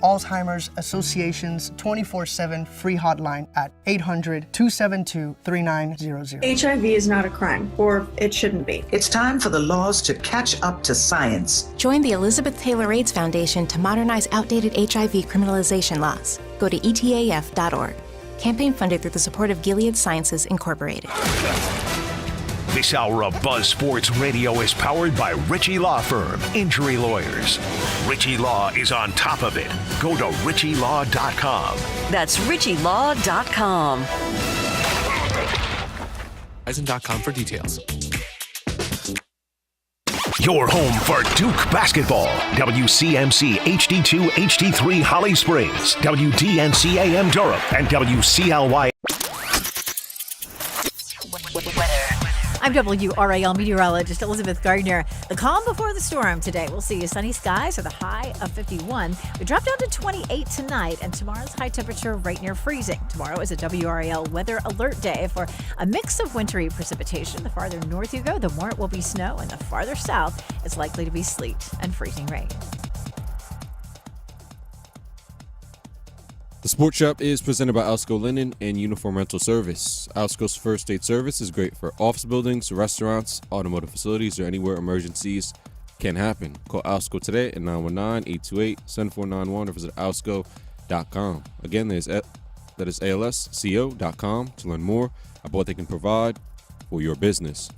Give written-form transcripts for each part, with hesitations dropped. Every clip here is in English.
Alzheimer's Association's 24/7 free hotline at 800-272-3900. HIV is not a crime, or it shouldn't be. It's time for the laws to catch up to science. Join the Elizabeth Taylor AIDS Foundation to modernize outdated HIV criminalization laws. Go to etaf.org. Campaign funded through the support of Gilead Sciences Incorporated. This hour of Buzz Sports Radio is powered by Ritchie Law Firm, injury lawyers. Ritchie Law is on top of it. Go to ritchielaw.com. That's ritchielaw.com. Eisen.com for details. Your home for Duke basketball. WCMC HD2, HD3 Holly Springs, WDNC AM Durham, and WCLY. I'm WRAL meteorologist Elizabeth Gardner. The calm before the storm today. We'll see sunny skies with a high of 51. We drop down to 28 tonight, and tomorrow's high temperature right near freezing. Tomorrow is a WRAL weather alert day for a mix of wintry precipitation. The farther north you go, the more it will be snow, and the farther south, it's likely to be sleet and freezing rain. The Sports Shop is presented by Alsco Linen and Uniform Rental Service. Alsco's first aid service is great for office buildings, restaurants, automotive facilities, or anywhere emergencies can happen. Call Alsco today at 919-828-7491 or visit alsco.com. Again, that is alsco.com to learn more about what they can provide for your business.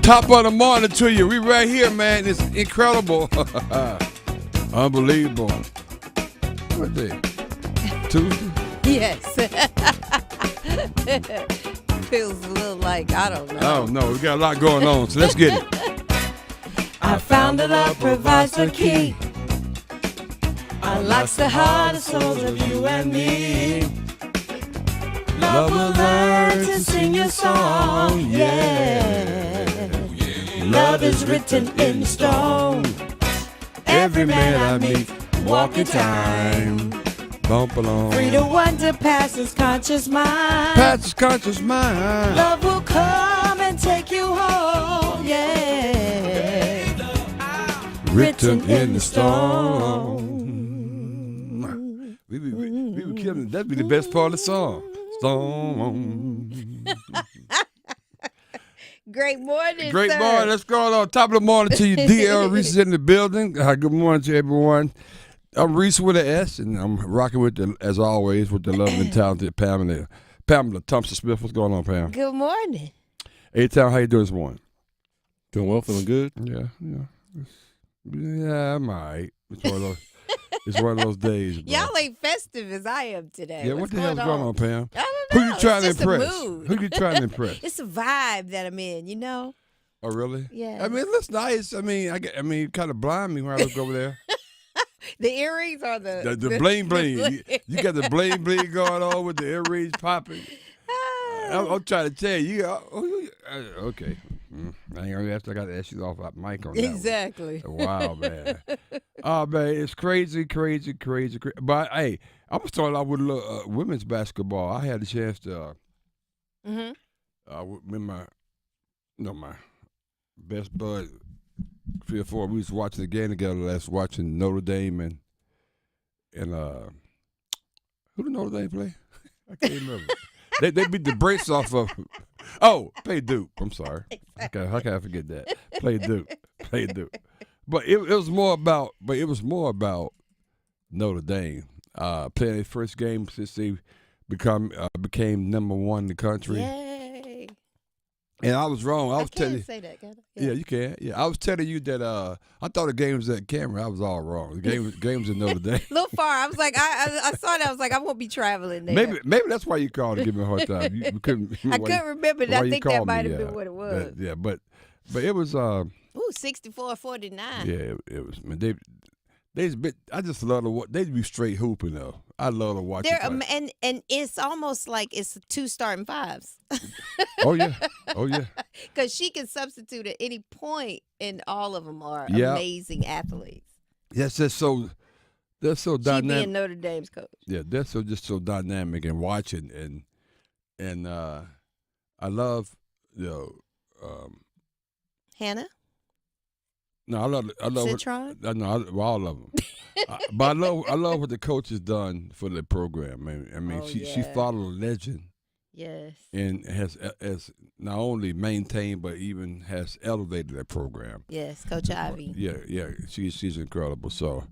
Top of the morning to you. We right here, man. It's incredible. Unbelievable. What day? Tuesday? Yes. Feels a little like, I don't know. Oh, no. We got a lot going on, so let's get it. I found that love provides the key. Unlocks the heart and souls of you and me. Love will learn to sing your song, yeah. Love is written in stone. Every man I meet, walk in time. Bump along. Free to wonder past his conscious mind. Past his conscious mind. Love will come and take you home, yeah. Written in the stone. We were killing it. That'd be the best part of the song. Stone. Great morning, Great sir. morning. Let's go on top of the morning to you. DL Reese is in the building. Good morning to everyone. I'm Reese with an S, and I'm rocking with as always, with the lovely and talented Pamela Thompson-Smith. What's going on, Pam? Good morning. Hey, Town, how you doing this morning? Doing well, feeling good? Yeah. Yeah, I'm all right. It's one of those days, bro. Y'all ain't festive as I am today. Yeah, what the hell's going on, Pam? I don't know. Who you trying to It's just impress? a mood. Who you trying to impress? It's a vibe that I'm in, you know? Oh, really? Yeah. I mean, it looks nice. I mean, you kind of blind me when I look over there. The earrings or the bling bling. You got the bling bling going on with the earrings popping. I'm trying to tell you. Okay. I ain't gonna ask. I got to ask you off mic on that. Exactly. Wow, man. Oh, man, it's crazy. But hey, I'm gonna start out with a little women's basketball. I had a chance to. With my best bud, 3 or 4. We was watching the game together watching Notre Dame and who did Notre Dame play? I can't remember. They beat the brakes off of. Oh, play Duke. I'm sorry. Okay, how can I forget that? Play Duke. But it was more about. Notre Dame playing their first game since they became number 1 in the country. Yay! And I was wrong. I was telling you. Say that, can I? Yeah, you can. Yeah, I was telling you that I thought the game was at Cameron. I was all wrong. The game was in Notre Dame. A little far. I was like, I saw that. I was like, I won't be traveling there. Maybe that's why you called to give me a hard time. You couldn't. I couldn't remember. I think that might have been what it was. Yeah, but it was. Ooh, 64-49. Yeah, it was. Man, I just love to watch. They be straight hooping though. I love to watch. And it's almost like it's 2 starting 5s. Oh yeah. Because she can substitute at any point, and all of them are amazing athletes. Yes, they're so dynamic. She being Notre Dame's coach. Yeah, they're just so dynamic and watching and I love Hannah. No, I love Citron? All of them. But I love what the coach has done for the program. I mean, she followed a legend. Yes. And has not only maintained but even has elevated that program. Yes, Coach Ivy. Yeah, she's incredible. So,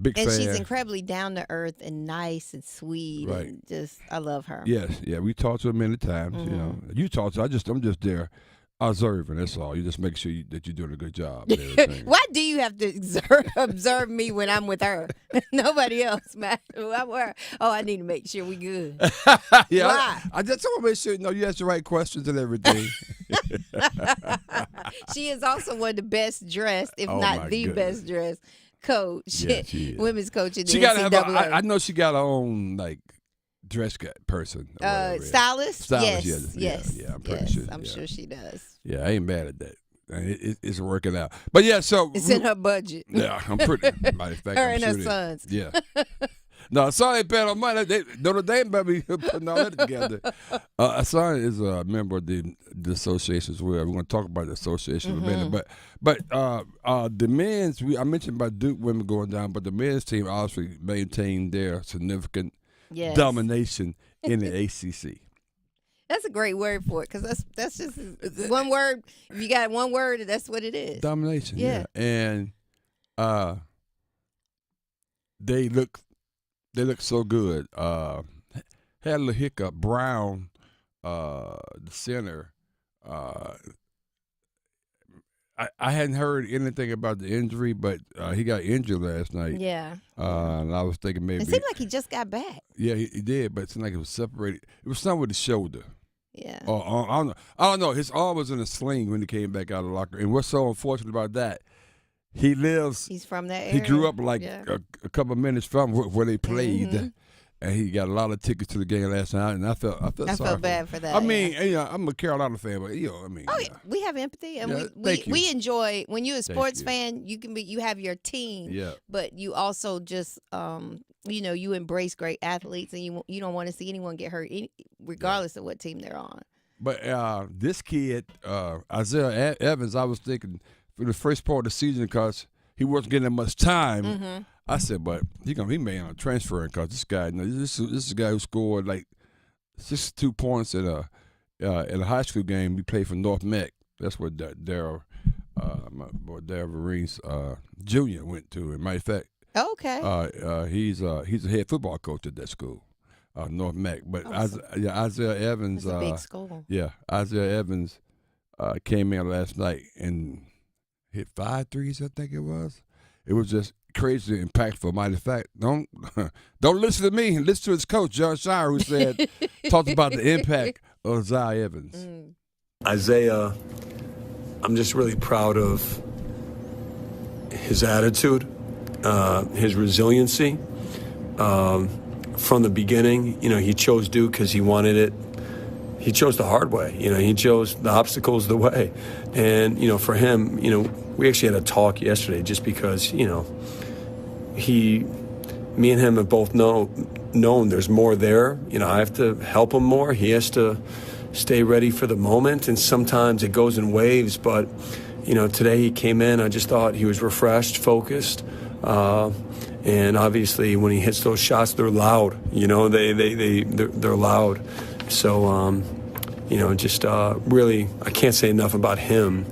big fan. And she's incredibly down to earth and nice and sweet. Right. And just, I love her. Yes, yeah. We talked to her many times. Mm-hmm. You know, you talked to her. I'm just there. Observing, that's all. You just make sure that you're doing a good job. And everything. Why do you have to observe me when I'm with her? Nobody else, man. I need to make sure we good. Yeah, why? I just want to make sure you ask the right questions and everything. She is also one of the best dressed, if not the best dressed coach. Yeah, she is. Women's coach in the she NCAA. Got I know she got her own dress person. Stylist? Yes. Yeah, I'm pretty sure. I'm sure she does. Yeah, I ain't mad at that. It's working out. But yeah, so it's in her budget. Yeah, I'm pretty. Matter of fact, her and her sons. Yeah. No, son ain't paying no money. Notre Dame better be putting all that together. Son is a member of the association as well. We're going to talk about the association in a minute. But the men's, I mentioned about Duke women going down, but the men's team obviously maintained their significant domination in the ACC. That's a great word for it, because that's just one word. If you got one word, that's what it is. Domination. Yeah. And they look so good. Had a little hiccup. Brown, the center. I hadn't heard anything about the injury, but he got injured last night. Yeah. And I was thinking maybe. It seemed like he just got back. Yeah, he did, but it seemed like it was separated. It was something with the shoulder. Yeah. I don't know. His arm was in a sling when he came back out of the locker. And what's so unfortunate about that, he's from that area. He grew up a couple of minutes from where they played. Mm-hmm. And he got a lot of tickets to the game last night, and I felt sorry bad for that. I mean, I'm a Carolina fan, but I mean, we have empathy, and we enjoy when you're a sports fan. You have your team, but you also just you embrace great athletes, and you don't want to see anyone get hurt, regardless of what team they're on. But this kid, Isaiah Evans, I was thinking for the first part of the season because he wasn't getting that much time. Mm-hmm. I said, but he may end up transferring because this guy, this is a guy who scored like 62 points at a high school game. He played for North Mac. That's where Darryl Reese Jr. went to. As a matter of fact, he's a head football coach at that school, North Mac. But Isaiah Evans, that's a big school. Yeah, Isaiah Evans came in last night and hit 5 threes. I think it was. It was just crazy impactful. Matter of fact, don't listen to me. Listen to his coach, John Shire, who talked about the impact of Isaiah Evans. Isaiah, I'm just really proud of his attitude, his resiliency. From the beginning, he chose Duke because he wanted it. He chose the hard way. He chose the obstacles the way. And, for him, we actually had a talk yesterday just because, me and him have both known there's more there. I have to help him more. He has to stay ready for the moment. And sometimes it goes in waves. But, today he came in, I just thought he was refreshed, focused. And obviously when he hits those shots, they're loud. They're loud. So, really, I can't say enough about him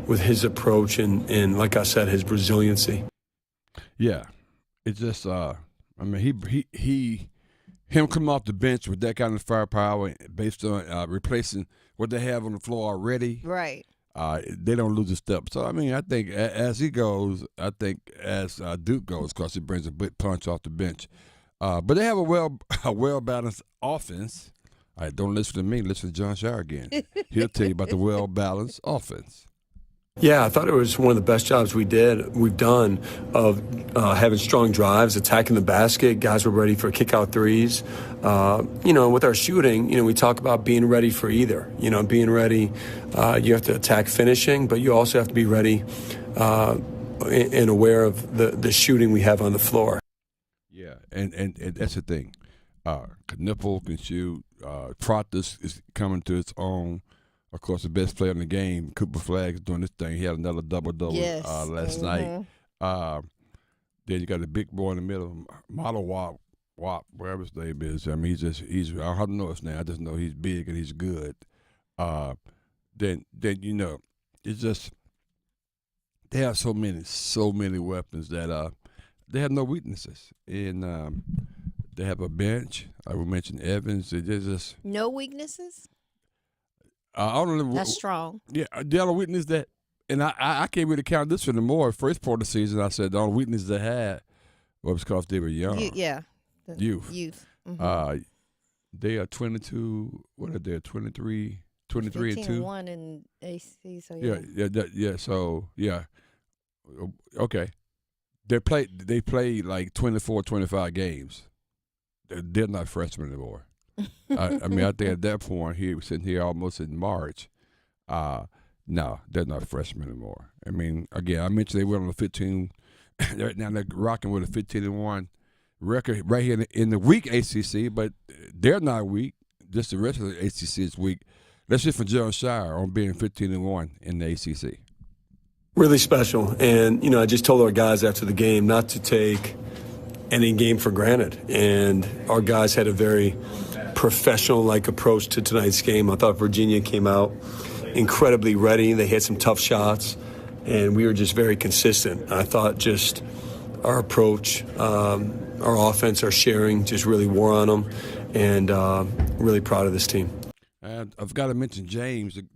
with his approach and like I said, his resiliency. Yeah, it's just, him coming off the bench with that kind of firepower based on replacing what they have on the floor already. Right. They don't lose a step. So, I mean, I think as he goes, I think as Duke goes, because he brings a big punch off the bench. But they have a well-balanced offense. All right, don't listen to me. Listen to John Shire again. He'll tell you about the well-balanced offense. Yeah, I thought it was one of the best jobs we've done of having strong drives, attacking the basket. Guys were ready for kick-out threes. With our shooting, we talk about being ready for either. Being ready, you have to attack finishing, but you also have to be ready and aware of the shooting we have on the floor. Yeah, and that's the thing. Knipple can shoot. Proctor is coming to its own. Of course, the best player in the game, Cooper Flagg, is doing this thing. He had another double-double last night. Then you got the big boy in the middle, Model Wop, wherever his name is. I mean, he's I don't know his name. I just know he's big and he's good. Then it's just they have so many weapons that they have no weaknesses. And they have a bench. I would mention Evans. They just no weaknesses. I don't know. That's strong. Yeah, the other weakness that, and I can't really count this for anymore. First part of the season, I said the only weakness they had was because they were young. Youth. Mm-hmm. They are 22. What are they? 23 and 2. 1 in AC. So yeah. So yeah. Okay. They played like 24, 25 games. They're not freshmen anymore. I mean, I think at that point, he was sitting here almost in March. No, they're not freshmen anymore. I mean, again, I mentioned they went on a 15. Now they're rocking with a 15-1 record right here in the weak ACC, but they're not weak. Just the rest of the ACC is weak. Let's hear from John Shire on being 15-1 in the ACC. Really special. And, I just told our guys after the game not to take any game for granted. And our guys had a very professional-like approach to tonight's game. I thought Virginia came out incredibly ready. They had some tough shots, and we were just very consistent. I thought just our approach, our offense, our sharing just really wore on them, and really proud of this team. And I've got to mention James, the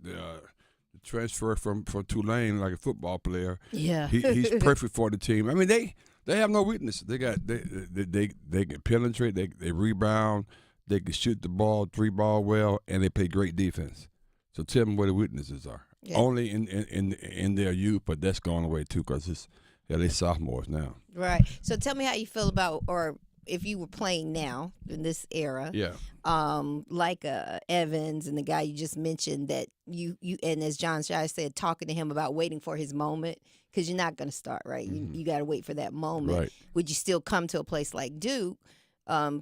transfer from Tulane, like a football player. Yeah, he's perfect for the team. I mean, they have no weaknesses. They can penetrate, they rebound, they can shoot the ball, three-ball well, and they play great defense. So tell them where the weaknesses are. Yeah. Only in their youth, but that's going away too because they're sophomores now. Right. So tell me how you feel about, or if you were playing now in this era. Yeah. Like Evans and the guy you just mentioned that you and as John Shire said, talking to him about waiting for his moment because you're not going to start, right? Mm-hmm. You got to wait for that moment. Right. Would you still come to a place like Duke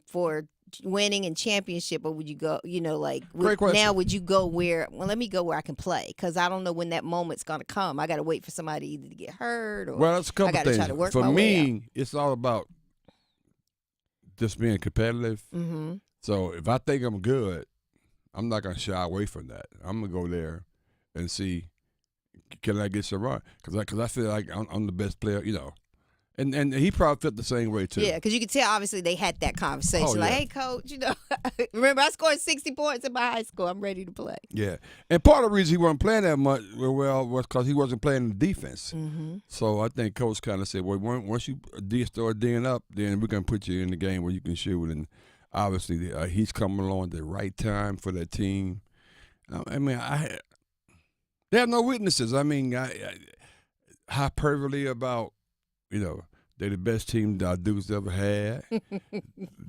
for winning and championship, or would you go, now would you go let me go where I can play because I don't know when that moment's going to come. I got to wait for somebody either to get hurt or that's a couple I got to try to work for my way out. It's all about just being competitive. Mm-hmm. So if I think I'm good, I'm not going to shy away from that. I'm going to go there and see, can I get some run? Because I feel like I'm the best player, And he probably felt the same way, too. Yeah, because you could tell, obviously, they had that conversation. Oh, yeah. Like, hey, coach, remember I scored 60 points in my high school. I'm ready to play. Yeah. And part of the reason he wasn't playing that much was because he wasn't playing the defense. Mm-hmm. So I think coach kind of said, well, once you start D'ing up, then we're going to put you in the game where you can shoot. And obviously, he's coming along at the right time for that team. I mean, they have no weaknesses. I mean, hyperbole about, they're the best team that Duke's ever had.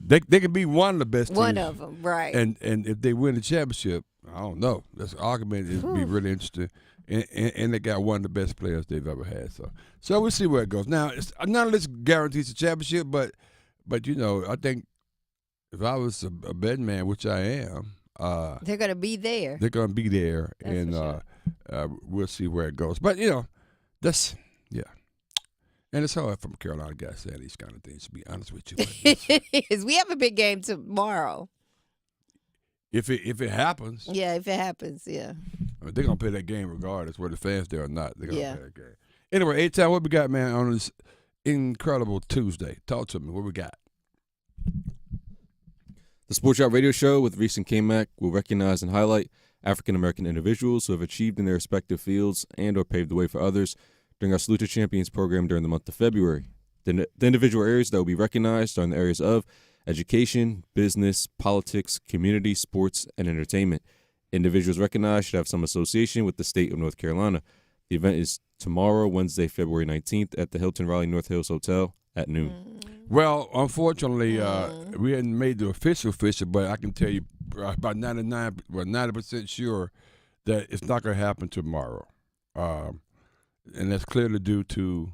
they can be one of the best teams. One of them, right. And if they win the championship, I don't know. This argument is be really interesting. And they got one of the best players they've ever had. So we'll see where it goes. Now, none of this guarantees a championship, but I think if I was a betting man, which I am, they're going to be there. They're going to be there, that's and sure. We'll see where it goes. But that's. And it's hard from Carolina guys saying these kind of things, to be honest with you. It is. We have a big game tomorrow. If it happens. Yeah, if it happens, yeah. I mean, they're going to play that game regardless, whether the fans there or not. They're going to play that game. Anyway, A-Town, what we got, man, on this incredible Tuesday? Talk to me. What we got? The Sports Shop Radio Show with Reese and Kmac will recognize and highlight African American individuals who have achieved in their respective fields and or paved the way for others during our Salute to Champions program during the month of February. The individual areas that will be recognized are in the areas of education, business, politics, community, sports, and entertainment. Individuals recognized should have some association with the state of North Carolina. The event is tomorrow, Wednesday, February 19th at the Hilton Raleigh North Hills Hotel at noon. Well, unfortunately, we hadn't made the official, but I can tell you about 90% sure that it's not going to happen tomorrow. And that's clearly due to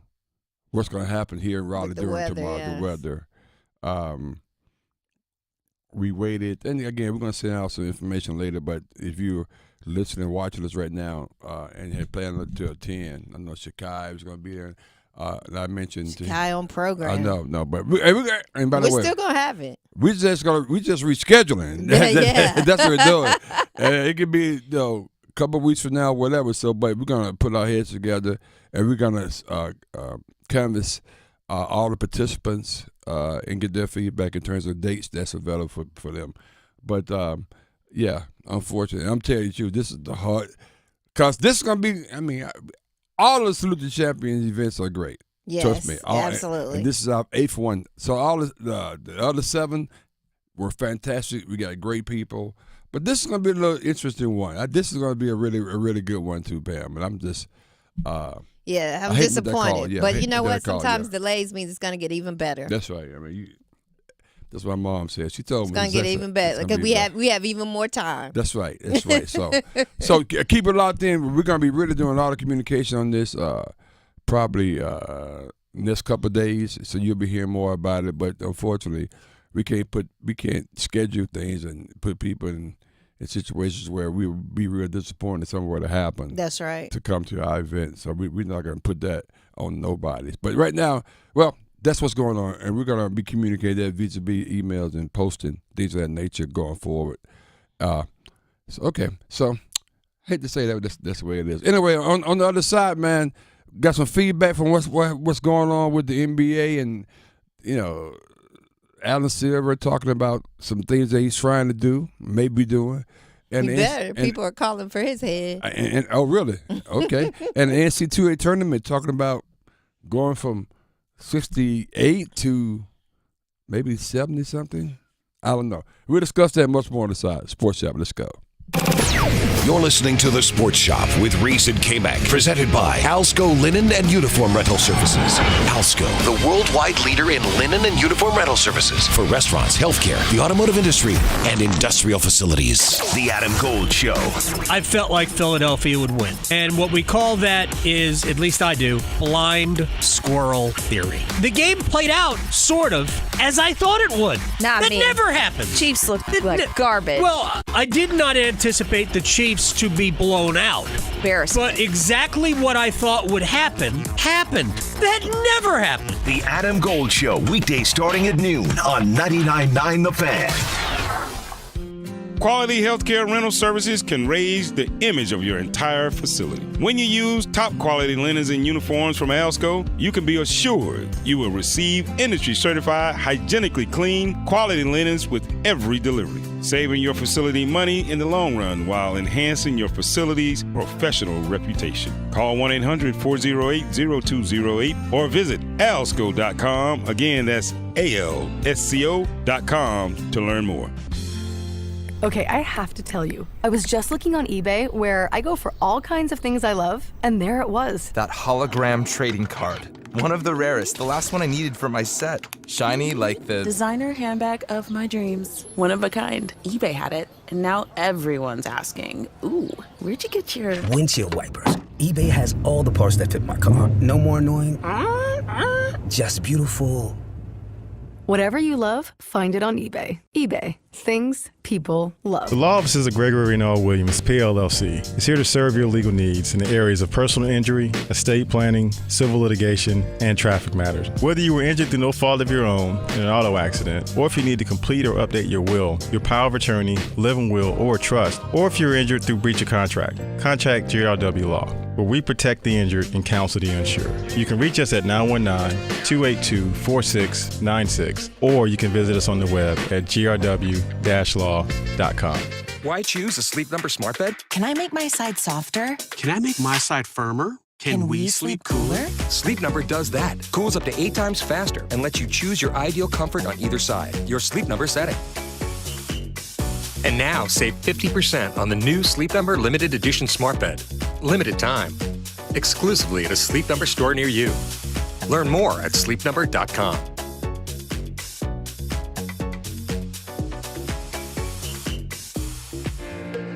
what's going to happen here in Raleigh during tomorrow, the weather. We waited, and again, we're going to send out some information later, but if you're listening, watching us right now, and had planned to attend, I know Shakai was going to be there. And I mentioned Shakai on program. I know, but and by the way, we're still going to have it. We just rescheduling. Yeah. That's what we're doing. It could be a couple of weeks from now, whatever. So, but we're going to put our heads together, and we're going to canvass all the participants and get their feedback in terms of dates that's available for them. But, yeah, unfortunately, I'm telling you, this is the hard – because this is going to be – all the Salute the Champions events are great. Yes, trust me. absolutely. And this is our 8th one. So all the other 7 were fantastic. We got great people. But this is going to be a little interesting one. This is going to be a really good one too, Pam. And I'm just I'm disappointed. But you know what? Sometimes delays means it's going to get even better. That's right. That's what my mom said. She told me it's going to get even better because we have even more time. That's right. So keep it locked in. We're going to be really doing a lot of communication on this probably next couple of days. So you'll be hearing more about it. But unfortunately, we can't schedule things and put people in situations where we would be real disappointed if something were to happen. That's right. To come to our event. So we're not going to put that on nobody. But right now, well, that's what's going on, and we're going to be communicating that vis-a-vis emails and posting, things of that nature going forward. So I hate to say that, but that's the way it is. Anyway, on the other side, man, got some feedback from what's going on with the NBA, and, Alan Silver talking about some things that he's trying to do, maybe doing. And people are calling for his head. And oh, really? Okay. And the NCAA tournament talking about going from 68 to maybe 70 something. I don't know. We'll discuss that much more on the side. Sports Shop. Let's go. You're listening to The Sports Shop with Reese and Kmac, presented by Alsco Linen and Uniform Rental Services. Alsco, the worldwide leader in linen and uniform rental services for restaurants, healthcare, the automotive industry, and industrial facilities. The Adam Gold Show. I felt like Philadelphia would win. And what we call that is, at least I do, blind squirrel theory. The game played out, sort of, as I thought it would. Not that me. Never happened. Chiefs look like garbage. Well, I did not anticipate the Chiefs to be blown out. Embarrassing. But exactly what I thought would happen, happened. That never happened. The Adam Gold Show, weekdays starting at noon on 99.9 The Fan. Quality healthcare rental services can raise the image of your entire facility. When you use top quality linens and uniforms from Alsco, you can be assured you will receive industry certified, hygienically clean, quality linens with every delivery, saving your facility money in the long run while enhancing your facility's professional reputation. Call 1-800-408-0208 or visit alsco.com. Again, that's ALSCO.com to learn more. Okay, I have to tell you, I was just looking on eBay where I go for all kinds of things I love, and there it was. That hologram trading card. One of the rarest, the last one I needed for my set. Shiny like the designer handbag of my dreams. One of a kind. eBay had it, and now everyone's asking, ooh, where'd you get your windshield wipers? eBay has all the parts that fit my car. No more annoying, just beautiful. Whatever you love, find it on eBay. eBay. Things people love. The law offices of Gregory Reno Williams, PLLC, is here to serve your legal needs in the areas of personal injury, estate planning, civil litigation, and traffic matters. Whether you were injured through no fault of your own in an auto accident, or if you need to complete or update your will, your power of attorney, living will, or trust, or if you're injured through breach of contract, contact GRW Law. where we protect the injured and counsel the uninsured. You can reach us at 919-282-4696, or you can visit us on the web at grw-law.com. Why choose a Sleep Number smart bed? Can I make my side softer? Can I make my side firmer? Can we sleep cooler? Sleep Number does that. Cools up to 8 times faster and lets you choose your ideal comfort on either side. Your Sleep Number setting. And now save 50% on the new Sleep Number limited edition smart bed. Limited time. Exclusively at a Sleep Number store near you. Learn more at sleepnumber.com.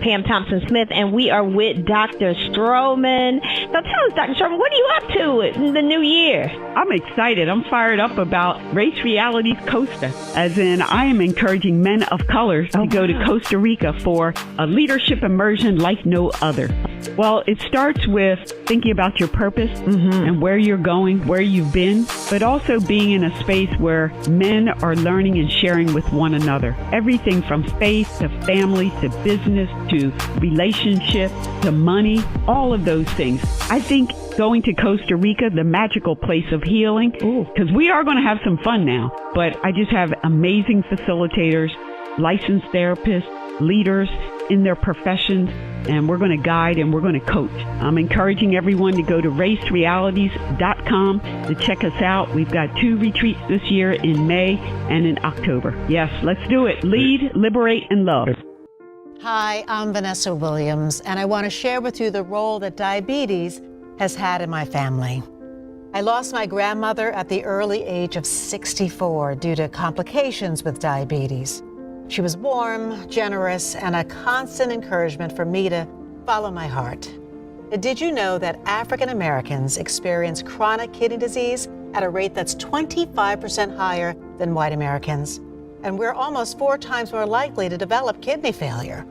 Pam Thompson-Smith, and we are with Dr. Stroman. So tell us, Dr. Stroman, what are you up to in the new year? I'm excited. I'm fired up about Race Realities Costa, as in I am encouraging men of color to go to Costa Rica for a leadership immersion like no other. Well, it starts with thinking about your purpose and where you're going, where you've been, but also being in a space where men are learning and sharing with one another. Everything from faith to family to business to relationship to money, all of those things. I think going to Costa Rica, the magical place of healing, because we are going to have some fun now, but I just have amazing facilitators, licensed therapists, leaders in their professions, and we're going to guide and we're going to coach. I'm encouraging everyone to go to racerealities.com to check us out. We've got 2 retreats this year in May and in October. Yes, let's do it. Lead, liberate, and love. Hi, I'm Vanessa Williams, and I want to share with you the role that diabetes has had in my family. I lost my grandmother at the early age of 64 due to complications with diabetes. She was warm, generous, and a constant encouragement for me to follow my heart. Did you know that African Americans experience chronic kidney disease at a rate that's 25% higher than white Americans? And we're almost 4 times more likely to develop kidney failure.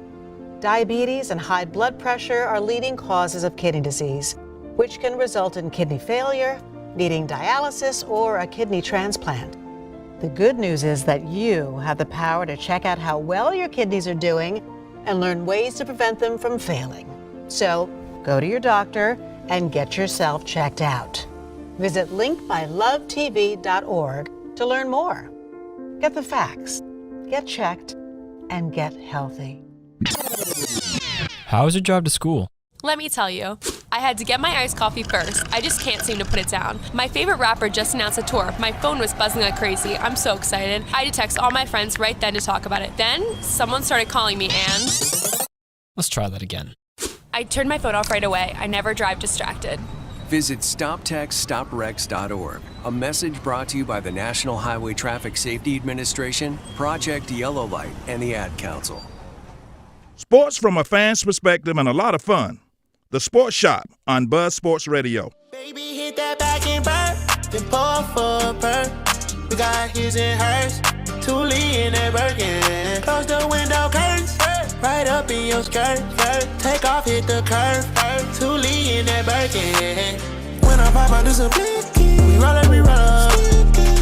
Diabetes and high blood pressure are leading causes of kidney disease, which can result in kidney failure, needing dialysis, or a kidney transplant. The good news is that you have the power to check out how well your kidneys are doing and learn ways to prevent them from failing. So go to your doctor and get yourself checked out. Visit linkbylovetv.org to learn more. Get the facts, get checked, and get healthy. How was your drive to school? Let me tell you, I had to get my iced coffee first. I just can't seem to put it down. My favorite rapper just announced a tour. My phone was buzzing like crazy. I'm so excited. I had to text all my friends right then to talk about it. Then, someone started calling me and... Let's try that again. I turned my phone off right away. I never drive distracted. Visit StopTextStopWrecks.org. A message brought to you by the National Highway Traffic Safety Administration, Project Yellow Light, and the Ad Council. Sports from a fan's perspective and a lot of fun. The Sports Shop on Buzz Sports Radio. Baby, hit that back and burn, then pour for a burn. We got his and hers, Thule in that Birkin. Close the window curtains, right up in your skirt. Take off, hit the curve, Thule in that Birkin. When I pop, I do some flicky. We roll up,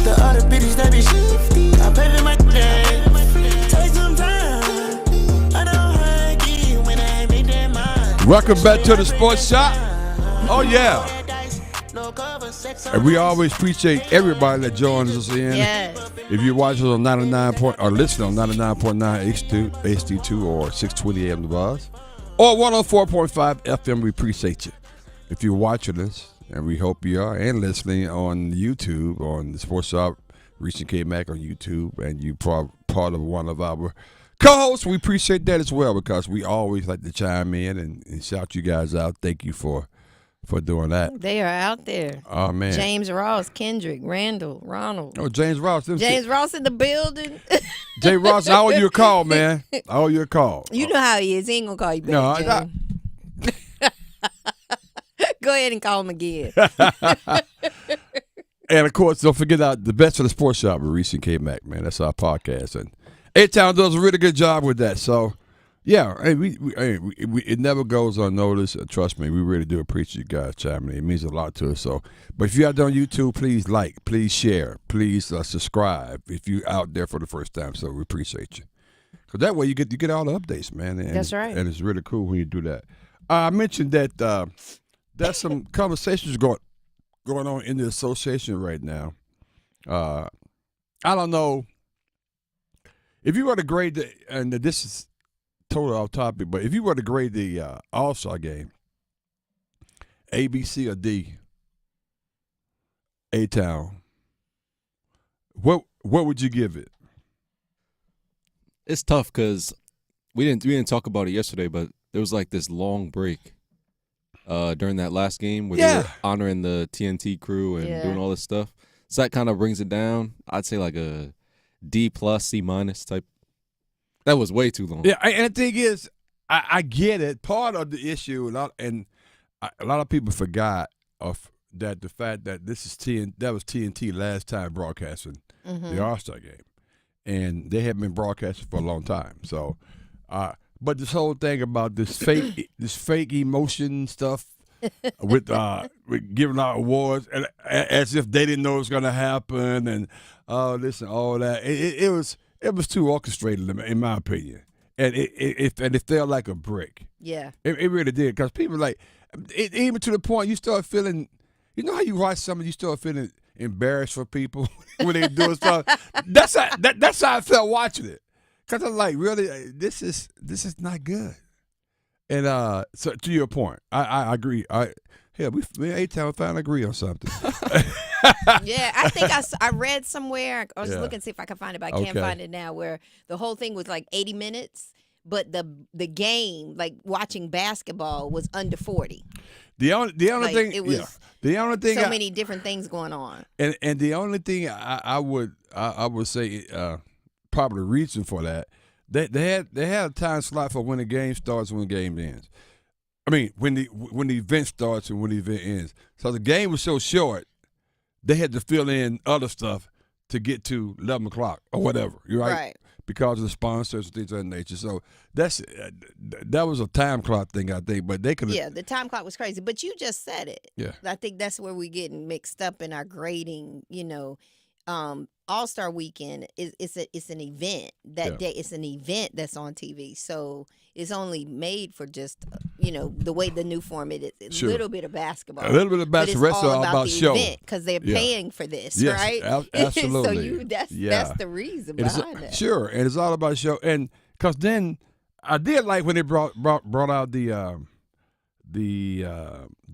the other bitches, they be shifty. I pay them my game. Take some time. I don't hug you when I make that mind. Welcome back to the Sports Shop. Oh, yeah. And we always appreciate everybody that joins us in. Yes. If you're watching on 99 or listening on 99.9 HD2 or 620 AM The Buzz or 104.5 FM, we appreciate you. If you're watching us, and we hope you are, and listening on YouTube, on the Sports Shop, Reese and Kmac on YouTube, and you part of one of our co-hosts, we appreciate that as well, because we always like to chime in and shout you guys out. Thank you for doing that. They are out there. Oh, man. James Ross, Kendrick, Randall, Ronald. Oh, James Ross. James Ross in the building. James Ross, I owe you a call, man. I owe you a call. You know how he is. He ain't going to call you back, No, James. Go ahead and call him again. And, of course, don't forget the best of the Sports Shop with Reese and Kmac, man. That's our podcast. And A-Town does a really good job with that. So, yeah, hey, we it never goes unnoticed. Trust me, we really do appreciate you guys chiming in. It means a lot to us. So, but if you're out there on YouTube, please like, please share, please subscribe if you're out there for the first time. So we appreciate you. Because that way you get all the updates, man. And that's right. And it's really cool when you do that. I mentioned that there's some conversations going on in the association right now. I don't know if you were to grade and this is totally off topic, but if you were to grade the All-Star game, A, B, C, or D, A-Town, what would you give it? It's tough because we didn't talk about it yesterday, but there was like this long break during that last game where they were honoring the TNT crew and doing all this stuff. So that kind of brings it down. I'd say like a D+, C- type. That was way too long. Yeah, and the thing is, I get it. Part of the issue, a lot of people forgot that the fact that that was TNT last time broadcasting the All-Star game, and they have been broadcasting for a long time. So, but this whole thing about this fake emotion stuff with giving out awards as if they didn't know it was going to happen, and this and all that. It was too orchestrated in my opinion, and it felt like a brick. Yeah, it really did, because people like even to the point you start feeling. You know how you watch something, you start feeling embarrassed for people when they doing stuff. That's how I felt watching it, because I'm like, really, this is not good. And so to your point, I agree. We A-Town finally agree on something. Yeah, I think I read somewhere. I was looking to see if I could find it, but I can't Okay. find it now. Where the whole thing was like 80 minutes, but the game, like watching basketball, was under 40. The only Like, thing, it was the only thing, so many different things going on. and the only thing I would say probably reason for that, they had a time slot for when the game starts and when the game ends. I mean, when the event starts and when the event ends. So the game was so short, they had to fill in other stuff to get to 11 o'clock or whatever. You're right. Right. Because of the sponsors and things of that nature. So that was a time clock thing, I think. But they could. Yeah, the time clock was crazy, but you just said it. Yeah. I think that's where we're getting mixed up in our grading. All-Star Weekend it's an event that day. It's an event that's on TV, so it's only made for just the way the new format is. A Sure. little bit of basketball, A little bit of but basketball. it's The rest are about the show. event because they're paying for this, Yes, right? absolutely. So that's the reason behind that. Sure, and it's all about show. And because then I did like when they brought out the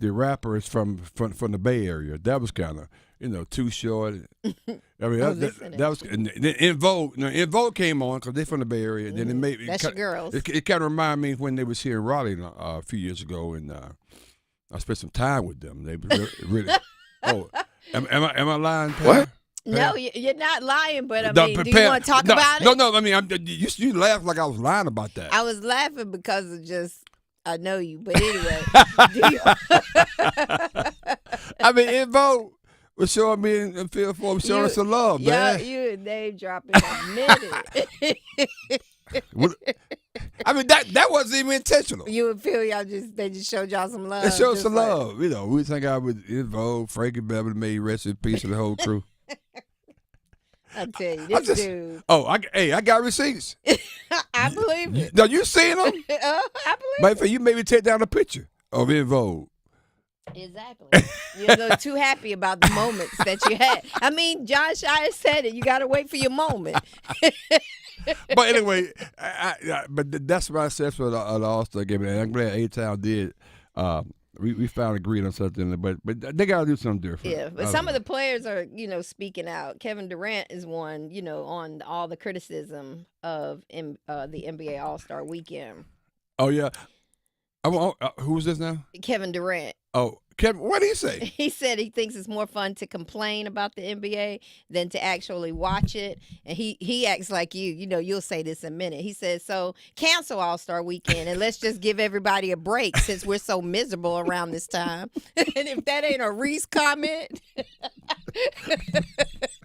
rappers from the Bay Area. That was kind of too short. I mean, that was and then In Vogue. In Vogue came on because they're from the Bay Area. Then it made That's your girls. It kind of reminded me when they was here in Raleigh a few years ago, and I spent some time with them. They really. Oh, am I lying, Pam? What? No, you're not lying, but No, do Pam- you want to talk about it? No. I mean, you laughed like I was lying about that. I was laughing because of just I know you, but anyway. I mean, In Vogue was showing me and Phil Forbes showing us some love, man. You name dropping a minute. I mean, that wasn't even intentional. You and Phil, they just showed y'all some love. They showed just some like- love. We think I was In Vogue, Frankie Beverly, may rest in peace, and the whole crew. I tell you, this dude. Oh, I got receipts. I believe it. No, you seen them? I believe Matter of fact, you made me take down a picture of In Vogue. Exactly. You're a little too happy about the moments that you had. I mean, John Shire said it. You got to wait for your moment. But anyway, but that's my assessment of the All-Star game, and I'm glad A-Town did. We found agreed on something, but they got to do something different. Yeah, but some of the players are, speaking out. Kevin Durant is one, on all the criticism of the NBA All-Star Weekend. Oh, yeah. Who's this now? Kevin Durant. Oh, Kevin, what did he say? He said he thinks it's more fun to complain about the NBA than to actually watch it. And he acts like you'll say this in a minute. He says, so cancel All-Star Weekend and let's just give everybody a break since we're so miserable around this time. And if that ain't a Reese comment,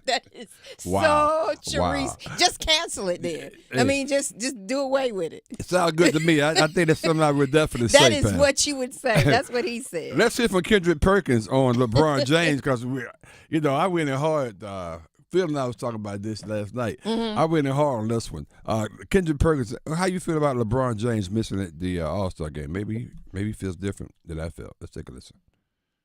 that is such a Reese. Just cancel it then. I mean, just do away with it. It sounds good to me. I think that's something I would definitely That say, is Pam. what you would say. That's what he said. Let's hear from Kendrick Perkins on LeBron James, because I went in hard. Phil and I was talking about this last night. Mhm. I went in hard on this one. Kendrick Perkins, how you feel about LeBron James missing the All-Star game? Maybe he feels different than I felt. Let's take a listen.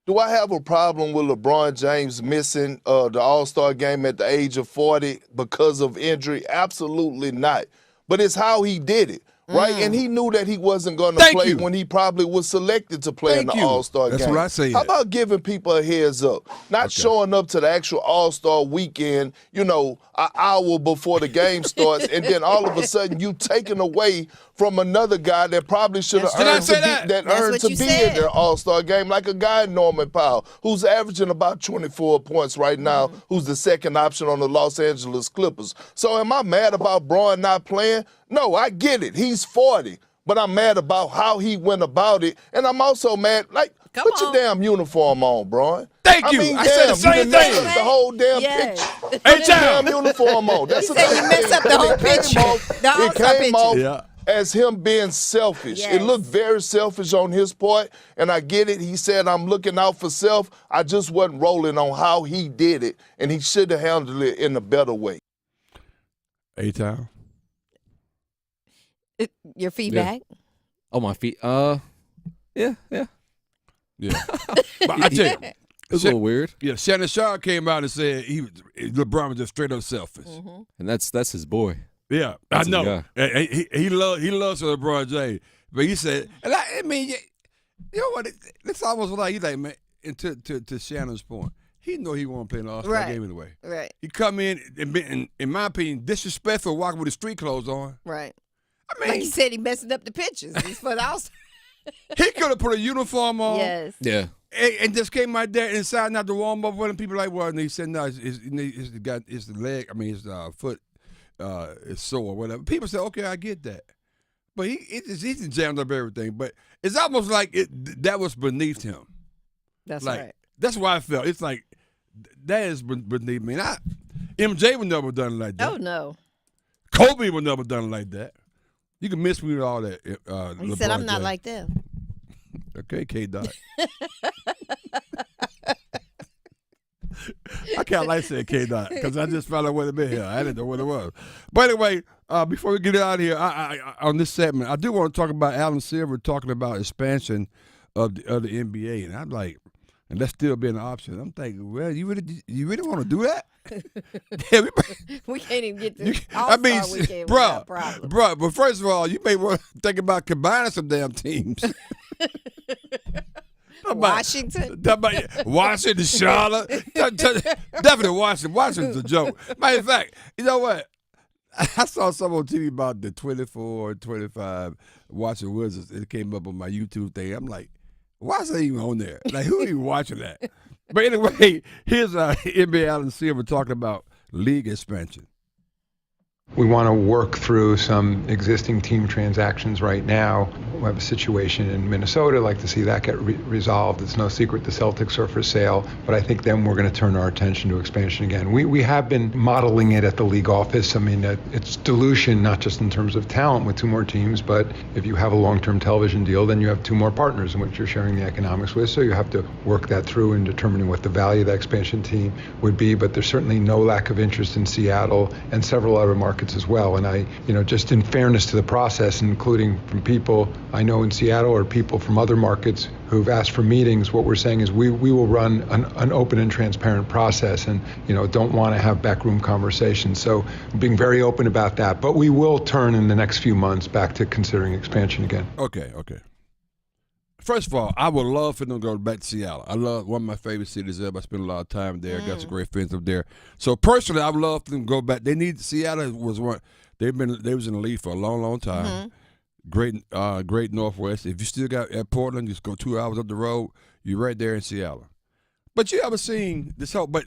Do I have a problem with LeBron James missing the All-Star game at the age of 40 because of injury? Absolutely not. But it's how he did it, right? And he knew that he wasn't going to play when he probably was selected to play in the All-Star game. That's what I say. How about giving people a heads up? Not showing up to the actual All-Star weekend, an hour before the game starts, and then all of a sudden you taking away from another guy that probably should have earned to be in their All-Star game, like a guy Norman Powell, who's averaging about 24 points right now, who's the second option on the Los Angeles Clippers. So am I mad about Braun not playing? No, I get it. He's 40. But I'm mad about how he went about it. And I'm also mad, put your damn uniform on, Braun. Thank you. I said the same thing. You the whole damn picture. Hey, put your damn uniform on. That's you mess up the whole picture. It came off as him being selfish. Yes. It looked very selfish on his part, and I get it. He said, I'm looking out for self. I just wasn't rolling on how he did it, and he should have handled it in a better way. A-Town. Your feedback? Yeah. Oh, my feet. Yeah. Yeah. But I tell you, it's a little weird. Yeah, Shannon Sharp came out and said LeBron was just straight up selfish. And that's his boy. Yeah, That's I know. He loves LeBron James, but he said, and I mean, you know what? It's almost like he's like, man. And to Shannon's point, he know he won't play in the All-Star game anyway. Right. He come in and been, in my opinion, disrespectful, walking with his street clothes on. Right. I mean, like you said, he messing up the pictures. It's for the All-Star. He could have put a uniform on. Yes. Yeah. And just came out there inside not to warm up with him. People like, well, and he said, no, it's the leg. I mean, his foot is sore or whatever. People say, okay, I get that. But he's jammed up everything. But it's almost like that was beneath him. That's like, right. That's why I felt. It's like, that is beneath me. And MJ would never done it like that. Oh, no. Kobe would never done it like that. You can miss me with all that. He said, I'm not like them. Okay, K-Dot. I kind of like saying K-Dot because I just found out what it meant here. I didn't know what it was. But anyway, before we get out of here, I on this segment, I do want to talk about Adam Silver talking about expansion of the NBA. And I'm like, and that's still being an option. I'm thinking, well, you really want to do that? We can't even get to weekend without problem. Bro, but first of all, you may want to think about combining some damn teams. Washington. Washington, Charlotte. Definitely Washington. Washington's a joke. Matter of fact, you know what? I saw something on TV about the 24, 25 Washington Wizards. It came up on my YouTube thing. I'm like, why is that even on there? Like, who are you watching that? But anyway, here's NBA Adam Silver talking about league expansion. We want to work through some existing team transactions right now. We have a situation in Minnesota. I'd like to see that get resolved. It's no secret the Celtics are for sale, but I think then we're going to turn our attention to expansion again. We have been modeling it at the league office. I mean, it's dilution, not just in terms of talent with two more teams, but if you have a long-term television deal, then you have two more partners in which you're sharing the economics with. So you have to work that through in determining what the value of that expansion team would be. But there's certainly no lack of interest in Seattle and several other markets as well. And I, just in fairness to the process, including from people I know in Seattle or people from other markets who've asked for meetings, what we're saying is we will run an open and transparent process and, don't want to have backroom conversations. So being very open about that. But we will turn in the next few months back to considering expansion again. Okay. First of all, I would love for them to go back to Seattle. I love one of my favorite cities ever. I spent a lot of time there. Got some great friends up there. So personally, I would love for them to go back. Seattle was one. They was in the league for a long, long time. Great Northwest. If you still got at Portland, just go 2 hours up the road. You're right there in Seattle. But you ever seen this whole? But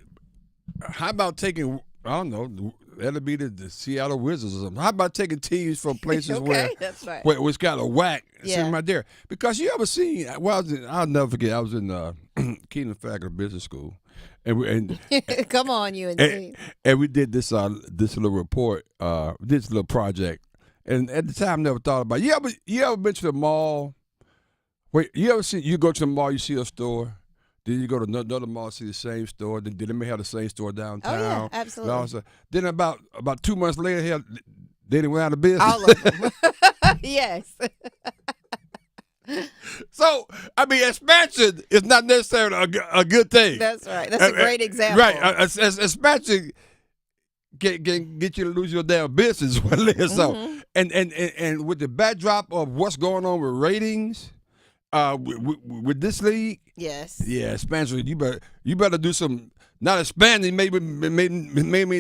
how about taking? I don't know. That'll be the Seattle Wizards or something. How about taking teams from places where it's got a whack sitting right there? Because you ever seen? Well, I'll never forget. I was in Keenan Faculty Business School, and come on, you and we did this little report, this little project, and at the time, I never thought about it. You ever been to the mall? Wait, you go to the mall, you see a store. Then you go to another mall, see the same store. Then they may have the same store downtown. Oh, yeah, absolutely. Then about 2 months later, they went out of business. All of them. Yes. So, I mean, expansion is not necessarily a good thing. That's right. That's a great example. Right. Expansion can get you to lose your damn business. So, and with the backdrop of what's going on with ratings, with this league, yes, yeah, expansion. You better do some. Not expanding, maybe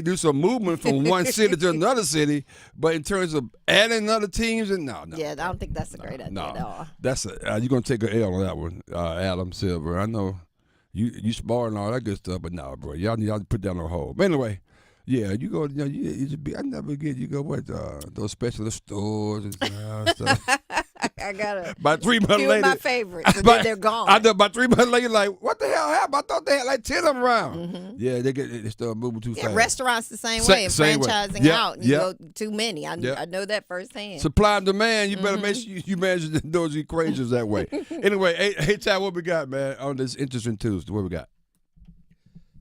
do some movement from one city to another city, but in terms of adding other teams, and no. Yeah, I don't think that's a great idea at all. That's you're gonna take an L on that one, Adam Silver. I know you smart and all that good stuff, but no, bro, y'all put that on hold. But anyway, yeah, you go. I never get you go what those specialist stores and stuff. I got a about 3 months few later, of my favorites, and then they're gone. I know about 3 months later, like, what the hell happened? I thought they had like 10 of them around. Yeah, they start moving too fast. Restaurants the same way, and franchising out. And you go too many. I know that firsthand. Supply and demand. You better make sure you manage those equations that way. Anyway, hey, Chad, what we got, man, on this interesting Tuesday? What we got?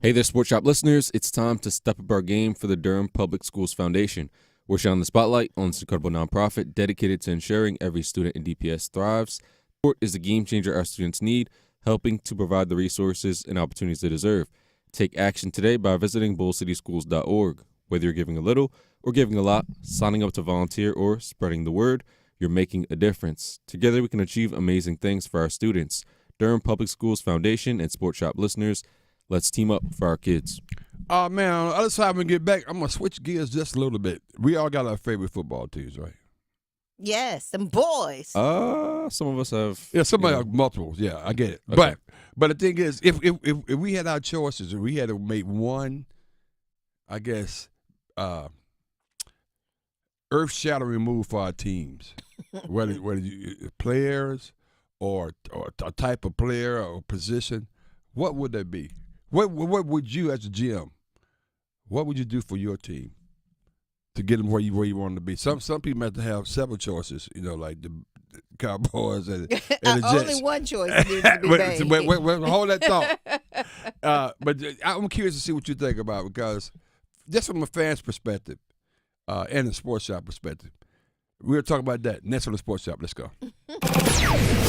Hey there, Sports Shop listeners. It's time to step up our game for the Durham Public Schools Foundation. We're shining the spotlight on this incredible nonprofit dedicated to ensuring every student in DPS thrives. Sport is the game changer our students need, helping to provide the resources and opportunities they deserve. Take action today by visiting bullcityschools.org. Whether you're giving a little or giving a lot, signing up to volunteer, or spreading the word, you're making a difference. Together we can achieve amazing things for our students. Durham Public Schools Foundation and Sports Shop listeners, let's team up for our kids. Oh, man, on the other side, when we get back, I'm going to switch gears just a little bit. We all got our favorite football teams, right? Yes, them boys. Some of us have. Yeah, somebody have multiples. Yeah, I get it. Okay. But the thing is, if we had our choices, if we had to make one, I guess, earth-shattering move for our teams, whether you players or a type of player or position, what would that be? What would you, as a GM, what would you do for your team to get them where you want them to be? Some people have to have several choices, like the Cowboys and the Jets. Only one choice needs to be made. Wait, hold that thought. But I'm curious to see what you think about it, because just from a fan's perspective and a sports shop perspective, we'll talk about that next on the Sports Shop. Let's go.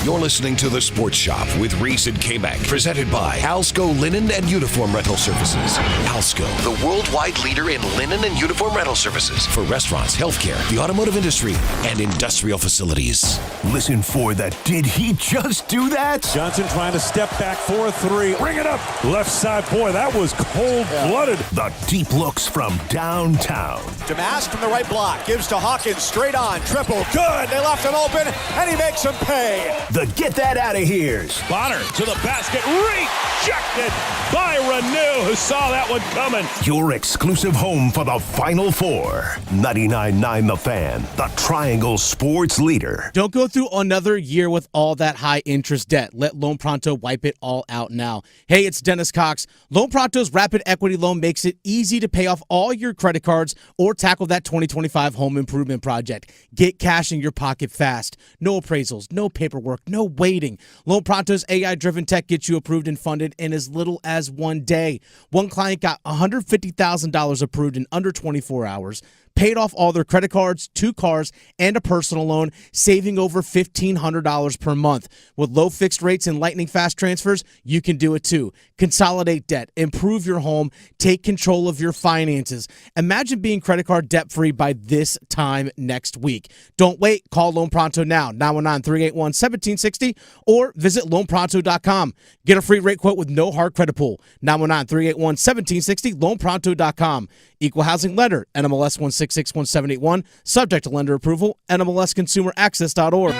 You're listening to The Sports Shop with Reese and Kmac, presented by Alsco Linen and Uniform Rental Services. Alsco, the worldwide leader in linen and uniform rental services for restaurants, healthcare, the automotive industry, and industrial facilities. Listen for the Did He Just Do That? Johnson trying to step back for a three. Bring it up. Left side. Boy, that was cold-blooded. The deep looks from downtown. Damas from the right block. Gives to Hawkins. Straight on. Triple. Good. They left him open, and he makes him pay. The Get That Out of Here's. Bonner to the basket. Rejected by Renew, who saw that one coming. Your exclusive home for the Final Four. 99.9 The Fan, the Triangle Sports leader. Don't go through another year with all that high interest debt. Let Loan Pronto wipe it all out now. Hey, it's Dennis Cox. Loan Pronto's Rapid Equity Loan makes it easy to pay off all your credit cards or tackle that 2025 home improvement project. Get cash in your pocket fast. No appraisals, no paperwork, no waiting. Loan Pronto's AI-driven tech gets you approved and funded in as little as 1 day. One client got $150,000 approved in under 24 hours. Paid off all their credit cards, 2 cars, and a personal loan, saving over $1,500 per month. With low fixed rates and lightning fast transfers, you can do it too. Consolidate debt, improve your home, take control of your finances. Imagine being credit card debt-free by this time next week. Don't wait. Call Loan Pronto now, 919-381-1760, or visit loanpronto.com. Get a free rate quote with no hard credit pull, 919-381-1760, loanpronto.com. Equal housing lender, NMLS 1661781, subject to lender approval, NMLSconsumeraccess.org.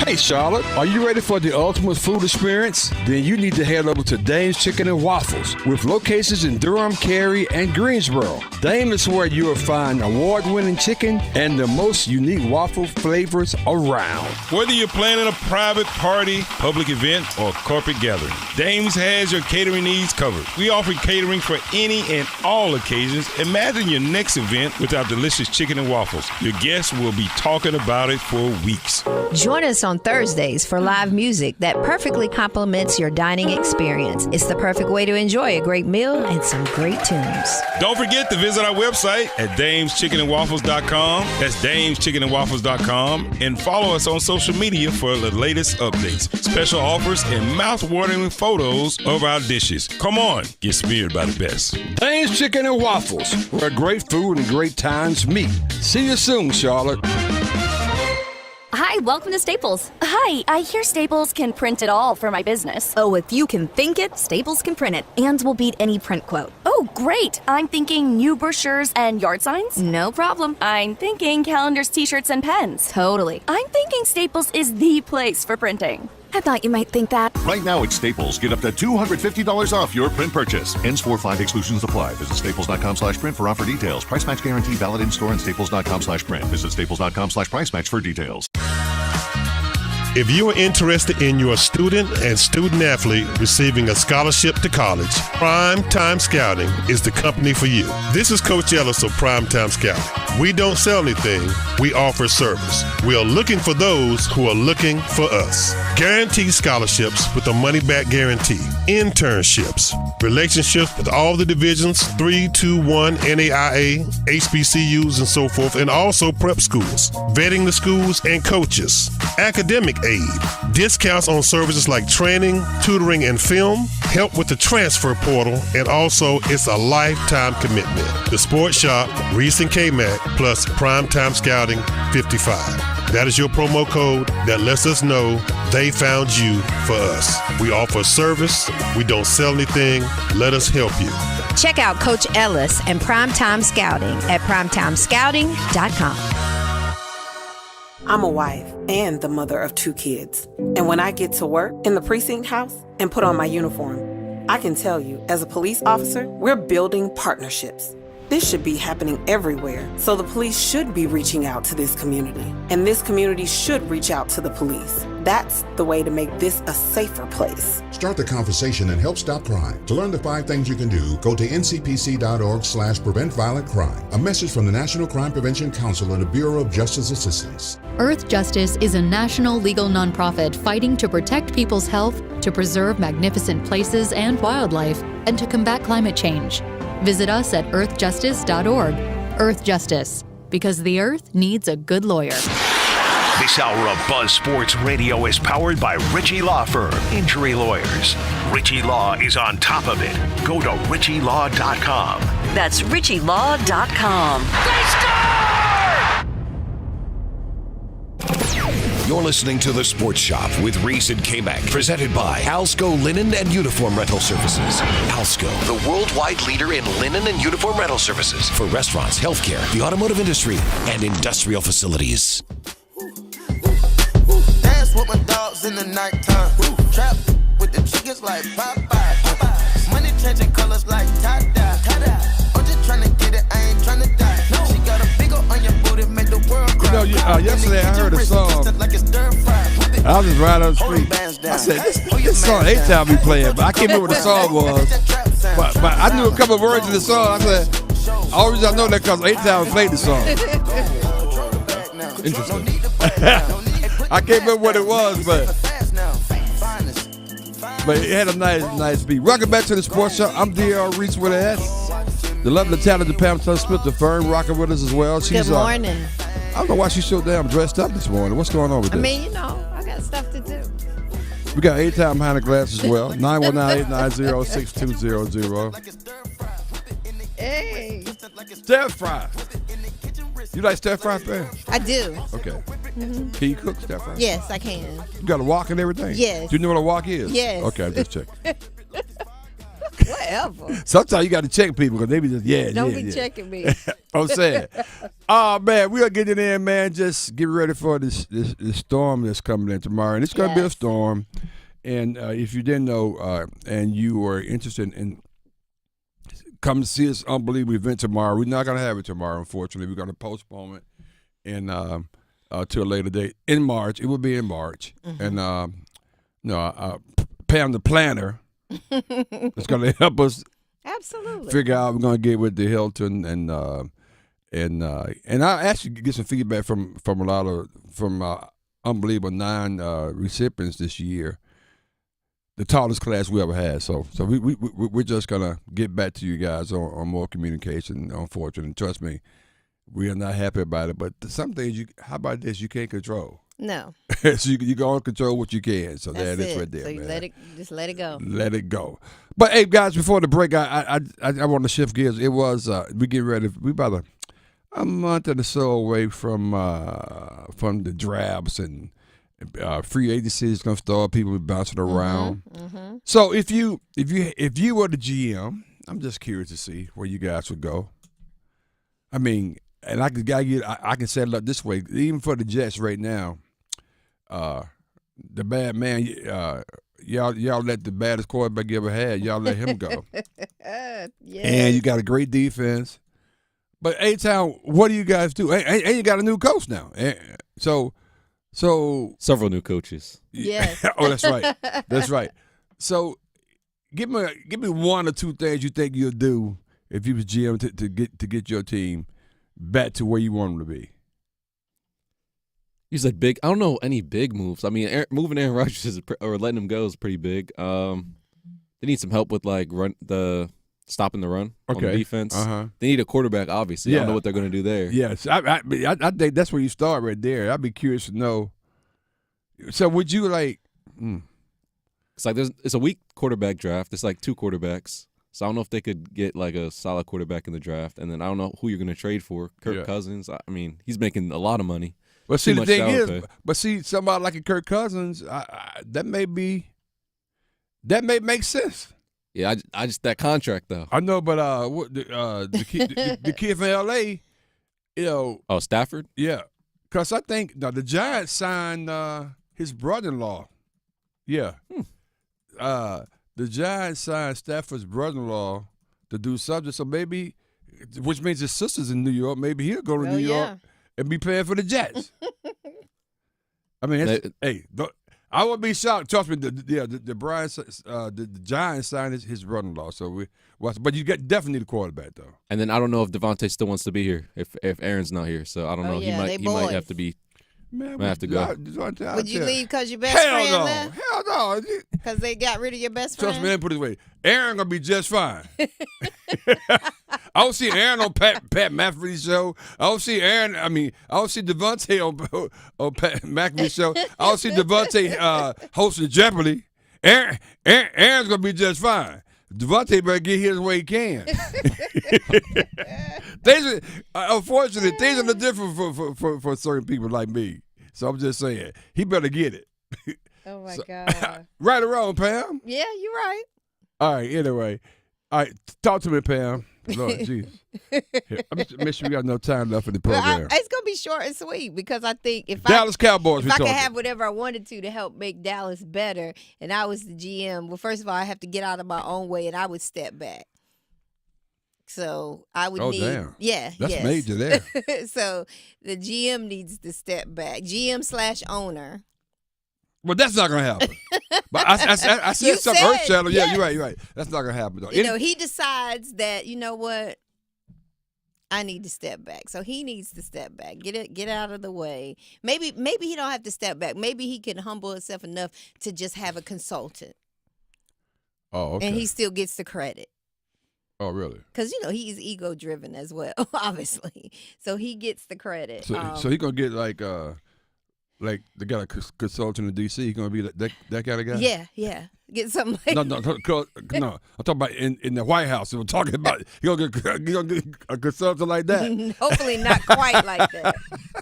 Hey, Charlotte, are you ready for the ultimate food experience? Then you need to head over to Dame's Chicken and Waffles, with locations in Durham, Cary, and Greensboro. Dame is where you will find award-winning chicken and the most unique waffle flavors around. Whether you're planning a private party, public event, or corporate gathering, Dame's has your catering needs covered. We offer catering for any and all occasions. Imagine your next event with our delicious chicken and waffles. Your guests will be talking about it for weeks. Join us on on Thursdays for live music that perfectly complements your dining experience. It's the perfect way to enjoy a great meal and some great tunes. Don't forget to visit our website at damechickenandwaffles.com. That's damechickenandwaffles.com. And follow us on social media for the latest updates, special offers, and mouth-watering photos of our dishes. Come on, get smeared by the best. Dave's Chicken and Waffles, where great food and great times meet. See you soon, Charlotte. Hi, welcome to Staples. Hi, I hear Staples can print it all for my business. Oh, if you can think it, Staples can print it, and will beat any print quote. Oh, great. I'm thinking new brochures and yard signs? No problem. I'm thinking calendars, t-shirts, and pens. Totally. I'm thinking Staples is the place for printing. I thought you might think that. Right now at Staples, get up to $250 off your print purchase. Ends 4/5 exclusions apply. Visit staples.com/print for offer details. Price match guarantee valid in store and staples.com/print. Visit staples.com/price match for details. If you are interested in your student and student athlete receiving a scholarship to college, Prime Time Scouting is the company for you. This is Coach Ellis of Prime Time Scouting. We don't sell anything, we offer service. We are looking for those who are looking for us. Guaranteed scholarships with a money-back guarantee. Internships. Relationships with all the divisions, 3, 2, 1, NAIA, HBCUs, and so forth, and also prep schools. Vetting the schools and coaches. Academic aid. Discounts on services like training, tutoring, and film. Help with the transfer portal, and also it's a lifetime commitment. The Sports Shop, Reese and Kmac, plus Primetime Scouting 55. That is your promo code that lets us know they found you for us. We offer service. We don't sell anything. Let us help you. Check out Coach Ellis and Primetime Scouting at primetimescouting.com. I'm a wife and the mother of 2 kids. And when I get to work in the precinct house and put on my uniform, I can tell you, as a police officer, we're building partnerships. This should be happening everywhere, so the police should be reaching out to this community, and this community should reach out to the police. That's the way to make this a safer place. Start the conversation and help stop crime. To learn the 5 things you can do, go to ncpc.org/prevent violent crime. A message from the National Crime Prevention Council and the Bureau of Justice Assistance. Earth Justice is a national legal nonprofit fighting to protect people's health, to preserve magnificent places and wildlife, and to combat climate change. Visit us at earthjustice.org. Earth Justice, because the earth needs a good lawyer. This hour of Buzz Sports Radio is powered by Ritchie Law Firm, injury lawyers. Ritchie Law is on top of it. Go to ritchielaw.com. That's ritchielaw.com. You're listening to The Sports Shop with Reese and Kmac, presented by Alsco Linen and Uniform Rental Services. Alsco, the worldwide leader in linen and uniform rental services for restaurants, healthcare, the automotive industry, and industrial facilities. Dance with my dogs in the nighttime. Trap with the chickens like Popeye. Money changing colors like tie-dye. I'm just trying to get it, I ain't trying to die. She got a big on your booty, make the world cry. You know, yesterday I heard a song. I was just riding on the street. I said, this song ain't time be playing, but I can't remember what the song was. But I knew a couple of words in the song. I said, always I know that because 8 times played the song. Interesting. I can't remember what it was, but it had a nice beat. Welcome back to the Sports Shop. I'm D.R. Reese with an S. The lovely talented Pamela Smith, the Fern, rocking with us as well. Good morning. I don't know why she's so damn dressed up this morning. What's going on with this? I mean, you know, I got stuff to do. We got 8-time behind the glass as well. 919-890-6200. Hey. Stir fry. You like stir fry, Pam? I do. Okay. Mm-hmm. Can you cook stir fry? Yes, I can. You got a wok and everything? Yes. Do you know what a wok is? Yes. Okay, I'm just checking. Whatever. Sometimes you got to check people because they be just, Don't be checking me. I'm saying. Oh, man, we are getting in, man. Just get ready for this storm that's coming in tomorrow. And it's going to be a storm. And if you didn't know and you were interested in come to see this unbelievable event tomorrow, we're not going to have it tomorrow, unfortunately. We're going to postpone it and to a later date in March. It will be in March. Mm-hmm. And, Pam, the planner, is going to help us absolutely figure out we're going to get with the Hilton and I actually get some feedback from a lot of unbelievable 9 recipients this year. The tallest class we ever had. So we're just gonna get back to you guys on more communication. Unfortunately, trust me, we are not happy about it. But some things, how about this? You can't control. No. So you can only control what you can. So That's that is it. right there, So you man. just let it go. Let it go. But hey, guys, before the break, I want to shift gears. It was we get ready. We about a month or so away from the drafts and. Free agency is gonna start. People be bouncing around. So if you were the GM, I'm just curious to see where you guys would go. I mean, and I can set it up this way. Even for the Jets right now, the bad man, y'all let the baddest quarterback you ever had. Y'all let him go. Yes. And you got a great defense. But A-Town, what do you guys do? And you got a new coach now. So several new coaches. Yes. Oh, that's right. That's right. So give me one or two things you think you'll do if you was GM to get your team back to where you want them to be. He's like big. I don't know any big moves. I mean, moving Aaron Rodgers or letting him go is pretty big. They need some help with like stopping the run on the defense. They need a quarterback, obviously. I don't know what they're going to do there. Yes, I think that's where you start right there. I'd be curious to know. So would you like? It's like it's a weak quarterback draft. It's like 2 quarterbacks. So I don't know if they could get like a solid quarterback in the draft. And then I don't know who you're going to trade for. Kirk Cousins. I mean, he's making a lot of money. But see, the thing is, somebody like a Kirk Cousins, that may make sense. Yeah, I just that contract though. I know, but the kid from L.A., Oh, Stafford? Yeah, because I think the Giants signed his brother-in-law. Yeah, the Giants signed Stafford's brother-in-law to do something. So maybe, which means his sister's in New York. Maybe he'll go to New York and be playing for the Jets. I mean, I would be shocked. Trust me, the Giants signed his brother-in-law. So but you definitely need a quarterback though. And then I don't know if Devontae still wants to be here if Aaron's not here. So I don't know. He might have to be. Man, might have to go. Would you leave because your best friend left? Hell no. Because they got rid of your best friend? Trust me, let me put it this way. Aaron gonna be just fine. I don't see Aaron on Pat McAfee's show. I don't see Aaron. I don't see Devontae on Pat McAfee's show. I don't see Devontae hosting Jeopardy. Aaron's gonna be just fine. Devontae better get his way he can. Unfortunately, things are different for certain people like me. So I'm just saying, he better get it. Oh my God! Right or wrong, Pam? Yeah, you're right. All right. Anyway, all right. Talk to me, Pam. Lord, jeez. I'm just make sure we got enough time left in the program. It's gonna be short and sweet because I think if Dallas Cowboys, if I could have whatever I wanted to help make Dallas better, and I was the GM, well, first of all, I have to get out of my own way, and I would step back. So I would need, damn. Yeah, that's major there. So the GM needs to step back. GM/owner. Well, that's not going to happen. But I said something earth-shattering. Yeah, you're right. That's not going to happen, though. He decides that, you know what, I need to step back. So he needs to step back. Get out of the way. Maybe he don't have to step back. Maybe he can humble himself enough to just have a consultant. Oh, okay. And he still gets the credit. Oh, really? Because, he's ego-driven as well, obviously. So he gets the credit. So he's going to get like they got a consultant in D.C. He's going to be that kind of guy? Yeah. Get something like No. I'm talking about in the White House. We're talking about you're gonna get a consultant like that. Hopefully not quite like that,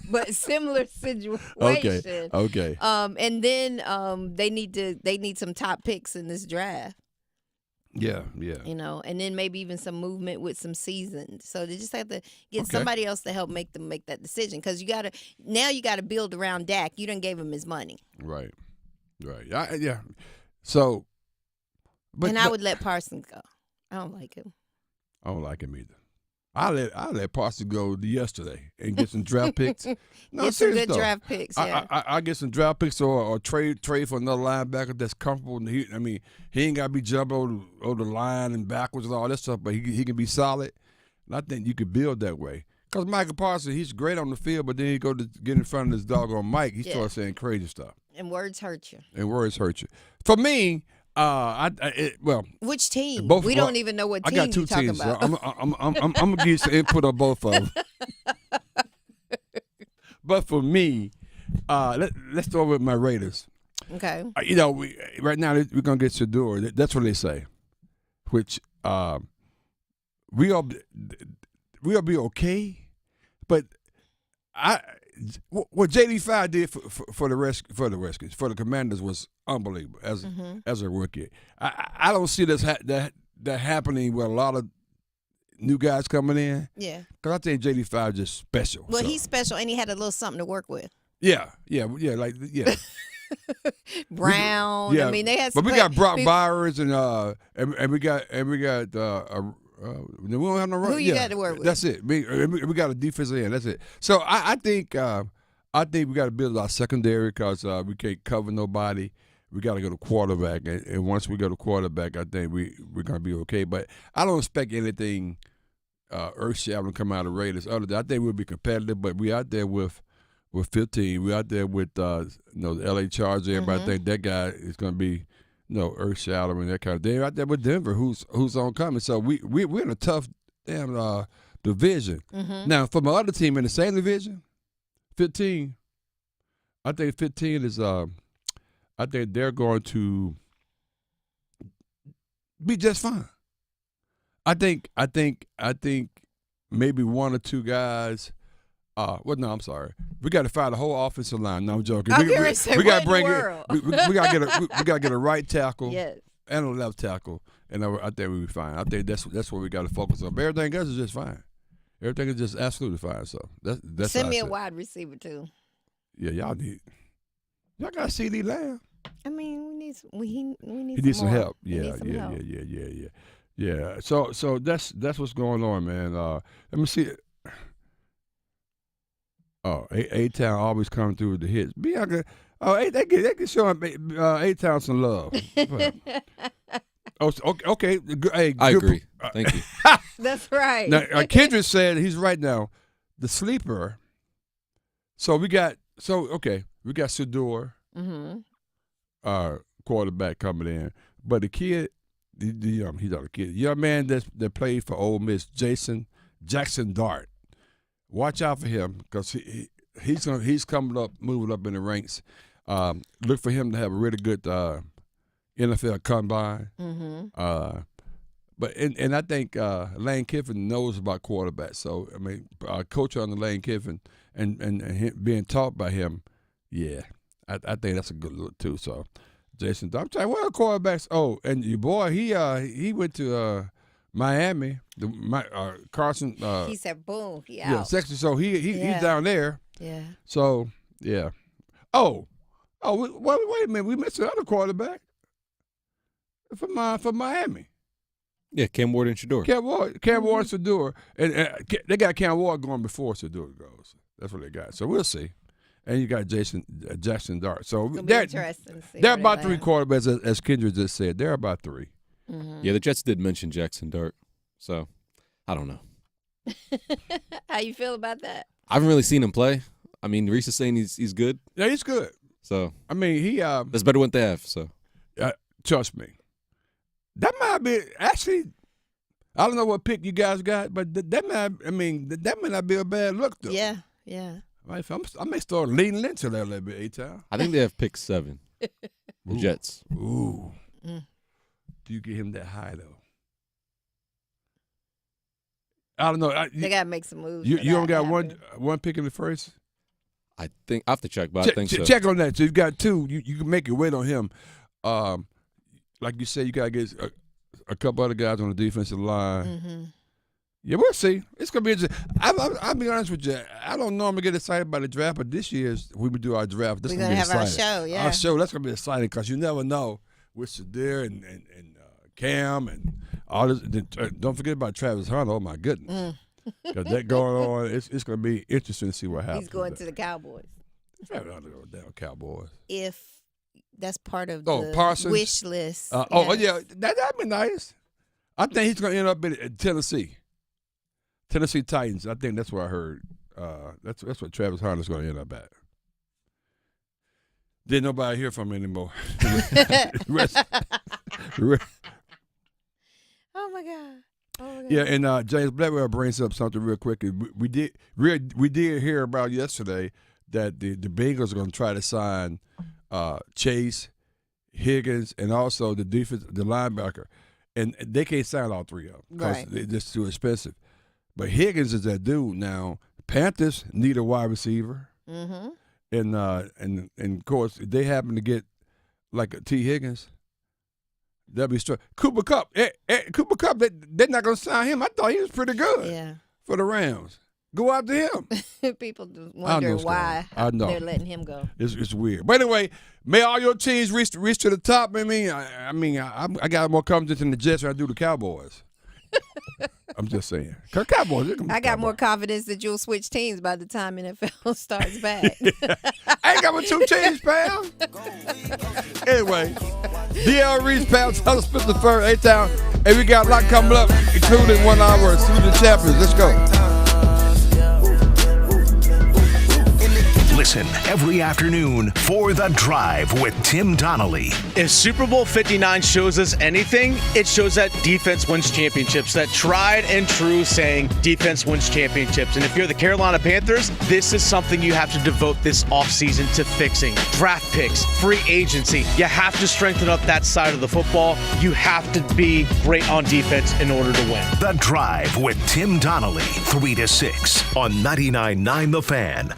but similar situation. Okay. And then they need some top picks in this draft. Yeah. And then maybe even some movement with some seasoned. So they just have to get somebody else to help make that decision because you gotta build around Dak. You done gave him his money. Right. Yeah. So, I would let Parsons go. I don't like him. I don't like him either. I let Parsons go yesterday and get some draft picks. No, get some good draft picks. Yeah. I get some draft picks or trade for another linebacker that's comfortable. He ain't got to be jumping over the line and backwards and all that stuff, but he can be solid. And I think you could build that way. Because Michael Parsons, he's great on the field, but then he go to get in front of this doggone mic, he starts saying crazy stuff. And words hurt you. For me, which team? Both, we don't even know what team I got two you're talking teams. about. So I'm gonna give you some input on both of them. But for me, let's start with my Raiders. Okay. Right now we're gonna get Shador. That's what they say. Which we'll be okay. But what JD5 did for the Redskins, for the Commanders was unbelievable as a rookie. I don't see that happening with a lot of new guys coming in. Yeah. Because I think JD5 is just special. Well, he's special, and he had a little something to work with. Yeah. Brown. I mean, they had. But we got Brock Bowers and we got we don't have no run. Who you got to work with? That's it. We got a defensive end. That's it. So I think we got to build our secondary because we can't cover nobody. We got to go to quarterback, and once we go to quarterback, I think we're gonna be okay. But I don't expect anything earth-shattering to come out of Raiders. I think we'll be competitive, but we out there with 15. We out there with the LA Chargers. Everybody think that guy is gonna be earth-shattering, that kind of thing. Out there with Denver, who's oncoming. So we're in a tough damn division. Now, for my other team in the same division, 15. I think 15 is I think they're going to be just fine. I think maybe one or two guys. No, I'm sorry. We got to find the whole offensive line. No, I'm joking. We got to bring it. We got to get a right tackle and a left tackle, and I think we'll be fine. I think that's what we got to focus on. But everything else is just fine. Everything is just absolutely fine. So that's send me a wide receiver too. Yeah, y'all got CD Lamb. I mean, we need. He needs some help. Yeah. So that's what's going on, man. Let me see. Oh, A-Town always coming through with the hits. Bianca, they can show A-Town some love. Okay. Hey, I agree. Thank you. That's right. Now, Kendrick said he's right now the sleeper. So we got Shador, quarterback coming in, but the kid, he's not a kid. Young man that played for Ole Miss, Jackson Dart. Watch out for him because he's coming up, moving up in the ranks. Look for him to have a really good NFL combine. But I think Lane Kiffin knows about quarterbacks. So I mean, coach under Lane Kiffin and him being taught by him, I think that's a good look too. So Jason, I'm telling you, what are quarterbacks? Oh, and your boy, he went to Miami. Carson. He said, "Boom, he out." Yeah, Sexton. So he's down there. Yeah. So yeah. Oh, wait a minute. We missed another quarterback for Miami. Yeah, Cam Ward and Shador. Cam Ward and Shador, and they got Cam Ward going before Shador goes. That's what they got. So we'll see. And you got Jackson Dart. So they're about three quarterbacks, as Kendra just said. They're about three. Yeah, the Jets did mention Jackson Dart. So I don't know. How you feel about that? I haven't really seen him play. I mean, Reese is saying he's good. Yeah, he's good. So I mean, he that's better what they have. So trust me, that might be actually. I don't know what pick you guys got, but that may not be a bad look though. Yeah. I may start leaning into that a little bit, A-Town. I think they have pick 7. The Jets. Ooh. Do you get him that high though? I don't know. They gotta make some moves. You only got one pick in the first. I think I have to check, but I think so. Check on that. So you've got 2. You can make your weight on him. Like you said, you gotta get a couple other guys on the defensive line. Yeah, we'll see. It's gonna be interesting. I'll be honest with you. I don't normally get excited by the draft, but this year when we do our draft, we're gonna have our show. Yeah, our show. That's gonna be exciting because you never know with Shadir and Cam and all this. Don't forget about Travis Hunter. Oh my goodness, got that going on. It's gonna be interesting to see what happens. He's going to the Cowboys. Travis Hunter going down Cowboys. If that's part of the Parsons wish list. Yeah, that'd be nice. I think he's gonna end up in Tennessee. Tennessee Titans. I think that's what I heard. That's what Travis Hunter's going to end up at. Didn't nobody hear from him anymore. Oh my God. Yeah, and James Blackwell brings up something real quick. We did hear about yesterday that the Bengals are going to try to sign Chase, Higgins, and also the linebacker, and they can't sign all three of them because they're just too expensive. But Higgins is that dude now. Panthers need a wide receiver, and of course if they happen to get like a T. Higgins. That'd be strong. Cooper Kupp. Cooper Kupp, they're not going to sign him. I thought he was pretty good for the Rams. Go after him. People wondering why they're letting him go. It's weird. But anyway, may all your teams reach to the top. I got more confidence in the Jets than I do the Cowboys. I'm just saying. Cowboys. I got more confidence that you'll switch teams by the time NFL starts back. I ain't got my 2 teams, pal. Anyway, DL Reese, pal, Tyler Smith the first, A-Town. Hey, we got a lot coming up, including 1 hour of Season Champions. Let's go. Listen every afternoon for The Drive with Tim Donnelly. If Super Bowl 59 shows us anything, it shows that defense wins championships. That tried and true saying, defense wins championships. And if you're the Carolina Panthers, this is something you have to devote this offseason to fixing. Draft picks, free agency. You have to strengthen up that side of the football. You have to be great on defense in order to win. The Drive with Tim Donnelly, 3 to 6 on 99.9 The Fan.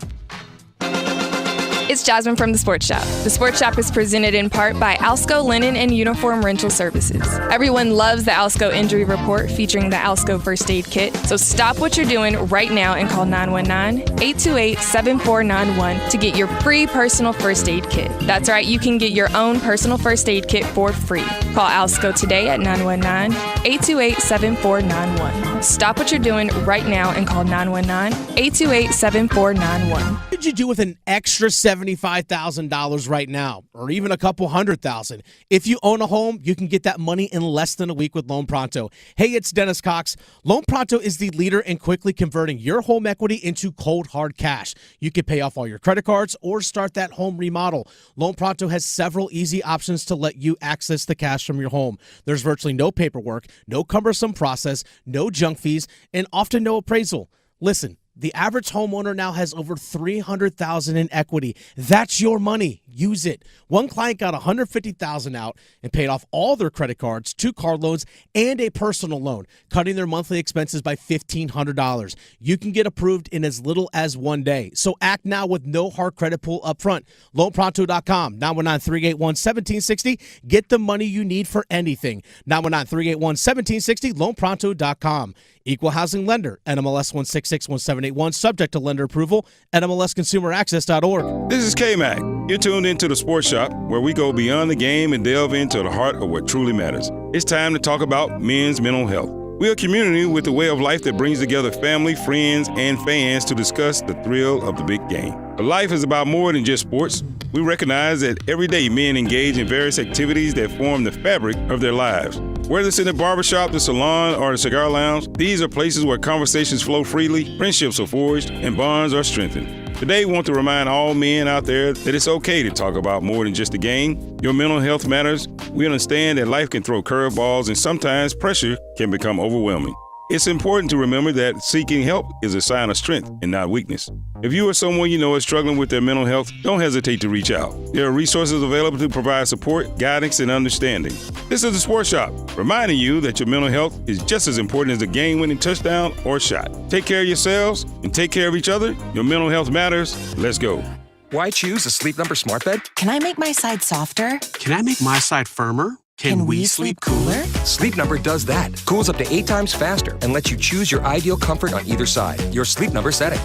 It's Jasmine from The Sports Shop. The Sports Shop is presented in part by Alsco Linen and Uniform Rental Services. Everyone loves the Alsco Injury Report featuring the Alsco First Aid Kit. So stop what you're doing right now and call 919-828-7491 to get your free personal first aid kit. That's right, you can get your own personal first aid kit for free. Call Alsco today at 919-828-7491. Stop what you're doing right now and call 919-828-7491. What did you do with an extra $75,000 right now, or even a couple $100,000? If you own a home, you can get that money in less than a week with Loan Pronto. Hey, it's Dennis Cox. Loan Pronto is the leader in quickly converting your home equity into cold, hard cash. You can pay off all your credit cards or start that home remodel. Loan Pronto has several easy options to let you access the cash from your home. There's virtually no paperwork, no cumbersome process, no junk fees, and often no appraisal. Listen, the average homeowner now has over $300,000 in equity. That's your money. Use it. One client got $150,000 out and paid off all their credit cards, 2 car loans, and a personal loan, cutting their monthly expenses by $1,500. You can get approved in as little as 1 day. So act now with no hard credit pull up front. LoanPronto.com, 919-381-1760. Get the money you need for anything. 919-381-1760, LoanPronto.com. Equal housing lender, NMLS 1661781, subject to lender approval, NMLSconsumeraccess.org. This is Kmac. You're tuned into The Sports Shop, where we go beyond the game and delve into the heart of what truly matters. It's time to talk about men's mental health. We're a community with a way of life that brings together family, friends, and fans to discuss the thrill of the big game. But life is about more than just sports. We recognize that every day men engage in various activities that form the fabric of their lives. Whether it's in the barbershop, the salon, or the cigar lounge, these are places where conversations flow freely, friendships are forged, and bonds are strengthened. Today, we want to remind all men out there that it's okay to talk about more than just the game. Your mental health matters. We understand that life can throw curveballs, and sometimes pressure can become overwhelming. It's important to remember that seeking help is a sign of strength and not weakness. If you or someone you know is struggling with their mental health, don't hesitate to reach out. There are resources available to provide support, guidance, and understanding. This is The Sports Shop, reminding you that your mental health is just as important as a game-winning touchdown or shot. Take care of yourselves and take care of each other. Your mental health matters. Let's go. Why choose a Sleep Number smart bed? Can I make my side softer? Can I make my side firmer? Can we sleep cooler? Sleep Number does that. Cools up to 8 times faster and lets you choose your ideal comfort on either side. Your Sleep Number setting.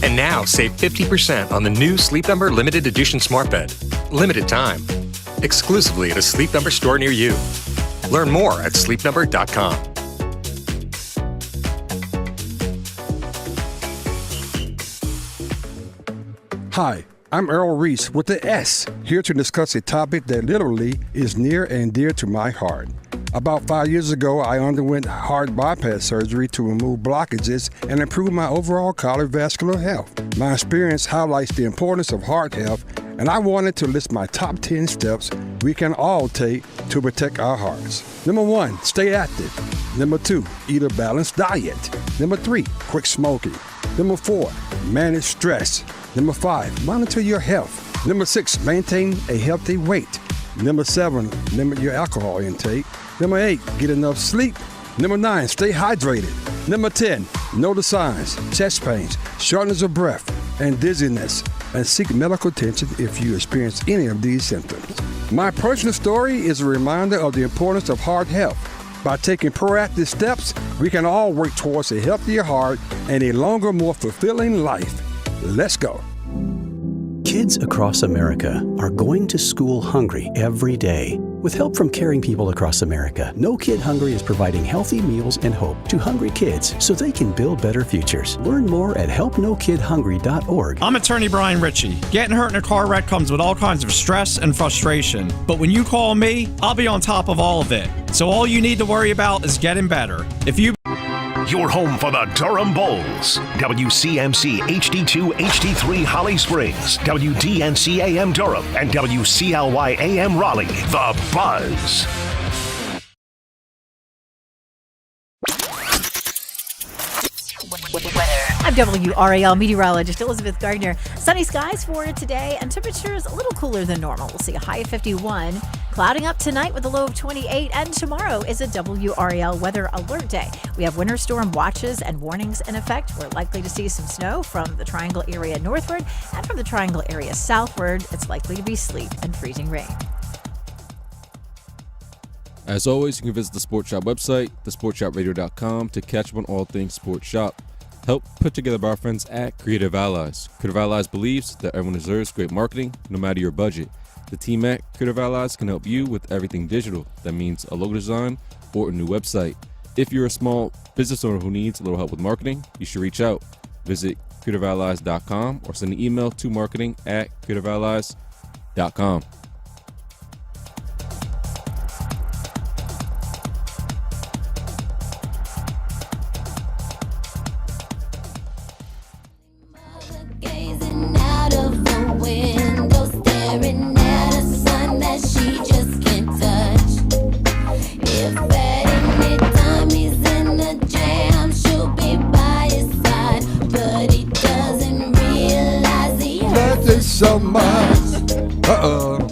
And now save 50% on the new Sleep Number limited edition smart bed. Limited time. Exclusively at a Sleep Number store near you. Learn more at sleepnumber.com. Hi, I'm Earl Reese with the S, here to discuss a topic that literally is near and dear to my heart. About 5 years ago, I underwent heart bypass surgery to remove blockages and improve my overall cardiovascular health. My experience highlights the importance of heart health, and I wanted to list my top 10 steps we can all take to protect our hearts. Number 1, stay active. Number 2, eat a balanced diet. Number 3, quit smoking. Number 4, manage stress. Number 5, monitor your health. Number 6, maintain a healthy weight. Number 7, limit your alcohol intake. Number 8, get enough sleep. Number 9, stay hydrated. Number 10, know the signs: chest pains, shortness of breath, and dizziness, and seek medical attention if you experience any of these symptoms. My personal story is a reminder of the importance of heart health. By taking proactive steps, we can all work towards a healthier heart and a longer, more fulfilling life. Let's go. Kids across America are going to school hungry every day. With help from caring people across America, No Kid Hungry is providing healthy meals and hope to hungry kids so they can build better futures. Learn more at helpnokidhungry.org. I'm attorney Brian Ritchie. Getting hurt in a car wreck comes with all kinds of stress and frustration. But when you call me, I'll be on top of all of it. So all you need to worry about is getting better. Your home for the Durham Bulls. WCMC HD2 HD3 Holly Springs, WDNC AM Durham, and WCLY AM Raleigh. The Buzz. I'm WRAL meteorologist Elizabeth Gardner. Sunny skies for today and temperatures a little cooler than normal. We'll see a high of 51. Clouding up tonight with a low of 28. And tomorrow is a WRAL weather alert day. We have winter storm watches and warnings in effect. We're likely to see some snow from the Triangle area northward and from the Triangle area southward. It's likely to be sleet and freezing rain. As always, you can visit the Sports Shop website, thesportshopradio.com, to catch up on all things Sports Shop. Help put together by our friends at Creative Allies. Creative Allies believes that everyone deserves great marketing, no matter your budget. The team at Creative Allies can help you with everything digital. That means a logo design or a new website. If you're a small business owner who needs a little help with marketing, you should reach out. Visit creativeallies.com or send an email to marketing@creativeallies.com. So much. Uh-oh. But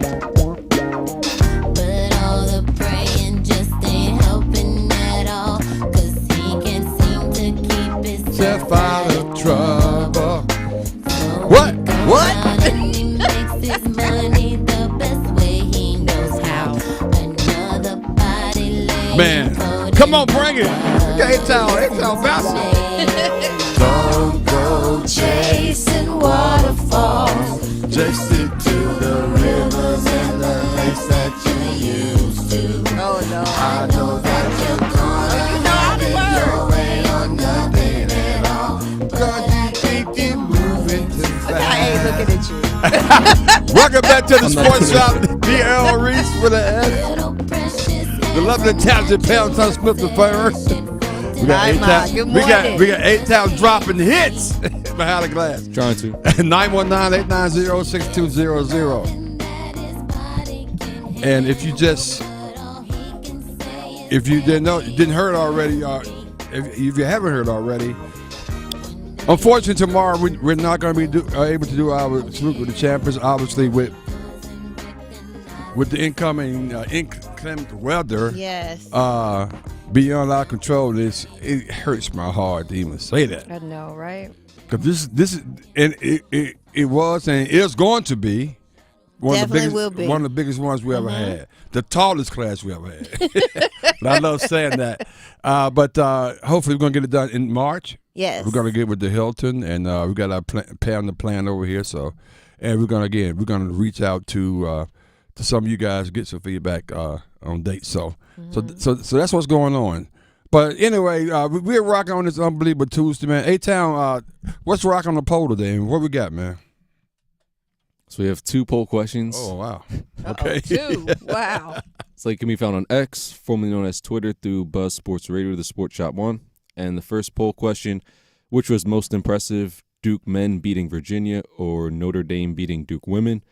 all the praying just ain't helping at all, 'cause he can't seem to keep himself out of trouble. What? What? And he makes his money the best way he knows how. Another body laying. Man, come on, bring it. H-Town bouncing. Don't go chasing waterfalls. Just it to the rivers and the lakes that you used to. Oh no! I know that you're gonna have it your way or nothing at all. 'Cause you think you're moving too fast. I ain't looking at you. Welcome back to the Sports Shop. DL Reese with an S. The lovely talented Poundtown Smith the first. We got H-Town dropping hits behind the glass. Trying to. 919-890-6200. And if you didn't hear it already, if you haven't heard already, unfortunately tomorrow we're not going to be able to do our Salute with the Champions, obviously with the incoming inclement weather. Yes. Beyond our control. It hurts my heart to even say that. I know, right? Because this is, and it was and is going to be one of the biggest ones we ever had. The tallest class we ever had. But I love saying that. But hopefully we're going to get it done in March. Yes. We're going to get with the Hilton, and we got our plan over here. So, and we're going to reach out to some of you guys, get some feedback on dates. So that's what's going on. But anyway, we're rocking on this unbelievable Tuesday, man. A-Town, what's rocking on the pole today? And what we got, man? So we have 2 poll questions. Oh, wow. Okay. 2. Wow. Slate can be found on X, formerly known as Twitter, through Buzz Sports Radio, the Sports Shop 1. And the first poll question, which was most impressive, Duke men beating Virginia or Notre Dame beating Duke women?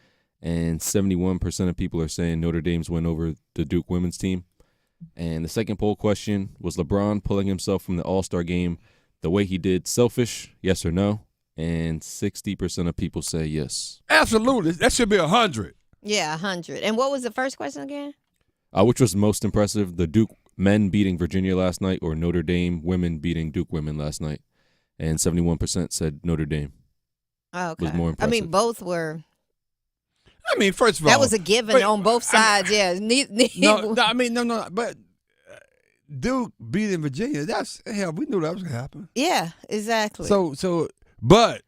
And 71% of people are saying Notre Dame's win over the Duke women's team. And the second poll question was LeBron pulling himself from the All-Star game the way he did selfish, yes or no? And 60% of people say yes. Absolutely. That should be 100. Yeah, 100. And what was the first question again? Which was most impressive, the Duke men beating Virginia last night or Notre Dame women beating Duke women last night? And 71% said Notre Dame was more impressive. I mean, both were. I mean, first of all. That was a given on both sides, yeah. No, but Duke beating Virginia, hell, we knew that was going to happen. Yeah, exactly. But,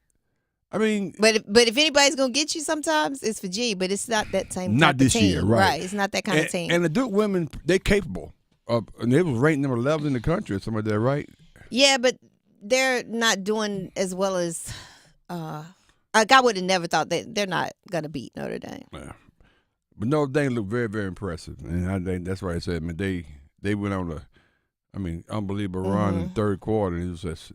I mean. But if anybody's going to get you sometimes, it's Virginia, but it's not that same not type this of team. year, right. It's not that kind of team. And the Duke women, they're capable. And they was ranked number 11 in the country or something like that, right? Yeah, but they're not doing as well as I would have never thought that they're not going to beat Notre Dame. Yeah. But Notre Dame looked very, very impressive. And I think that's why I said, man, they went on unbelievable run in the third quarter. And it was just,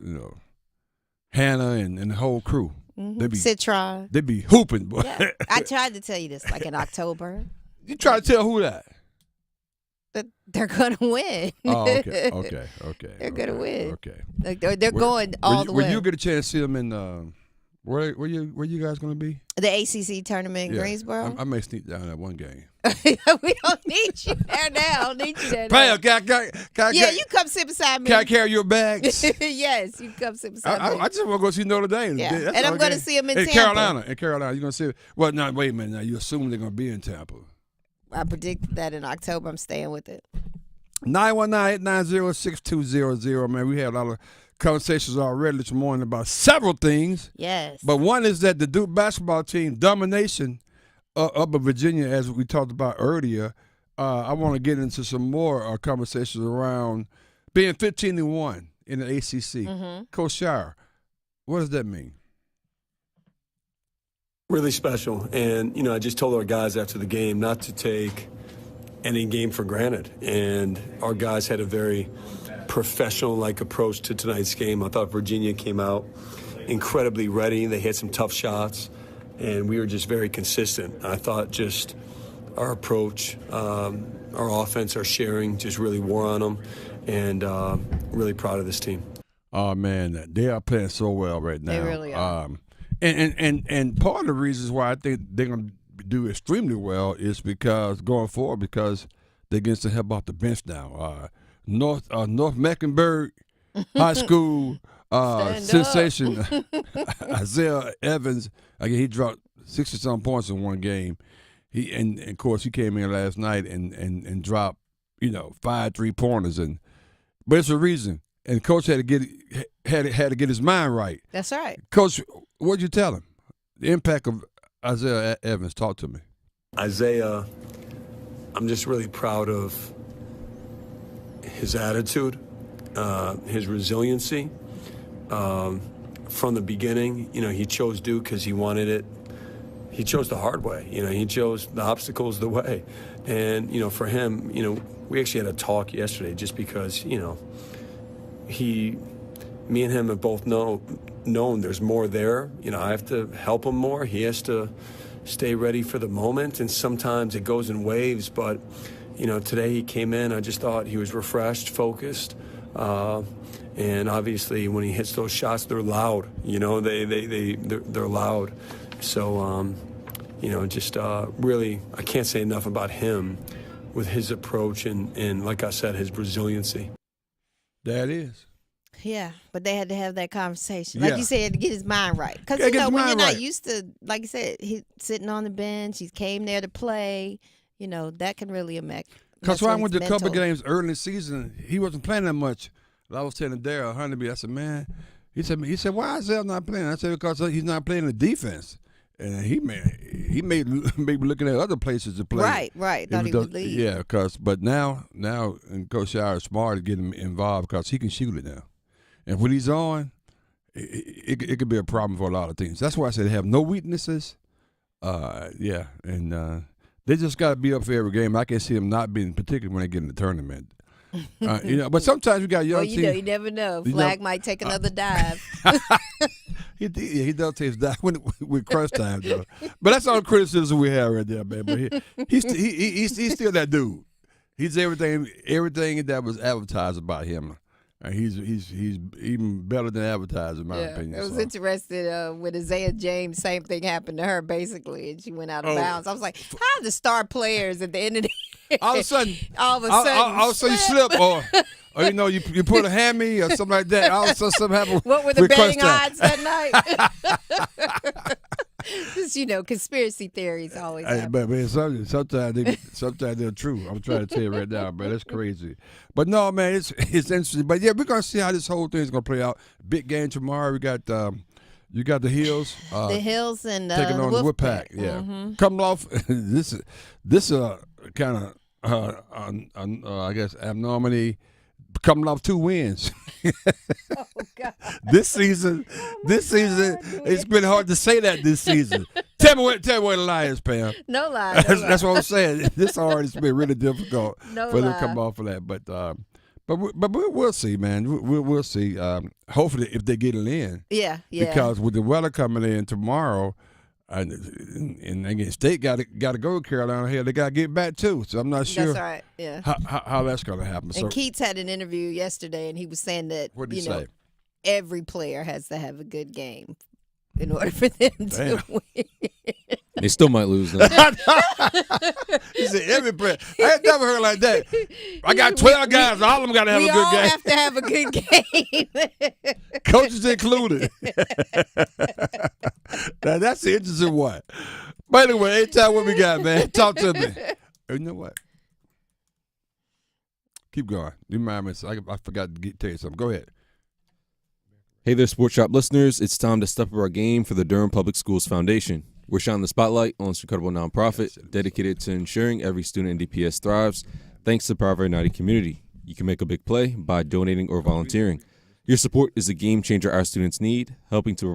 Hannah and the whole crew. Mm-hmm. Citron. They be hooping. Boy. Yeah. I tried to tell you this like in October. You try to tell who that? That they're going to win. Oh, okay. They're going to win. Okay. Like they're going all the way. Will you get a chance to see them in where you guys going to be? The ACC tournament in Greensboro. I may sneak down that one game. We don't need you there now. Don't need you there now. You come sit beside me. Can I carry your bags? Yes, you come sit beside me. I just want to go see Notre Dame. Yeah. And I'm going to see them in Tampa. Carolina. In Carolina. You're going to see – well, no, wait a minute. Now, you assume they're going to be in Tampa. I predicted that in October. I'm staying with it. 919-890-6200. Man, we had a lot of conversations already this morning about several things. Yes. But one is that the Duke basketball team domination up in Virginia, as we talked about earlier. I want to get into some more conversations around being 15-1 in the ACC. Mm-hmm. Coach Shire, what does that mean? Really special. And, I just told our guys after the game not to take any game for granted. And our guys had a very professional-like approach to tonight's game. I thought Virginia came out incredibly ready. They hit some tough shots, and we were just very consistent. I thought just our approach, our offense, our sharing just really wore on them, and really proud of this team. Oh, man, they are playing so well right now. They really are. And part of the reasons why I think they're going to do extremely well is because going forward, because they're getting some help off the bench now. North Mecklenburg High School sensation Isaiah Evans. Again, he dropped 60-some points in one game. And of course he came in last night and dropped 5 3-pointers but it's a reason. And coach had to get his mind right. That's right. Coach, what'd you tell him? The impact of Isaiah Evans. Talk to me. Isaiah, I'm just really proud of his attitude, his resiliency. From the beginning, he chose Duke because he wanted it. He chose the hard way. He chose the obstacles the way. And, for him, we actually had a talk yesterday just because, me and him have both known there's more there. I have to help him more. He has to stay ready for the moment, and sometimes it goes in waves. But, today he came in, I just thought he was refreshed, focused, and obviously when he hits those shots, they're loud. They're loud. So, just really, I can't say enough about him with his approach and like I said, his resiliency. That is. Yeah, but they had to have that conversation. Like you said, to get his mind right. Because, when you're not used to, like you said, he's sitting on the bench, he came there to play, that can really affect. Because when I went to a couple of games early in the season, he wasn't playing that much. I was telling Darryl Honeybee, I said, man, he said, why is Zell not playing? I said, because he's not playing the defense. And he may be looking at other places to play. Right. Thought he would leave. Yeah, but now, and Coach Shire is smart to get him involved because he can shoot it now. And when he's on, it could be a problem for a lot of teams. That's why I said they have no weaknesses. Yeah, and they just got to be up for every game. I can see them not being, particularly when they get in the tournament. But sometimes we got young teams. You never know. Flag might take another dive. He does take his dive with crunch time, though. But that's all the criticism we have right there, man. But he's still that dude. He's everything that was advertised about him. He's even better than advertised, in my opinion. It was interesting with Isaiah James. Same thing happened to her, basically, and she went out of bounds. I was like, how the star players at the end of the year? All of a sudden, you slip, or you put a hammy or something like that. All of a sudden, something happened. What were the betting odds that night? Just, conspiracy theories always happen. But man, sometimes they're true. I'm trying to tell you right now, man. That's crazy. But no, man, it's interesting. But yeah, we're gonna see how this whole thing is gonna play out. Big game tomorrow. We got you got the Hills. The Hills and taking on the Woodpack. Yeah, coming off this kind of I guess abnormality. Coming off 2 wins. Oh God! This season, it's been hard to say that this season. Tell me where the lie is, Pam. No lie. That's what I'm saying. This already has been really difficult for them to come off of that. But we'll see, man. We'll see. Hopefully, if they get it in. Yeah. Because with the weather coming in tomorrow. And again, State got to go to Carolina. Here, they got to get back too. So I'm not sure. That's right. Yeah. How that's going to happen. And Keats had an interview yesterday, and he was saying that every player has to have a good game in order for them to win. They still might lose though. He said every player. I ain't never heard like that. I got 12 guys. All of them got to have a good game. We all have to have a good game. Coaches included. Now, that's the interesting one. But anyway, anytime what we got, man, talk to me. You know what? Keep going. You remind me. I forgot to tell you something. Go ahead. Hey there, Sports Shop listeners. It's time to step up our game for the Durham Public Schools Foundation. We're shining the spotlight on this incredible nonprofit dedicated to ensuring every student in DPS thrives thanks to the power of our united community. You can make a big play by donating or volunteering. Your support is a game changer our students need, helping to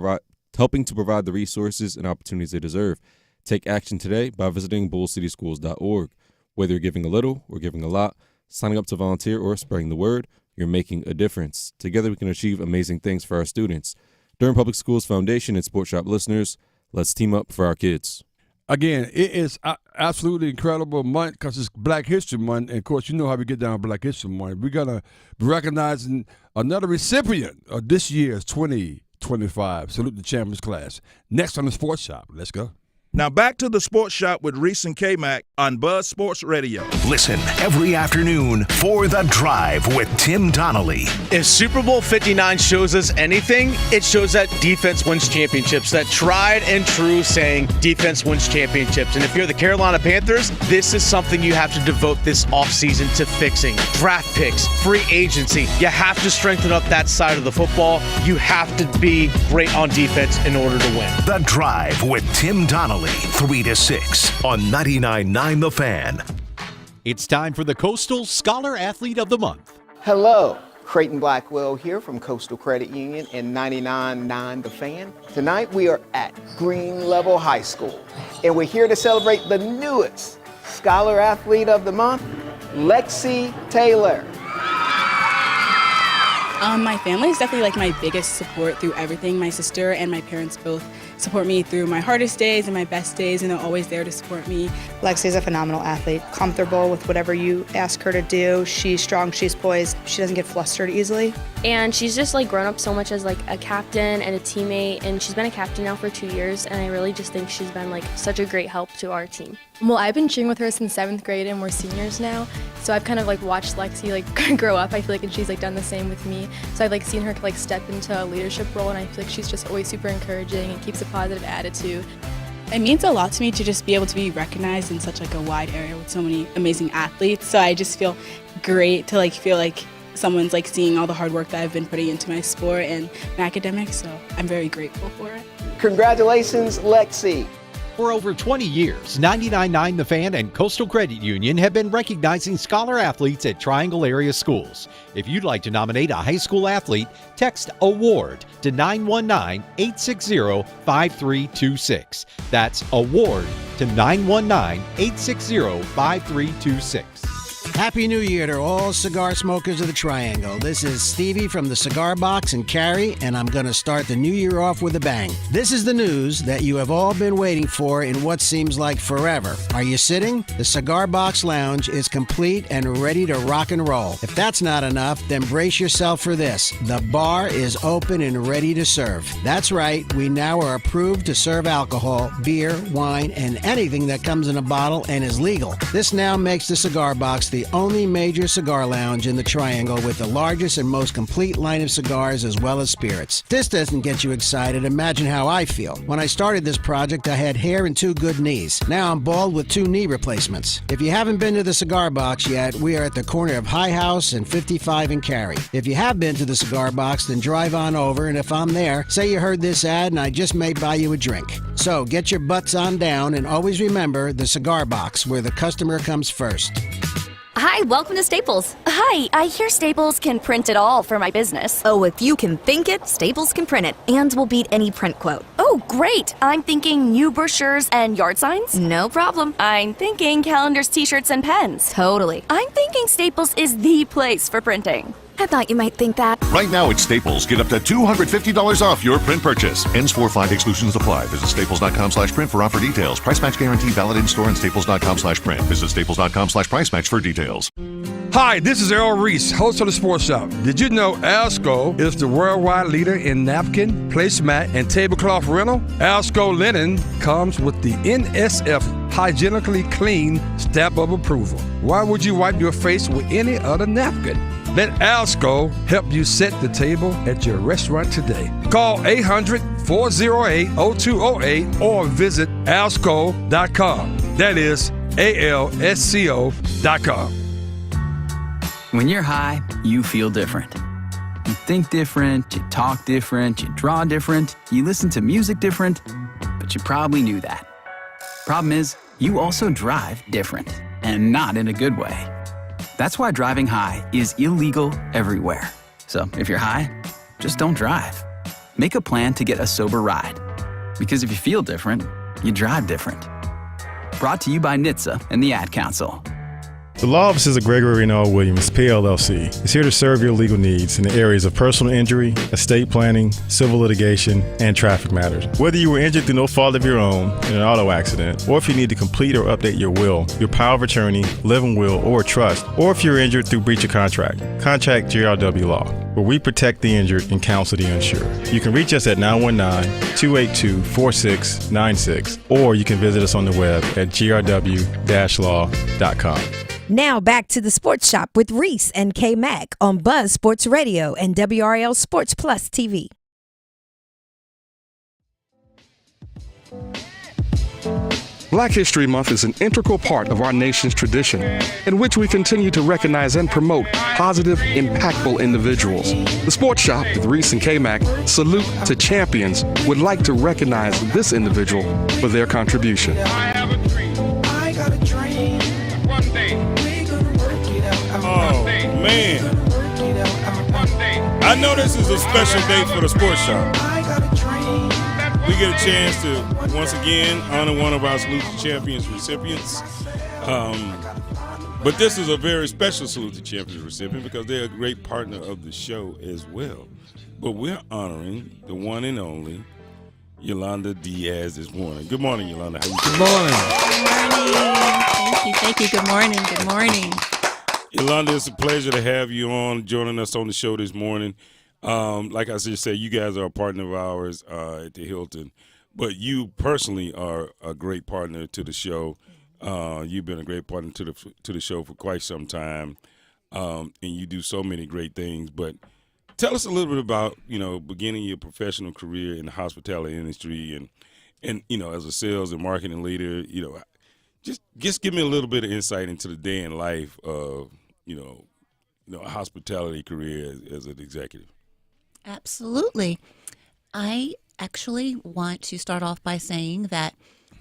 provide the resources and opportunities they deserve. Take action today by visiting bullcityschools.org. Whether you're giving a little or giving a lot, signing up to volunteer or spreading the word, you're making a difference. Together we can achieve amazing things for our students. Durham Public Schools Foundation and Sports Shop listeners, let's team up for our kids. Again, it is absolutely incredible month because it's Black History Month. And, of course, you know how we get down Black History Month. We're going to be recognizing another recipient of this year's 2025 Salute the Champions class. Next on the Sports Shop. Let's go. Now back to the Sports Shop with Reese and Kmac on Buzz Sports Radio. Listen every afternoon for The Drive with Tim Donnelly. If Super Bowl 59 shows us anything, it shows that defense wins championships. That tried and true saying, defense wins championships. And if you're the Carolina Panthers, this is something you have to devote this offseason to fixing. Draft picks, free agency. You have to strengthen up that side of the football. You have to be great on defense in order to win. The Drive with Tim Donnelly. 3 to 6 on 99.9 The Fan. It's time for the Coastal Scholar Athlete of the Month. Hello, Creighton Blackwell here from Coastal Credit Union and 99.9 The Fan. Tonight we are at Green Level High School, and we're here to celebrate the newest Scholar Athlete of the Month, Lexi Taylor. My family is definitely like my biggest support through everything. My sister and my parents both support me through my hardest days and my best days, and they're always there to support me. Lexi's a phenomenal athlete, comfortable with whatever you ask her to do. She's strong, she's poised, she doesn't get flustered easily. And she's just like grown up so much as like a captain and a teammate, and she's been a captain now for 2 years, and I really just think she's been like such a great help to our team. Well, I've been cheering with her since 7th grade and we're seniors now, so I've kind of like watched Lexi like grow up, I feel like, and she's like done the same with me. So I've like seen her like step into a leadership role, and I feel like she's just always super encouraging and keeps a positive attitude. It means a lot to me to just be able to be recognized in such like a wide area with so many amazing athletes. So I just feel great to like feel like someone's like seeing all the hard work that I've been putting into my sport and my academics. So I'm very grateful for it. Congratulations, Lexi. For over 20 years, 99.9 The Fan and Coastal Credit Union have been recognizing scholar athletes at Triangle area schools. If you'd like to nominate a high school athlete, text AWARD to 919-860-5326. That's AWARD to 919-860-5326. Happy New Year to all cigar smokers of the Triangle. This is Stevie from the Cigar Box in Cary, and I'm going to start the new year off with a bang. This is the news that you have all been waiting for in what seems like forever. Are you sitting? The Cigar Box Lounge is complete and ready to rock and roll. If that's not enough, then brace yourself for this. The bar is open and ready to serve. That's right, we now are approved to serve alcohol, beer, wine, and anything that comes in a bottle and is legal. This now makes the Cigar Box the only major cigar lounge in the Triangle with the largest and most complete line of cigars as well as spirits. If this doesn't get you excited, imagine how I feel. When I started this project, I had hair and 2 good knees. Now I'm bald with 2 knee replacements. If you haven't been to the Cigar Box yet, we are at the corner of High House and 55 in Cary. If you have been to the Cigar Box, then drive on over, and if I'm there, say you heard this ad and I just may buy you a drink. So get your butts on down and always remember the Cigar Box, where the customer comes first. Hi, welcome to Staples. Hi, I hear Staples can print it all for my business. Oh, if you can think it, Staples can print it, and will beat any print quote. Oh, great. I'm thinking new brochures and yard signs. No problem. I'm thinking calendars, t-shirts, and pens. Totally. I'm thinking Staples is the place for printing. I thought you might think that. Right now at Staples, get up to $250 off your print purchase. Ends 4/5 exclusions apply. Visit staples.com/print for offer details. Price match guarantee valid in store and staples.com/print. Visit staples.com/price match for details. Hi, this is Earl Reese, host of the Sports Shop. Did you know Alsco is the worldwide leader in napkin, placemat, and tablecloth rental? Alsco linen comes with the NSF hygienically clean stamp of approval. Why would you wipe your face with any other napkin? Let Alsco help you set the table at your restaurant today. Call 800-408-0208 or visit alsco.com. That is ALSCO.com. When you're high, you feel different. You think different, you talk different, you draw different, you listen to music different, but you probably knew that. Problem is, you also drive different, and not in a good way. That's why driving high is illegal everywhere. So if you're high, just don't drive. Make a plan to get a sober ride. Because if you feel different, you drive different. Brought to you by NHTSA and the Ad Council. The Law Offices of Gregory Renault Williams, PLLC, is here to serve your legal needs in the areas of personal injury, estate planning, civil litigation, and traffic matters. Whether you were injured through no fault of your own in an auto accident, or if you need to complete or update your will, your power of attorney, living will, or trust, or if you're injured through breach of contract, contact GRW Law, where we protect the injured and counsel the uninsured. You can reach us at 919-282-4696, or you can visit us on the web at grw-law.com. Now back to the Sports Shop with Reese and Kmac on Buzz Sports Radio and WRL Sports Plus TV. Black History Month is an integral part of our nation's tradition, in which we continue to recognize and promote positive, impactful individuals. The Sports Shop with Reese and Kmac, Salute to Champions, would like to recognize this individual for their contribution. Oh, man. I know this is a special day for the Sports Shop. We get a chance to, once again, honor one of our Salute to Champions recipients. But this is a very special Salute to Champions recipient because they're a great partner of the show as well. But we're honoring the one and only Yolanda Diaz this morning. Good morning, Yolanda. How you doing? Good morning. Thank you. Good morning. Yolanda, it's a pleasure to have you on, joining us on the show this morning. Like I just said, you guys are a partner of ours at the Hilton, but you personally are a great partner to the show. You've been a great partner to the show for quite some time, and you do so many great things. But tell us a little bit about, beginning your professional career in the hospitality industry and as a sales and marketing leader, just give me a little bit of insight into the day in life of, a hospitality career as an executive. Absolutely. I actually want to start off by saying that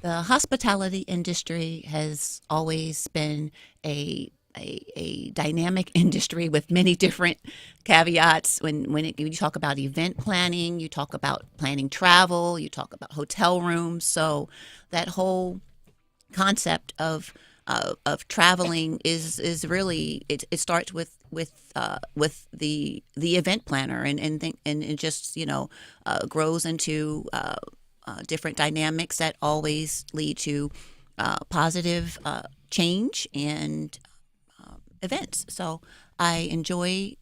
The hospitality industry has always been a dynamic industry with many different caveats. When you talk about event planning, you talk about planning travel, you talk about hotel rooms. So that whole concept of traveling is really it starts with the event planner and it just grows into different dynamics that always lead to positive change and events. So I enjoy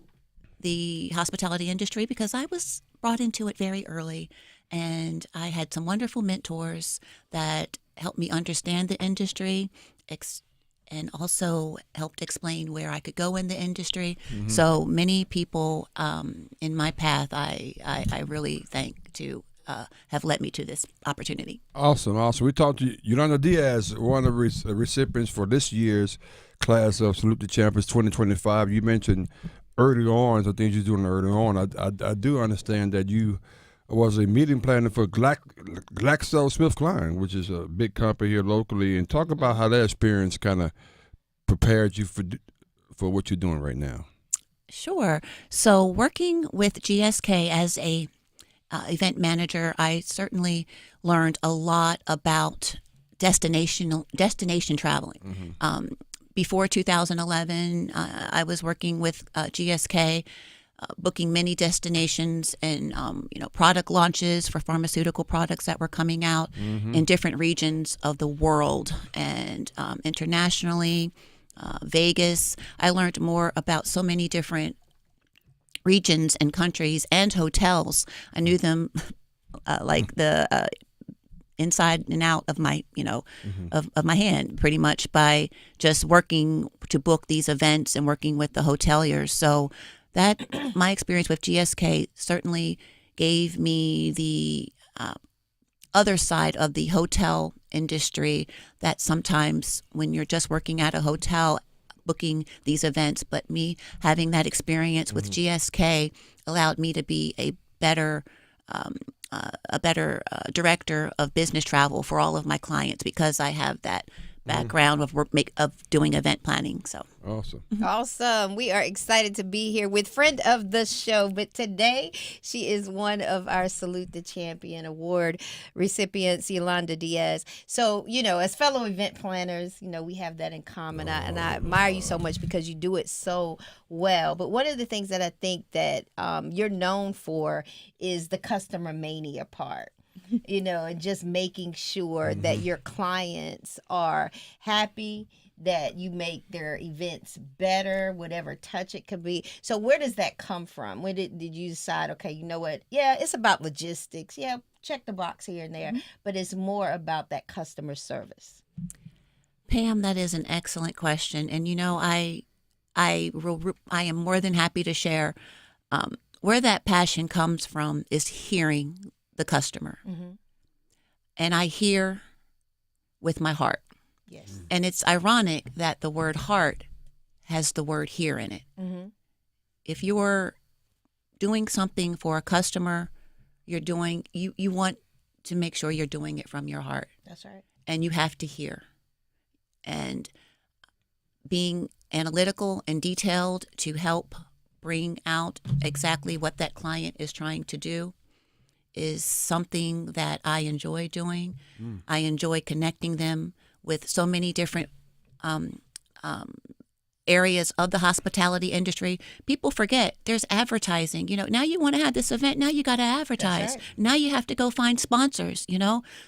the hospitality industry because I was brought into it very early, and I had some wonderful mentors that helped me understand the industry and also helped explain where I could go in the industry. Mm-hmm. So many people in my path I really thank to have led me to this opportunity. Awesome. We talked to Yolanda Diaz, one of the recipients for this year's class of Salute the Champions 2025. You mentioned early on, the things you're doing early on. I do understand that you was a meeting planner for GlaxoSmithKline, which is a big company here locally, and talk about how that experience kind of prepared you for what you're doing right now. Sure. So working with GSK as a event manager, I certainly learned a lot about destination traveling. Mm-hmm. Before 2011, I was working with GSK, booking many destinations and product launches for pharmaceutical products that were coming out in different regions of the world and internationally. Vegas. I learned more about so many different regions and countries and hotels. I knew them like the inside and out of my, of my hand, pretty much by just working to book these events and working with the hoteliers. So that my experience with GSK certainly gave me the other side of the hotel industry that sometimes when you're just working at a hotel booking these events, but me having that experience with GSK allowed me to be a better director of business travel for all of my clients because I have that background of doing event planning. So awesome. Awesome. We are excited to be here with friend of the show, but today she is one of our Salute the Champion Award recipients, Yolanda Diaz. So, as fellow event planners, we have that in common. And I admire you so much because you do it so well. But one of the things that I think that you're known for is the customer mania part. And just making sure that your clients are happy, that you make their events better, whatever touch it could be. So where does that come from? When did you decide, okay, you know what? Yeah, it's about logistics. Yeah, check the box here and there. But it's more about that customer service. Pam, that is an excellent question. And, I am more than happy to share where that passion comes from is hearing the customer. And I hear with my heart. Yes. And it's ironic that the word heart has the word hear in it. If you're doing something for a customer, you want to make sure you're doing it from your heart. That's right. And you have to hear. And being analytical and detailed to help bring out exactly what that client is trying to do is something that I enjoy doing. I enjoy connecting them with so many different areas of the hospitality industry. People forget there's advertising. Now you want to have this event, now you got to advertise. Right. Now you have to go find sponsors,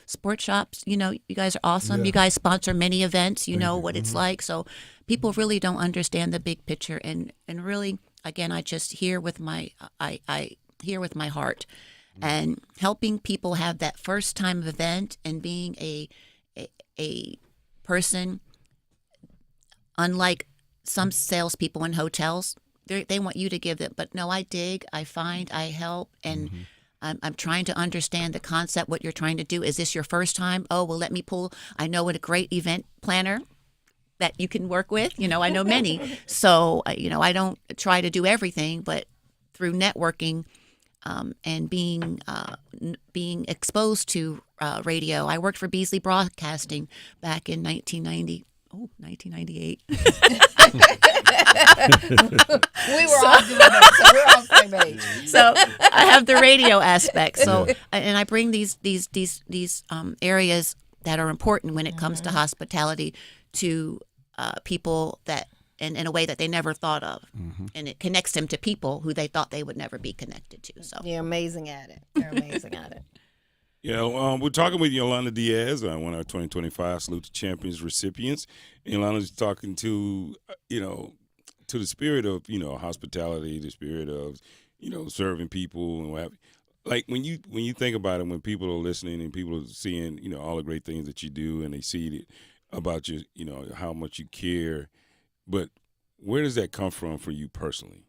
sports shops, you guys are awesome. Yeah. You guys sponsor many events, you know what it's like. So people really don't understand the big picture. And really, again, I just hear with my, I hear with my heart. And helping people have that first time event and being a person, unlike some salespeople in hotels, they want you to give it. But no, I dig, I find, I help, and I'm trying to understand the concept, what you're trying to do. Is this your first time? Oh, well, let me pull. I know what a great event planner that you can work with. I know many. So, I don't try to do everything, but through networking, and being exposed to radio. I worked for Beasley Broadcasting back in 1998. We were all doing that, so we're all the same age. So I have the radio aspect. So and I bring these areas that are important when it comes to hospitality to people that in a way that they never thought of, and it connects them to people who they thought they would never be connected to. So you're amazing at it. You're amazing at it. Yeah, we're talking with Yolanda Diaz, one of our 2025 Salute to Champions recipients. And Yolanda's talking to, to the spirit of, hospitality, the spirit of, serving people and what have you. Like when you think about it, when people are listening and people are seeing, all the great things that you do and they see it about you, how much you care. But where does that come from for you personally?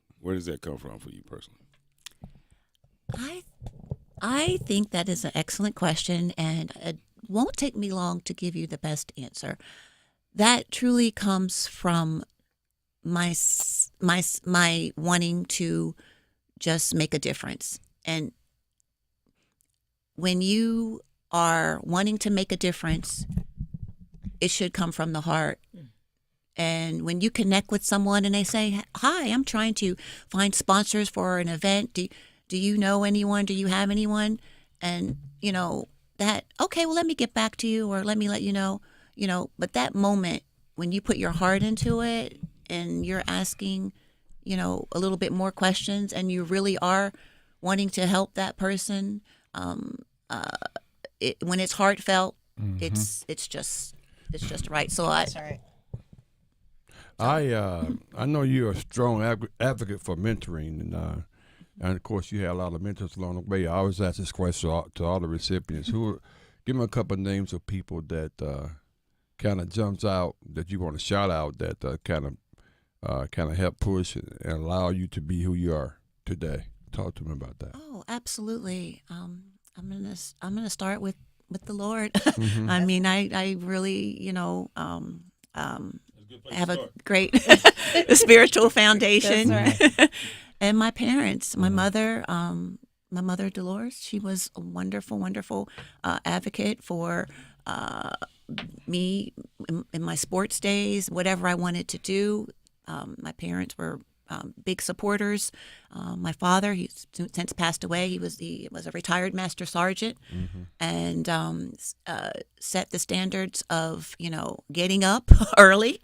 I think that is an excellent question, and it won't take me long to give you the best answer. That truly comes from my wanting to just make a difference. And when you are wanting to make a difference, it should come from the heart. And when you connect with someone and they say, "Hi, I'm trying to find sponsors for an event. Do you know anyone? Do you have anyone?" And, that, okay, well, let me get back to you, or let me let you know, but that moment when you put your heart into it and you're asking, a little bit more questions and you really are wanting to help that person, when it's heartfelt, it's just right. So That's right. I know you're a strong advocate for mentoring, and of course you had a lot of mentors along the way. I always ask this question to all the recipients. Give me a couple of names of people that kind of jumps out that you want to shout out that kind of help push and allow you to be who you are today. Talk to me about that. Oh, absolutely. I'm gonna start with the Lord. Mm-hmm. I mean, I really, have a great spiritual foundation. That's right. And my parents, my mother Dolores, she was a wonderful, wonderful advocate for me in my sports days, whatever I wanted to do. My parents were big supporters. My father, he's since passed away. He was a retired master sergeant, and set the standards of getting up early,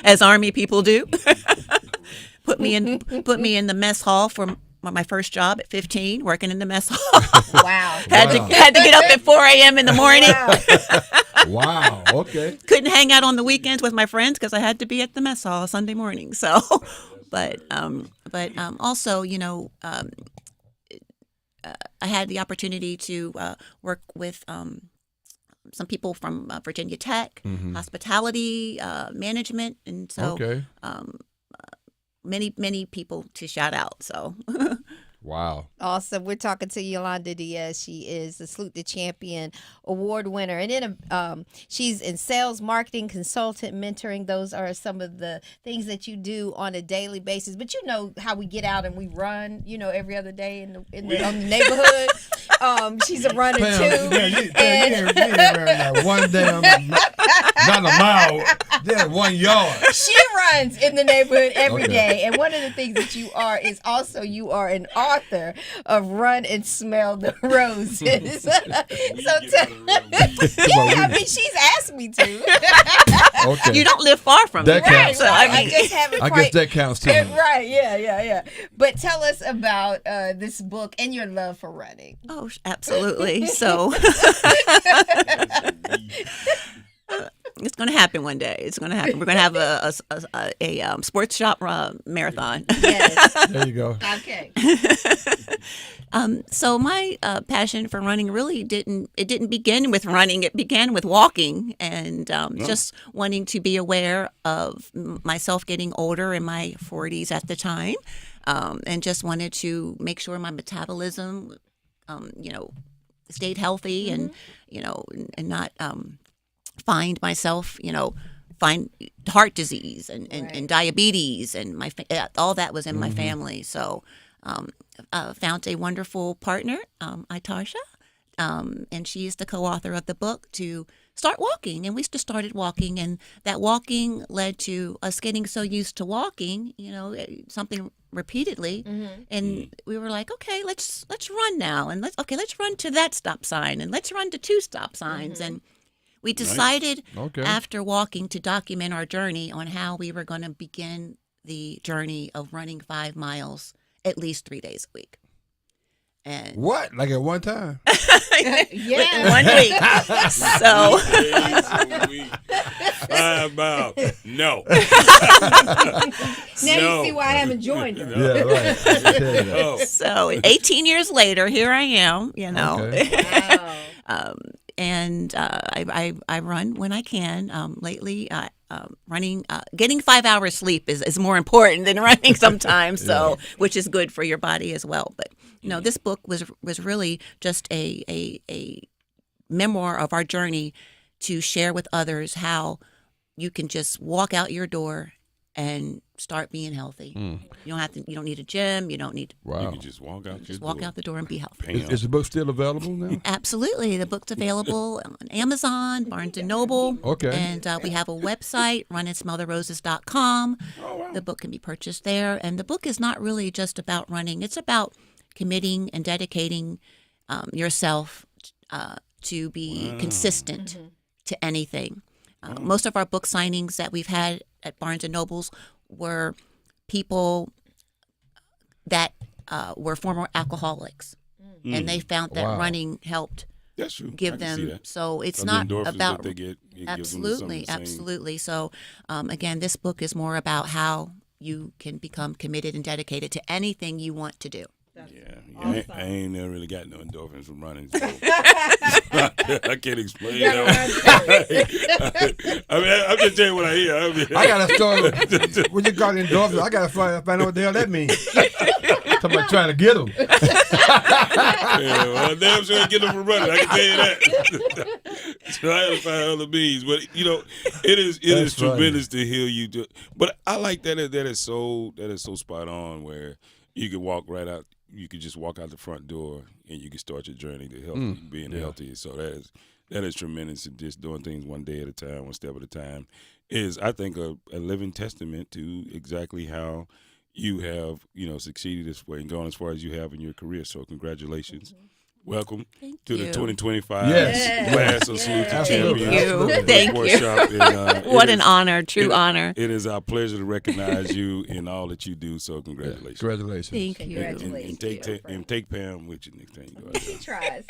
as Army people do. Put me in the mess hall for my first job at 15, working in the mess hall. Wow. Had to get up at 4 a.m. in the morning. Wow. Okay. Couldn't hang out on the weekends with my friends because I had to be at the mess hall Sunday morning. So, but also, I had the opportunity to work with some people from Virginia Tech, hospitality management, and so many people to shout out. So. Wow. Awesome. We're talking to Yolanda Diaz. She is the Salute the Champion award winner. And then she's in sales, marketing, consultant, mentoring. Those are some of the things that you do on a daily basis. But you know how we get out and we run, every other day in the neighborhood. She's a runner too. Yeah, you ain't running one damn, not a mile, yeah, 1 yard. She runs in the neighborhood every day. And one of the things that you are is also you are an author of Run and Smell the Roses. I mean, she's asked me to. Okay. You don't live far from that it. Counts. So, I just haven't I guess that counts too. Right, yeah. But tell us about this book and your love for running. Oh, absolutely. So it's going to happen one day. It's going to happen. We're going to have a sports shop marathon. Yes. There you go. Okay. So my passion for running really didn't begin with running. It began with walking and just wanting to be aware of myself getting older, in my 40s at the time, and just wanted to make sure my metabolism, stayed healthy and not find myself, find heart disease and diabetes and all that was in my family. So found a wonderful partner, Itarsha, and she is the co-author of the book, to start walking. And we just started walking, and that walking led to us getting so used to walking, something repeatedly, and we were like, okay, let's run now, and let's run to that stop sign, and let's run to 2 stop signs, and we decided after walking to document our journey on how we were going to begin the journey of running 5 miles at least 3 days a week. And what? Like at one time? Yeah. 1 week. So 5 miles. No. Now you see why I haven't joined her. Yeah, right. So 18 years later, here I am, Wow. And I run when I can. Lately, running, getting 5 hours sleep is more important than running sometimes. So, which is good for your body as well. But this book was really just a memoir of our journey to share with others how you can just walk out your door and start being healthy. You don't need a gym. You don't need. You can just walk out. Walk out the door and be healthy. Is the book still available now? Absolutely, the book's available on Amazon, Barnes and Noble. Okay. And we have a website, runandsmelltheroses.com. Oh, wow. The book can be purchased there, and the book is not really just about running. It's about committing and dedicating yourself to be consistent to anything. Most of our book signings that we've had at Barnes and Nobles were people that were former alcoholics, and they found that running helped That's true. give I can see them. that. So it's Of not the endorphins about that they get, it gives them absolutely, some of the same- absolutely. So again, this book is more about how you can become committed and dedicated to anything you want to do. I ain't never really got no endorphins from running. So. I can't explain that. I mean, I'm just telling you what I hear. I got a story. When you got endorphins, I got to find out what the hell that means. Somebody trying to get them. Well, I damn sure I get them from running. I can tell you that. So I have to find other means, but it is tremendous to hear you do. But I like that is so spot on, where you can walk right out. You could just walk out the front door and you can start your journey to being healthy. So that is tremendous. And just doing things one day at a time, one step at a time, is, I think, a living testament to exactly how you have succeeded this way and gone as far as you have in your career. So congratulations. Welcome to the 2025 class of Salute to Champions. Thank you. And, what an honor, true honor. It is our pleasure to recognize you in all that you do. So congratulations. Congratulations. Thank you. And take Pam with you next time you go out there. She tries.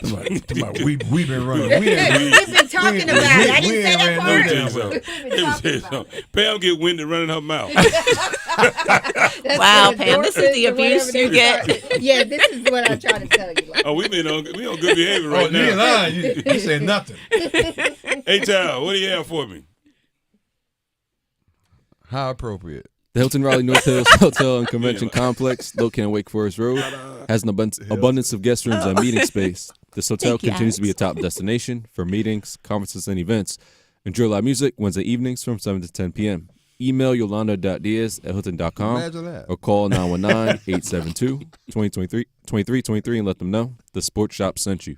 We've been running. We've been talking about it. I didn't say that part. Pam get winded running her mouth. Wow, Pam, this is the abuse you get. Yeah, this is what I'm trying to tell you. Oh, we on good behavior right now. You lying. You said nothing. Hey, child, what do you have for me? How appropriate. The Hilton Raleigh North Hills Hotel and Convention Complex, located on Wake Forest Road, has an abundance of guest rooms and meeting space. This hotel continues to be a top destination for meetings, conferences, and events. Enjoy live music Wednesday evenings from 7 to 10 p.m. Email yolanda.diaz@hilton.com or call 919-872-2323 and let them know the Sports Shop sent you.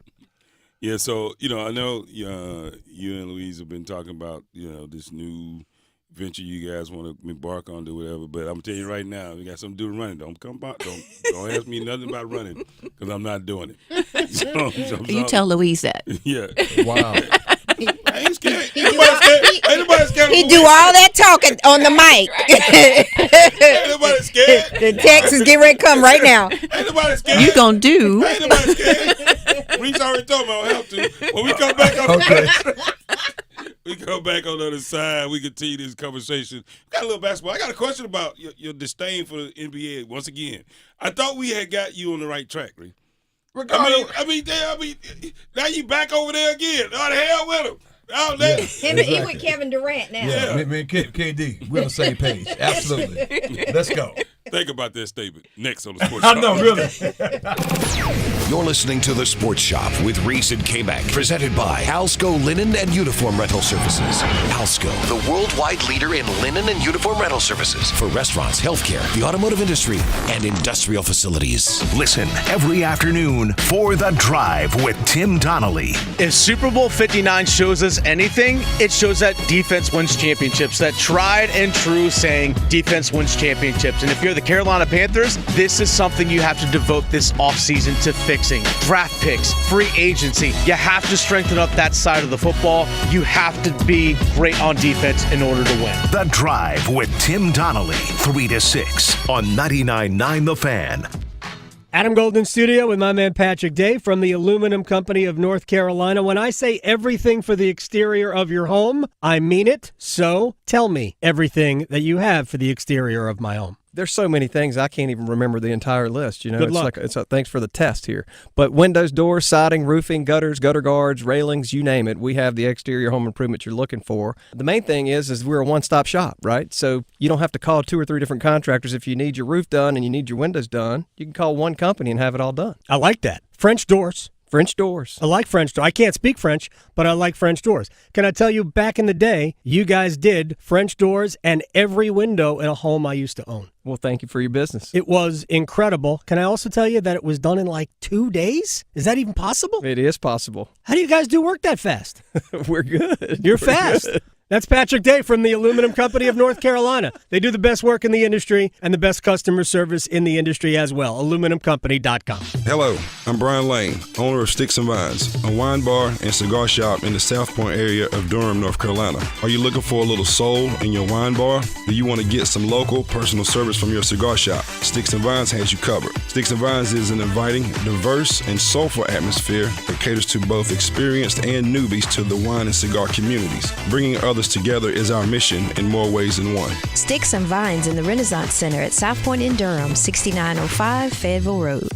Yeah, so, I know you and Louise have been talking about, this new venture you guys want to embark on, do whatever. But I'm telling you right now, you got something to do with running. Don't don't ask me nothing about running, because I'm not doing it. So, you tell Louise that. Yeah. Wow. I ain't scared. Ain't nobody scared. He do all that talking on the mic. Ain't nobody scared. The text is getting ready to come right now. Ain't nobody scared. You gonna do? Ain't nobody scared. Reese already told me I don't have to. When we come back on we come back on the other side, we continue this conversation. Got a little basketball. I got a question about your disdain for the NBA once again. I thought we had got you on the right track, Reese. I mean, now you back over there again. Oh, the hell with him. Oh, He with Kevin Durant now. Yeah, me and KD, we're on the same page. Absolutely. Let's go. Think about that statement next on the Sports I Talk. know, really. You're listening to The Sports Shop with Reese and Kmac, presented by Alsco Linen and Uniform Rental Services. Alsco, the worldwide leader in linen and uniform rental services for restaurants, healthcare, the automotive industry, and industrial facilities. Listen every afternoon for The Drive with Tim Donnelly. If Super Bowl 59 shows us anything, it shows that defense wins championships. That tried and true saying, defense wins championships. And if you're the Carolina Panthers, this is something you have to devote this offseason to fixing. Draft picks, free agency. You have to strengthen up that side of the football. You have to be great on defense in order to win. The Drive with Tim Donnelly, 3 to 6 on 99.9 The Fan. Adam Golden Studio with my man Patrick Day from the Aluminum Company of North Carolina. When I say everything for the exterior of your home, I mean it. So tell me everything that you have for the exterior of my home. There's so many things I can't even remember the entire list. You know, Good luck. Thanks for the test here. But windows, doors, siding, roofing, gutters, gutter guards, railings, you name it. We have the exterior home improvement you're looking for. The main thing is we're a one-stop shop, right? So you don't have to call 2 or 3 different contractors if you need your roof done and you need your windows done. You can call one company and have it all done. I like that. French doors. French doors. I like French doors. I can't speak French, but I like French doors. Can I tell you, back in the day, you guys did French doors and every window in a home I used to own. Well, thank you for your business. It was incredible. Can I also tell you that it was done in like 2 days? Is that even possible? It is possible. How do you guys do work that fast? We're good. You're We're fast. good. That's Patrick Day from the Aluminum Company of North Carolina. They do the best work in the industry and the best customer service in the industry as well. AluminumCompany.com. Hello, I'm Brian Lane, owner of Sticks and Vines, a wine bar and cigar shop in the South Point area of Durham, North Carolina. Are you looking for a little soul in your wine bar? Do you want to get some local personal service from your cigar shop? Sticks and Vines has you covered. Sticks and Vines is an inviting, diverse, and soulful atmosphere that caters to both experienced and newbies to the wine and cigar communities. Bringing others together is our mission in more ways than one. Sticks and Vines in the Renaissance Center at South Point in Durham, 6905 Fayetteville Road.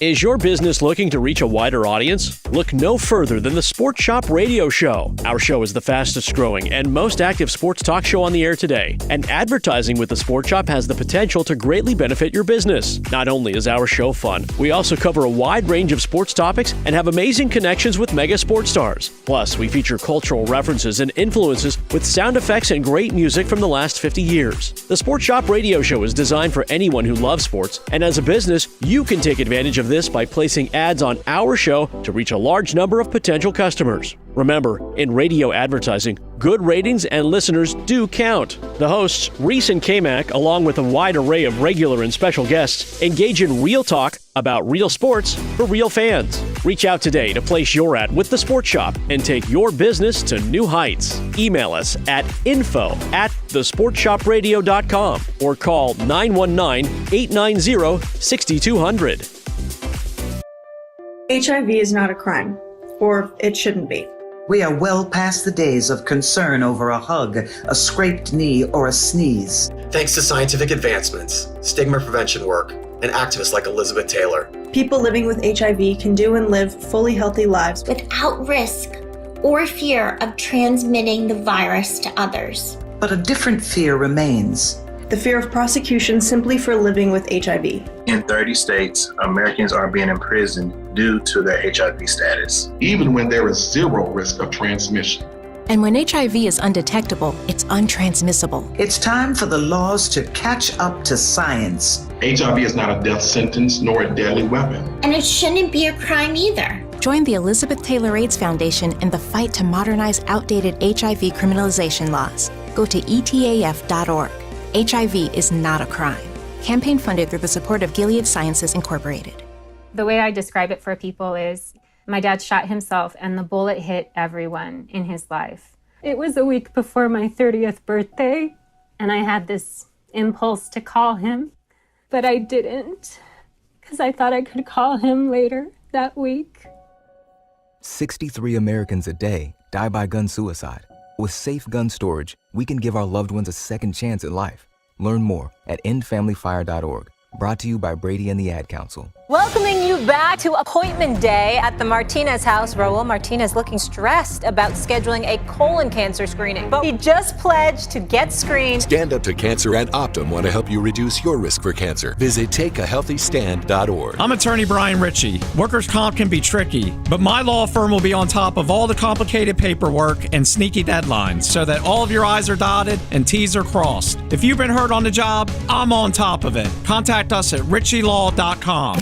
Is your business looking to reach a wider audience? Look no further than the Sports Shop Radio Show. Our show is the fastest growing and most active sports talk show on the air today. And advertising with the Sports Shop has the potential to greatly benefit your business. Not only is our show fun, we also cover a wide range of sports topics and have amazing connections with mega sports stars. Plus, we feature cultural references and influences with sound effects and great music from the last 50 years. The Sports Shop Radio Show is designed for anyone who loves sports, and as a business, you can take advantage of this by placing ads on our show to reach a large number of potential customers. Remember, in radio advertising, good ratings and listeners do count. The hosts, Reese and Kmac, along with a wide array of regular and special guests, engage in real talk about real sports for real fans. Reach out today to place your ad with the Sports Shop and take your business to new heights. Email us at info@thesportsshopradio.com or call 919-890-6200. HIV is not a crime, or it shouldn't be. We are well past the days of concern over a hug, a scraped knee, or a sneeze. Thanks to scientific advancements, stigma prevention work, and activists like Elizabeth Taylor, People living with HIV can do and live fully healthy lives without risk or fear of transmitting the virus to others. But a different fear remains. The fear of prosecution simply for living with HIV. In 30 states, Americans are being imprisoned due to their HIV status, even when there is zero risk of transmission. And when HIV is undetectable, it's untransmissible. It's time for the laws to catch up to science. HIV is not a death sentence nor a deadly weapon. And it shouldn't be a crime either. Join the Elizabeth Taylor AIDS Foundation in the fight to modernize outdated HIV criminalization laws. Go to etaf.org. HIV is not a crime. Campaign funded through the support of Gilead Sciences Incorporated. The way I describe it for people is my dad shot himself and the bullet hit everyone in his life. It was a week before my 30th birthday and I had this impulse to call him, but I didn't because I thought I could call him later that week. 63 Americans a day die by gun suicide. With safe gun storage, we can give our loved ones a second chance at life. Learn more at endfamilyfire.org. Brought to you by Brady and the Ad Council. Welcoming you back to appointment day at the Martinez house. Raul Martinez looking stressed about scheduling a colon cancer screening, but he just pledged to get screened. Stand Up to Cancer and Optum want to help you reduce your risk for cancer. Visit takeahealthystand.org. I'm attorney Brian Ritchie. Workers' comp can be tricky, but my law firm will be on top of all the complicated paperwork and sneaky deadlines so that all of your I's are dotted and T's are crossed. If you've been hurt on the job, I'm on top of it. Contact us at ritchielaw.com.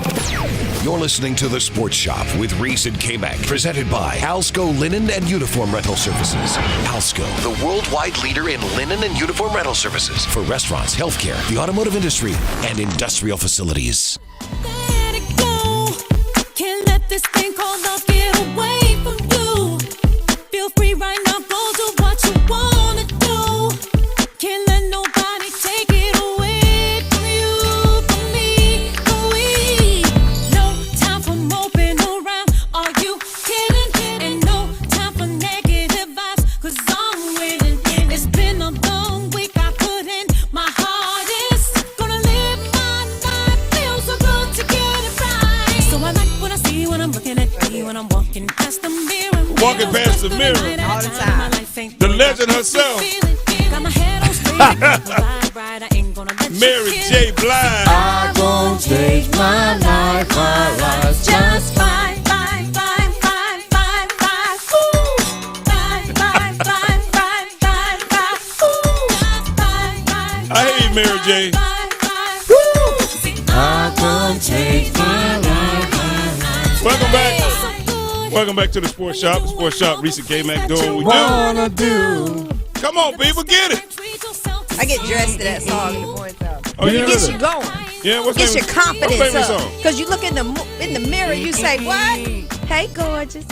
You're listening to The Sports Shop with Reese and Kmac, presented by Alsco Linen and Uniform Rental Services. Alsco, the worldwide leader in linen and uniform rental services for restaurants, healthcare, the automotive industry, and industrial facilities. Let it go. Can't let this thing called love get away from you. Feel free right now, go do what you wanna do. Can't let nobody take it away from you, from me, from we. No time for moping around. Are you kidding? And no time for negative vibes, 'cause I'm winning. It's been a long week. I put in my hardest. Gonna live my life. Feels so good to get it right. So I like what I see when I'm looking at me, when I'm walking past the mirror. Walking past the mirror. All the time. The legend herself. Mary J. Blige. I gon' change my life, my life's just fine, fine, fine, fine, fine, fine. Ooh, fine, fine, fine, fine, fine, fine. Ooh, fine, fine. I hear you, Mary J. I gon' change my life. Welcome back. Welcome back to the Sports Shop. The Sports Shop, Reese and Kmac doing what we do. Come on, people, get it. I get dressed to that song in the morning time. Oh, It yeah? gets you going. Yeah, what's Gets your what's confidence favorite up. song? Because you look in the mirror, you say, what? Hey, gorgeous.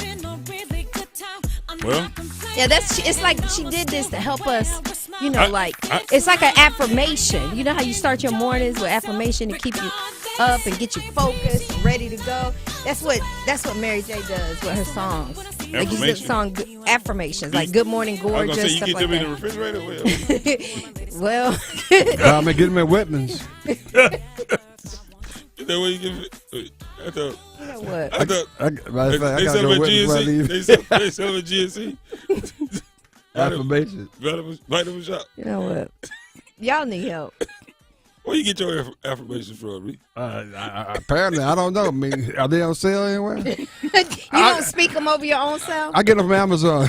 Well, Yeah, it's like she did this to help us, it's like an affirmation. You know how you start your mornings with affirmation to keep you up and get you focused and ready to go? That's what Mary J does with her songs. Like you did song affirmations, like Good Morning I was Gorgeous, gonna say, you stuff get like them in the that. refrigerator? Well, I'm gonna get them at Whitman's. Is that what you give it? I thought. You know what? I thought. Matter of fact, I They gotta sell go them at Whitman's when I GNC. leave. They sell them at GNC. Affirmation. Vitamin shop. You know what? Y'all need help. Where you get your affirmations from, Reese? Apparently, I don't know. I mean, are they on sale anywhere? You don't speak them over your own self? I get them from Amazon.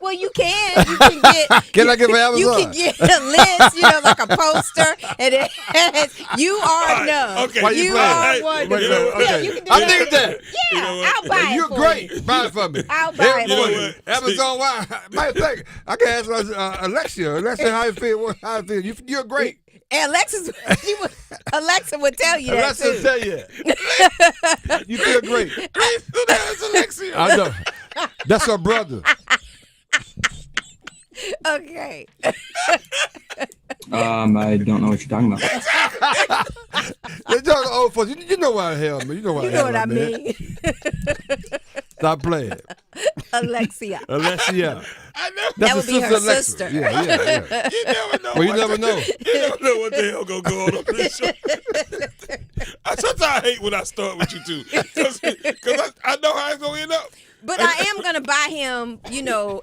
Well, you can. You can get. Can I get from Amazon? You can get a list, like a poster, and it has, you are enough. Okay. Why you You playing? are Hey, wonderful. wait a minute, Yeah, okay. you can do I that. need that. Yeah, I'll buy it You're for great. you. Buy it for me. I'll buy it You know for you. what? Amazon, why? Matter of fact, I can ask Alexia. Alexia, how you feel? How you feel? You're great. And Alexa would tell you that Alexa will too. tell you that. You feel great. Who the hell is Alexia? I know. That's her brother. Okay. I don't know what you're talking about. They're talking old folks. You know what the hell, man. You know what You the know hell, what I man. mean. Stop playing. Alexia. Alexia. I know. That would be her Alexa. sister. Yeah. You never know. Well, you never know. You never know what the hell gonna go on this show. Sometimes I hate when I start with you two, because I know how it's gonna end up. But I am going to buy him,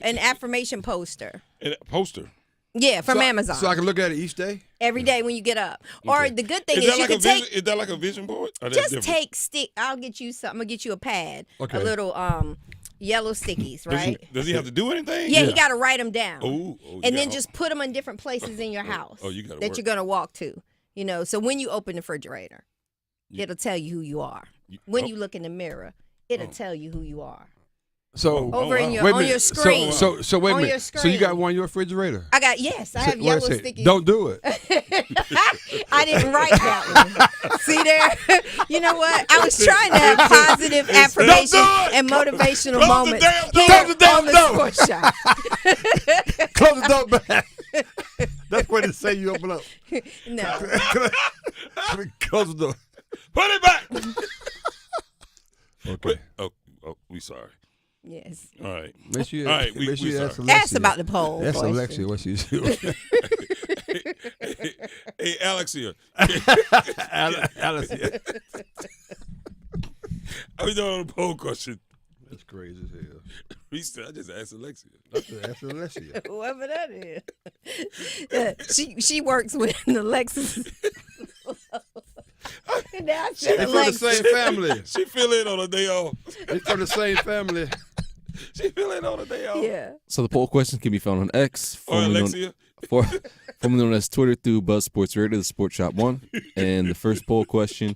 an affirmation poster. And a poster. Yeah, from Amazon. So I can look at it each day? Every day when you get up. Or the good thing is that you like can take. Is that like a vision board? Or that's Just different? take stick. I'll get you something. I'm going to get you a pad. Okay. A little yellow stickies, right? Does he have to do anything? Yeah, he got to write them down. And then just put them in different places in your house you gotta that work. you're going to walk to. So when you open the refrigerator, it'll tell you who you are. When you look in the mirror, it'll tell you who you are. So Over in your wait a on minute. your screen. So wait a On minute. your So you got screen. one in your refrigerator? I have yellow Wait a second. stickies. Don't do it. I didn't write that one. See there? You know what? I was trying to have positive affirmations and motivational moments. Close the damn door. Sports Shop. Close the door back. That's what it say you open up. No. Close the door. Put it back. Okay. Oh, we sorry. Yes. All right. Make sure, All right. We make sure you sorry. ask Alexia. Ask about the poll. Ask question. Alexia what she's doing. Hey, Alexia. Alexia. How we doing on the poll question? That's crazy as hell. Reese said, I just asked Alexia. That's Alexia. Whoever that is. She works with Alexis. Now I They said from the Alexis. same family. She fill in on a day off. They from the same family. She fill in on a day off. Yeah. So the poll question can be found on X, Or Alexia. formerly known as Twitter, through Buzz Sports Radio, the Sports Shop 1. And the first poll question,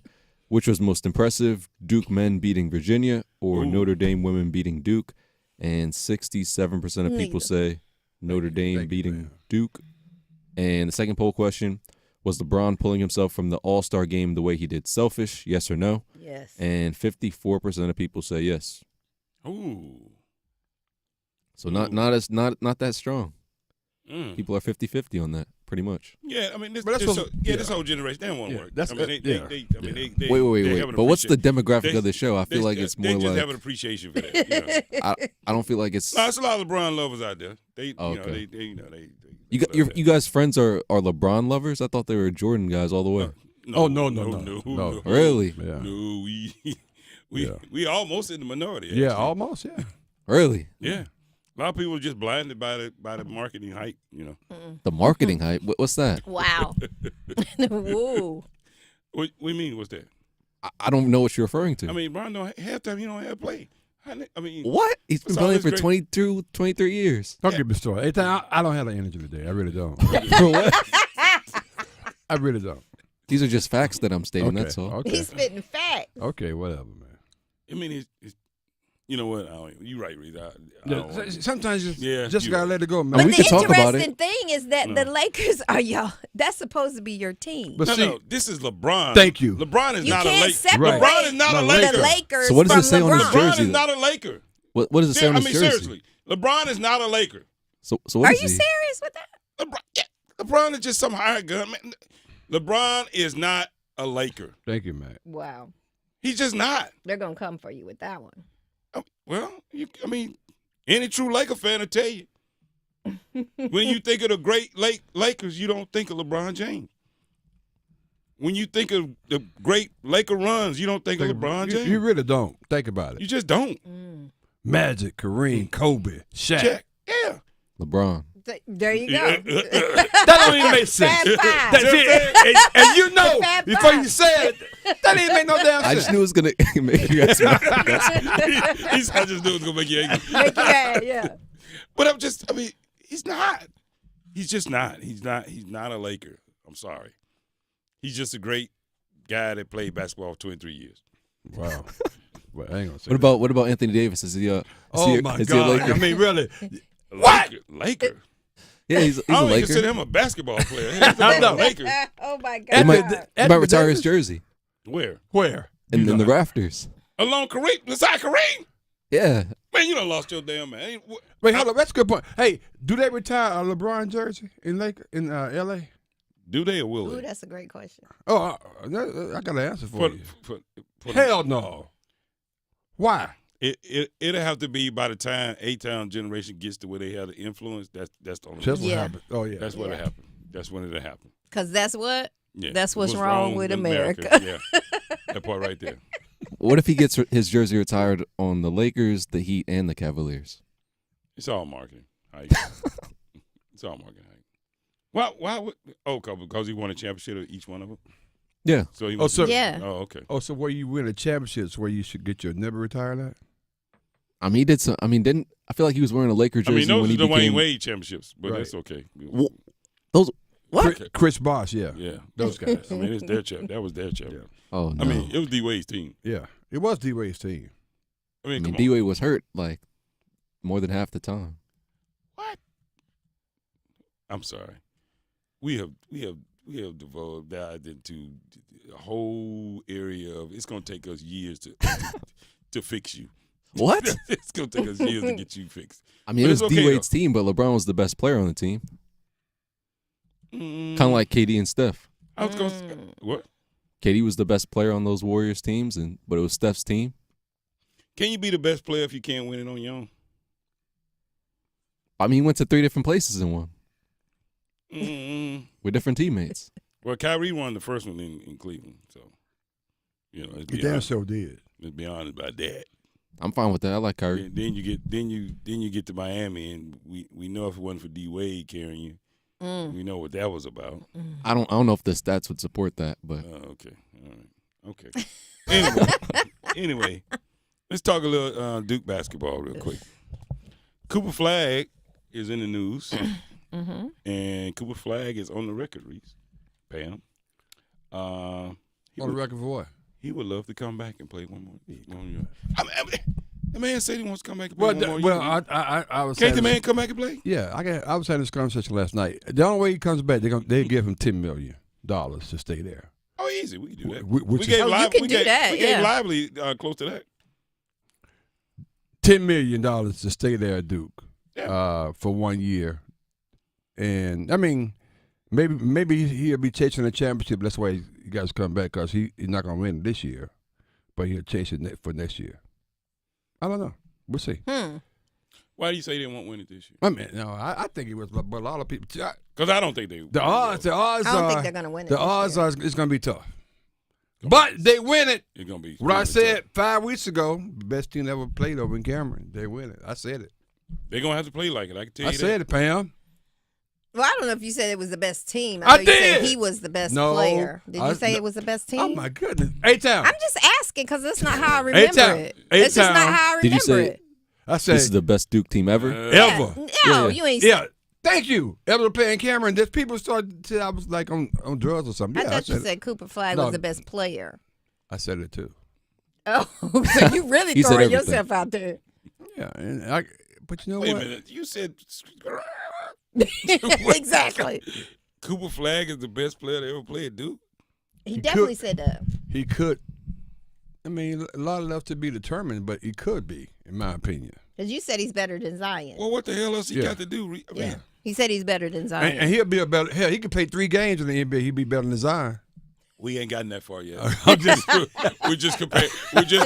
which was most impressive, Duke men beating Virginia or Notre Dame women beating Duke? And 67% of people say Notre Dame beating Duke. And the second poll question, was LeBron pulling himself from the All-Star game the way he did selfish, yes or no? Yes. And 54% of people say yes. Ooh. So not that strong. People are 50-50 on that, pretty much. Yeah, I mean, this But that's whole what- generation, they don't want to work. that's I mean, good. they Wait. But what's the demographic of the show? I feel like it's more they just like have an appreciation for that. You know? I don't feel like it's. No, there's a lot of LeBron lovers out there. They, Okay. they You guys friends are LeBron lovers? I thought they were Jordan guys all the way. No. Really? Yeah. No, we almost in the minority. Yeah, actually. almost. Yeah. Really? Yeah. A lot of people are just blinded by the marketing hype, you know. The marketing hype? What's that? Wow. Whoa. What do you mean? What's that? I don't know what you're referring to. I mean, Brian, halftime he don't have play. I mean, What? He's been playing for 22, 23 years. Don't get me started. I don't have the energy today. I really don't. For what? I really don't. These are just facts that I'm stating, that's all. Okay. He's spitting facts. Okay, whatever, man. I mean, it's you know what? You're right, Reese. Sometimes you just you're gotta right. let it go, man. But we the can talk about interesting it. thing is that the Lakers are y'all. That's supposed to be your team. But No, this is LeBron. Thank you. LeBron is You not a can't Laker. separate LeBron is not a Laker. the Lakers So what does from it say on his LeBron. LeBron jersey? is not a Laker. What does it say on I his mean, jersey? seriously, LeBron is not a Laker. So what Are is you he? serious with that? LeBron is just some hired gun. Man. LeBron is not a Laker. Thank you, man. Wow. He's just not. They're gonna come for you with that one. Well, I mean, any true Laker fan will tell you. When you think of the great Lakers, you don't think of LeBron James. When you think of the great Laker runs, you don't think of LeBron James. You really don't. Think about it. You just don't. Magic, Kareem, Kobe, Shaq. Check. Yeah. LeBron. There you go. That don't even make sense. Fab five. That's it. And you know, Fab before five. you said it, that didn't make no damn sense. I just knew it was going to make you guys mad. I just knew it was going to make you angry. Make you mad, yeah. But he's not. He's just not. He's not a Laker. I'm sorry. He's just a great guy that played basketball for 23 years. Wow. Well, I ain't gonna say What about Anthony Davis? Is he my he a God. Laker? I mean, really. Laker? Yeah, he's I a don't even Laker. consider him a basketball player. I know. A Laker. Oh my He God. might retire his jersey Where? in the rafters. Along Kareem? Beside Kareem? Yeah. Man, you done lost your damn man. Wait, hold on. That's a good point. Hey, do they retire a LeBron jersey in L.A.? Do they or will Ooh, they? that's a great question. Oh, I got an answer for you. For Hell no. Why? It'll have to be by the time A-Town generation gets to where they have the influence. That's the only. That's way. what happened. Oh yeah. That's what it happened. That's when it'll happen. Because that's what? Yeah. That's what's wrong with America. Yeah. That part right there. What if he gets his jersey retired on the Lakers, the Heat, and the Cavaliers? It's all marketing. It's all marketing. Why would? Oh, because he won a championship of each one of them. Yeah. So he yeah. Oh, okay. Oh, so where you win a championship is where you should get your never retired at? I mean, he did some. I mean, didn't I feel like he was wearing a Laker jersey those when he are the became Wayne Wade championships, but Right. that's okay. those. What? Chris Bosh, yeah. Yeah, Those guys. I mean, it's their champ. That was their champ. Oh no. I mean, it was D Wade's team. Yeah. It was D-Wade's team. I mean, come D on. Wade was hurt like more than half the time. I'm sorry. We have dived into a whole area of. It's going to take us years to fix you. What? It's going to take us years to get you fixed. I mean, But it was it's okay, D Wade's team, but LeBron was the best player on the team. Kind of like KD and Steph. I was going to what? KD was the best player on those Warriors teams, but it was Steph's team. Can you be the best player if you can't win it on your own? I mean, he went to 3 different places and won. We're different teammates. Well, Kyrie won the first one in Cleveland, so let's He be damn honest. sure did. Let's be honest about that. I'm fine with that. I like Kyrie. Then you get to Miami, and we know if it wasn't for D Wade carrying you, we know what that was about. I don't know if the stats would support that, but Okay, all right, okay. Anyway, let's talk a little Duke basketball real quick. Cooper Flagg is in the news, and Cooper Flagg is on the record, Reese. Pam. On the record for what? He would love to come back and play one more year. The man said he wants to come back and play one more year. Well, I was. Can't the man come back and play? Yeah, I was having this conversation last night. The only way he comes back, they give him $10 million to stay there. Oh, easy. We can do that. We gave you can do that, We yeah. gave Lively close to that. $10 million to stay there at Duke Yeah. for 1 year, and I mean, maybe he'll be chasing the championship. That's why he got to come back because he's not going to win this year, but he'll chase it for next year. I don't know. We'll see. Why do you say they won't win it this year? I mean, no, I think it was, but a lot of people. Because I don't think they. The odds I don't are. think they're gonna win it The this odds year. are it's going to be tough, but they win it. It's gonna be. What I really said tough. 5 weeks ago, the best team ever played over in Cameron. They win it. I said it. They're gonna have to play like it. I can tell you I said it, Pam. Well, I don't know if you said it was the best team. I know you said did. he was the best No, player. Did you say no. it was the best team? Oh my goodness, A-Town. I'm just asking because that's not how I remember A-Town. it. That's just not how I Did you remember say it. I said this is the best Duke team ever? ever. No, you ain't. Yeah, thank you. Ever playing Cameron. There's people started to say I was like on drugs or something. I Yeah, thought you said it. said Cooper Flagg No. was the best player. I said it too. Oh, so you really He said throwing everything. yourself out there. Yeah, but you know Wait a what? minute. You said Exactly. Cooper Flagg is the best player that ever played Duke. He definitely said that. He could. I mean, a lot left to be determined, but he could be, in my opinion. Because you said he's better than Zion. Well, what the hell else he Yeah. got to do? I mean, Yeah. He said he's better than Zion. And he'll be a better. Hell, he could play 3 games in the NBA. He'd be better than Zion. we ain't gotten that far yet. we're just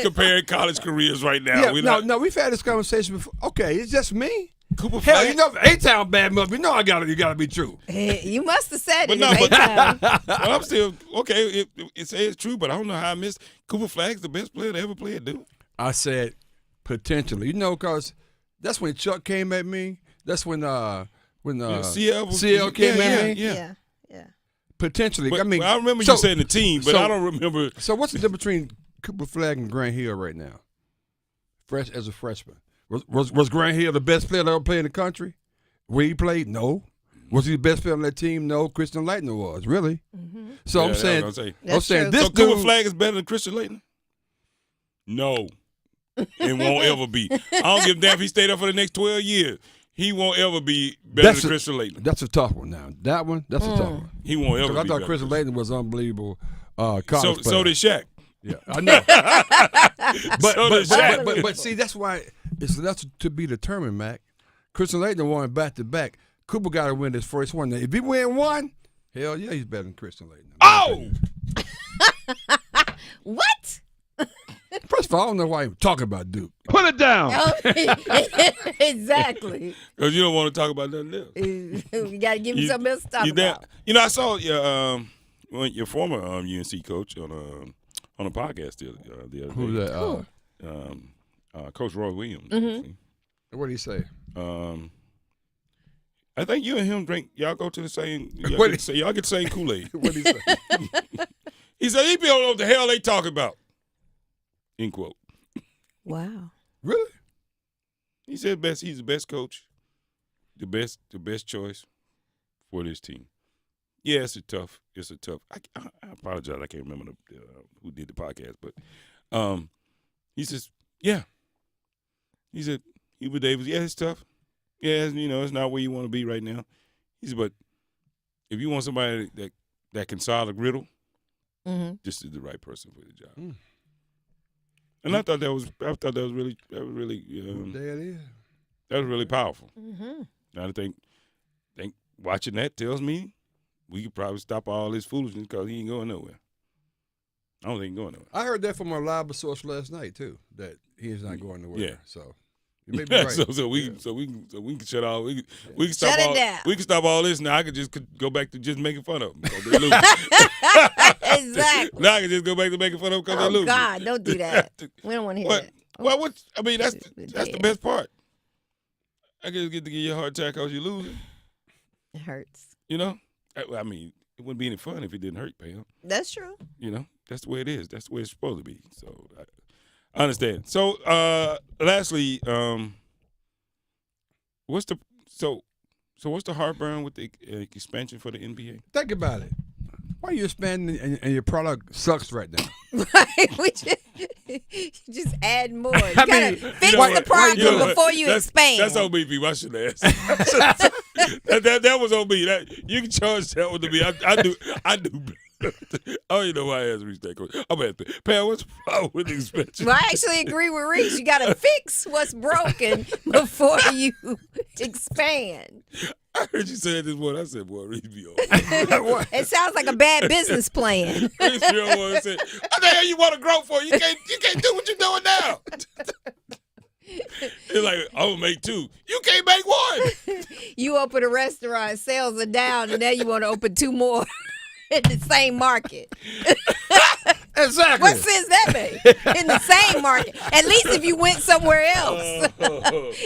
comparing college careers right now. Yeah, We're no, not- no, we've had this conversation before. Okay, it's just me. Cooper Hell, Flagg. you know, if A-Town bad mother, you know you gotta be true. You must have said But it. no, if A-Town. well, I'm still okay. It says it's true, but I don't know how I missed. Cooper Flagg's the best player to ever play at Duke. I said potentially, because that's when Chuck came at me. That's when CL came at me. Yeah. Potentially, But, I mean, well, I remember so- you saying the team, but so- I don't remember. So what's the difference between Cooper Flagg and Grant Hill right now? Fresh as a freshman, was Grant Hill the best player that ever played in the country? Where he played? No. Was he the best player on that team? No. Christian Laettner was really. So Yeah, I'm that's saying, what I'm saying. I'm saying this So Cooper dude. Flagg is better than Christian Laettner? No. It won't ever be. I don't give a damn if he stayed up for the next 12 years. He won't ever be better than Christian Laettner. That's a tough one now. That's a tough one. He won't ever 'Cause I be thought better. Christian Laettner was unbelievable college So player. did Shaq. Yeah, I know. So did Shaq. but see, that's why it's left to be determined, Mac. Christian Laettner won back to back. Cooper got to win his first one. Now, if he win one, hell yeah, he's better than Christian Laettner. Oh! What? First of all, I don't know why he was talking about Duke. Put it down. Exactly. Because you don't want to talk about nothing else. You got to give him something else to talk about. I saw your former UNC coach on a podcast the other day. Who's that? Coach Roy Williams. Mm-hmm. What did he say? I think you and him y'all go to the same. Y'all What get the same Kool-Aid. What did he say? He said, "These people don't know what the hell they talking about." End quote. Wow. Really? He said he's the best coach, the best choice for this team. Yeah, it's a tough. I apologize. I can't remember who did the podcast, but he says, yeah. He said, Hubert Davis, yeah, it's tough. Yeah, it's not where you want to be right now. He said, but if you want somebody that can solve a riddle, this is the right person for the job. Mm. And I thought that was really There it is. that was really powerful. Mm-hmm. And I think watching that tells me we could probably stop all this foolishness because he ain't going nowhere. I don't think he's going nowhere. I heard that from a reliable source last night too. That he is not going nowhere. Yeah. So You may be right. So we can shut all. We can stop Shut it all. down. We can stop all this now. I can just go back to just making fun of them because they lose. Exactly. Now I can just go back to making fun of them because they lose. Oh God, don't do that. We don't want to hear that. Well, that's the best part. I just get to give you a heart attack because you losing. It hurts. You know, I mean, it wouldn't be any fun if it didn't hurt, Pam. That's true. You know, that's the way it is. That's the way it's supposed to be. So I understand. So lastly, what's the heartburn with the expansion for the NBA? Think about it. Why are you expanding and your product sucks right now? Right. Just add more. You gotta fix the problem before you expand. That's on me, people. I should ask. that was on me. You can charge that one to me. I do. Oh, you know why I asked Reese that question. I'm asking, Pam, what's the problem with the expansion? Well, I actually agree with Reese. You got to fix what's broken before you expand. I heard you say it this morning. I said, boy, Reese be on. It sounds like a bad business plan. Reese be on and said, what the hell you want to grow for? You can't do what you're doing now. It's like, I'm going to make 2. You can't make 1. You open a restaurant, sales are down, and now you want to open 2 more. In the same market. Exactly. What sense that make? In the same market. At least if you went somewhere else,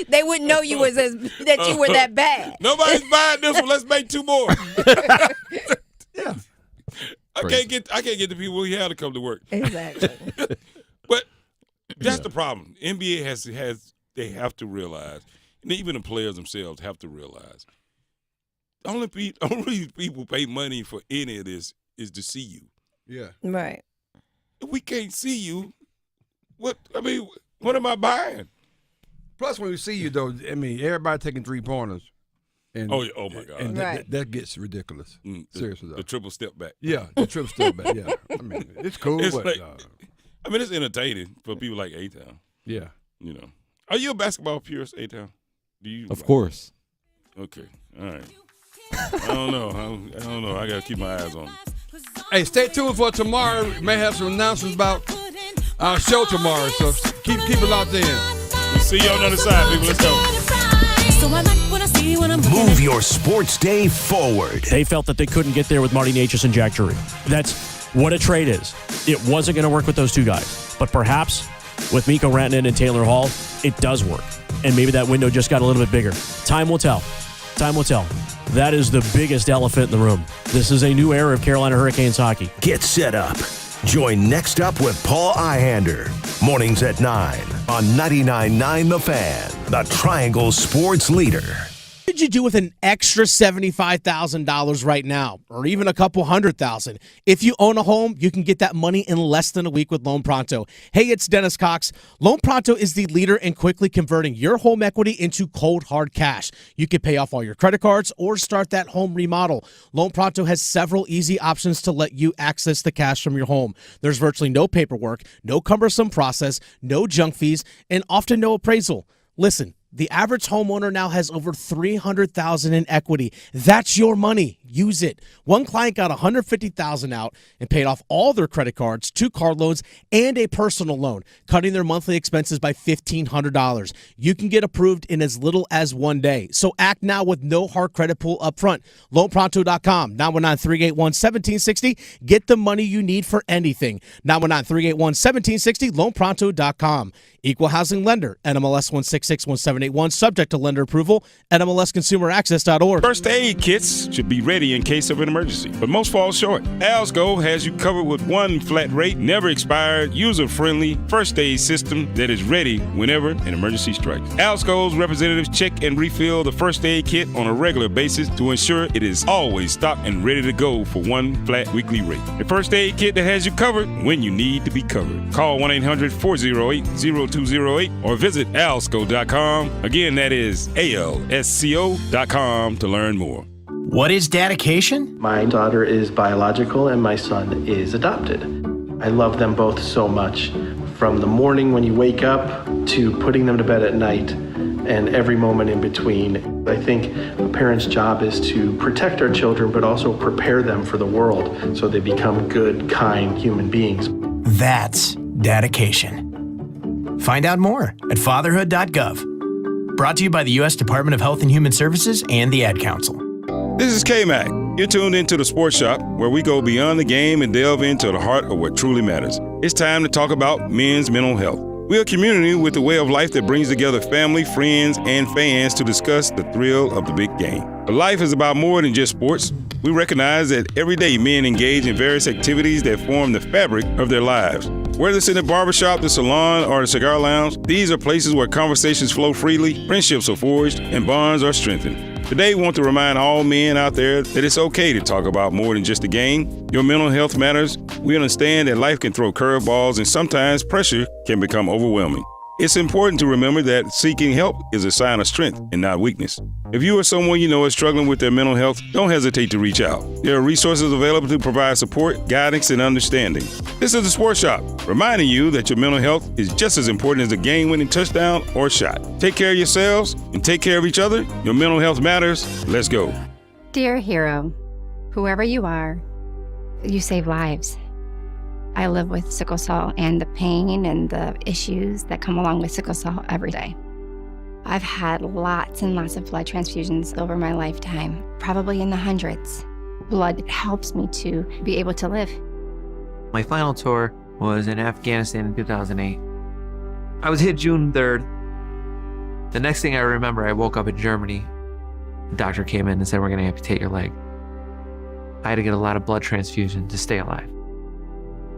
they wouldn't know you was that you were that bad. Nobody's buying this one. Let's make 2 more. Yeah. I can't get the people we have to come to work. Exactly. But that's the problem. NBA they have to realize, and even the players themselves have to realize. Only people pay money for any of this is to see you. Yeah. Right. If we can't see you, what am I buying? Plus, when we see you, though, I mean, everybody taking 3-pointers. And, oh my God. And right. that gets ridiculous. Seriously, though. The triple step back. Yeah, the triple step back, yeah. I mean, it's cool, It's but... like, it's entertaining for people like A-Town. Yeah. You know. Are you a basketball purist, A-Town? Of course. Okay. All right. I don't know. I got to keep my eyes on it. Hey, stay tuned for tomorrow. We may have some announcements about our show tomorrow, so keep it locked in. We'll see you on the other side, people. Let's go. Move your sports day forward. They felt that they couldn't get there with Marty Natchez and Jack Drury. That's what a trade is. It wasn't going to work with those 2 guys. But perhaps with Mikko Rantanen and Taylor Hall, it does work. And maybe that window just got a little bit bigger. Time will tell. Time will tell. That is the biggest elephant in the room. This is a new era of Carolina Hurricanes hockey. Get set up. Join Next Up with Paul Ihander. Mornings at 9 on 99.9 The Fan, the Triangle Sports Leader. What could you do with an extra $75,000 right now, or even a couple $100,000? If you own a home, you can get that money in less than a week with Loan Pronto. Hey, it's Dennis Cox. Loan Pronto is the leader in quickly converting your home equity into cold, hard cash. You can pay off all your credit cards or start that home remodel. Loan Pronto has several easy options to let you access the cash from your home. There's virtually no paperwork, no cumbersome process, no junk fees, and often no appraisal. Listen. The average homeowner now has over $300,000 in equity. That's your money. Use it. One client got $150,000 out and paid off all their credit cards, 2 car loans, and a personal loan, cutting their monthly expenses by $1,500. You can get approved in as little as 1 day. So act now with no hard credit pull up front. LoanPronto.com, 919-381-1760. Get the money you need for anything. 919-381-1760, LoanPronto.com. Equal housing lender, NMLS 1661781, subject to lender approval, NMLSconsumeraccess.org. First aid kits should be ready in case of an emergency, but most fall short. Alsco has you covered with one flat rate, never expired, user-friendly first aid system that is ready whenever an emergency strikes. Alsco's representatives check and refill the first aid kit on a regular basis to ensure it is always stocked and ready to go for one flat weekly rate. The first aid kit that has you covered when you need to be covered. Call 1-800-408-0208 or visit alsco.com. Again, that is ALSCO.com to learn more. What is dedication? My daughter is biological and my son is adopted. I love them both so much. From the morning when you wake up to putting them to bed at night and every moment in between. I think a parent's job is to protect our children, but also prepare them for the world so they become good, kind human beings. That's dedication. Find out more at fatherhood.gov. Brought to you by the U.S. Department of Health and Human Services and the Ad Council. This is Kmac. You're tuned into the Sports Shop, where we go beyond the game and delve into the heart of what truly matters. It's time to talk about men's mental health. We're a community with a way of life that brings together family, friends, and fans to discuss the thrill of the big game. But life is about more than just sports. We recognize that every day men engage in various activities that form the fabric of their lives. Whether it's in the barbershop, the salon, or the cigar lounge, these are places where conversations flow freely, friendships are forged, and bonds are strengthened. Today, we want to remind all men out there that it's okay to talk about more than just the game. Your mental health matters. We understand that life can throw curveballs, and sometimes pressure can become overwhelming. It's important to remember that seeking help is a sign of strength and not weakness. If you or someone you know is struggling with their mental health, don't hesitate to reach out. There are resources available to provide support, guidance, and understanding. This is the Sports Shop, reminding you that your mental health is just as important as a game-winning touchdown or shot. Take care of yourselves and take care of each other. Your mental health matters. Let's go. Dear hero, whoever you are, you save lives. I live with sickle cell and the pain and the issues that come along with sickle cell every day. I've had lots and lots of blood transfusions over my lifetime, probably in the hundreds. Blood helps me to be able to live. My final tour was in Afghanistan in 2008. I was hit June 3rd. The next thing I remember, I woke up in Germany. The doctor came in and said, "We're going to amputate your leg." I had to get a lot of blood transfusion to stay alive.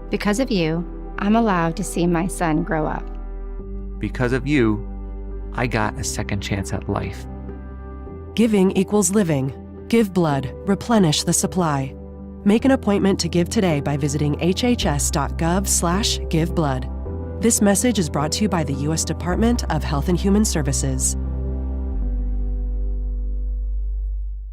Because of you, I'm allowed to see my son grow up. Because of you, I got a second chance at life. Giving equals living. Give blood. Replenish the supply. Make an appointment to give today by visiting hhs.gov/giveblood. This message is brought to you by the U.S. Department of Health and Human Services.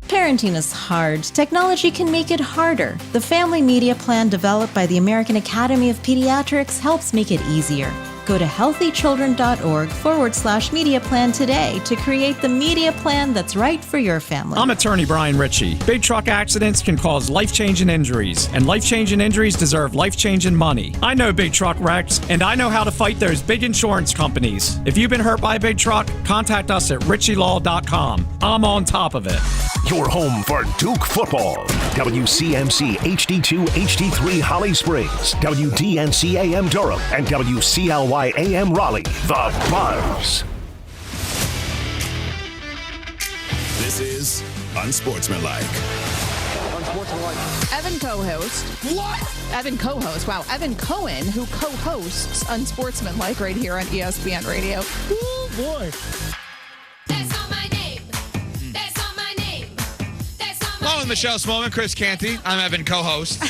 Parenting is hard. Technology can make it harder. The Family Media Plan developed by the American Academy of Pediatrics helps make it easier. Go to healthychildren.org/media plan today to create the media plan that's right for your family. I'm attorney Brian Ritchie. Big truck accidents can cause life-changing injuries, and life-changing injuries deserve life-changing money. I know big truck wrecks, and I know how to fight those big insurance companies. If you've been hurt by a big truck, contact us at ritchielaw.com. I'm on top of it. Your home for Duke football. WCMC HD2, HD3 Holly Springs, WDNC AM Durham, and WCLY AM Raleigh. The Buzz. This is Unsportsmanlike. Evan co-host. What? Evan co-host. Wow. Evan Cohen, who co-hosts Unsportsmanlike right here on ESPN Radio. Oh, boy. Hello in the show's moment, Chris Canty. I'm Evan, co-host.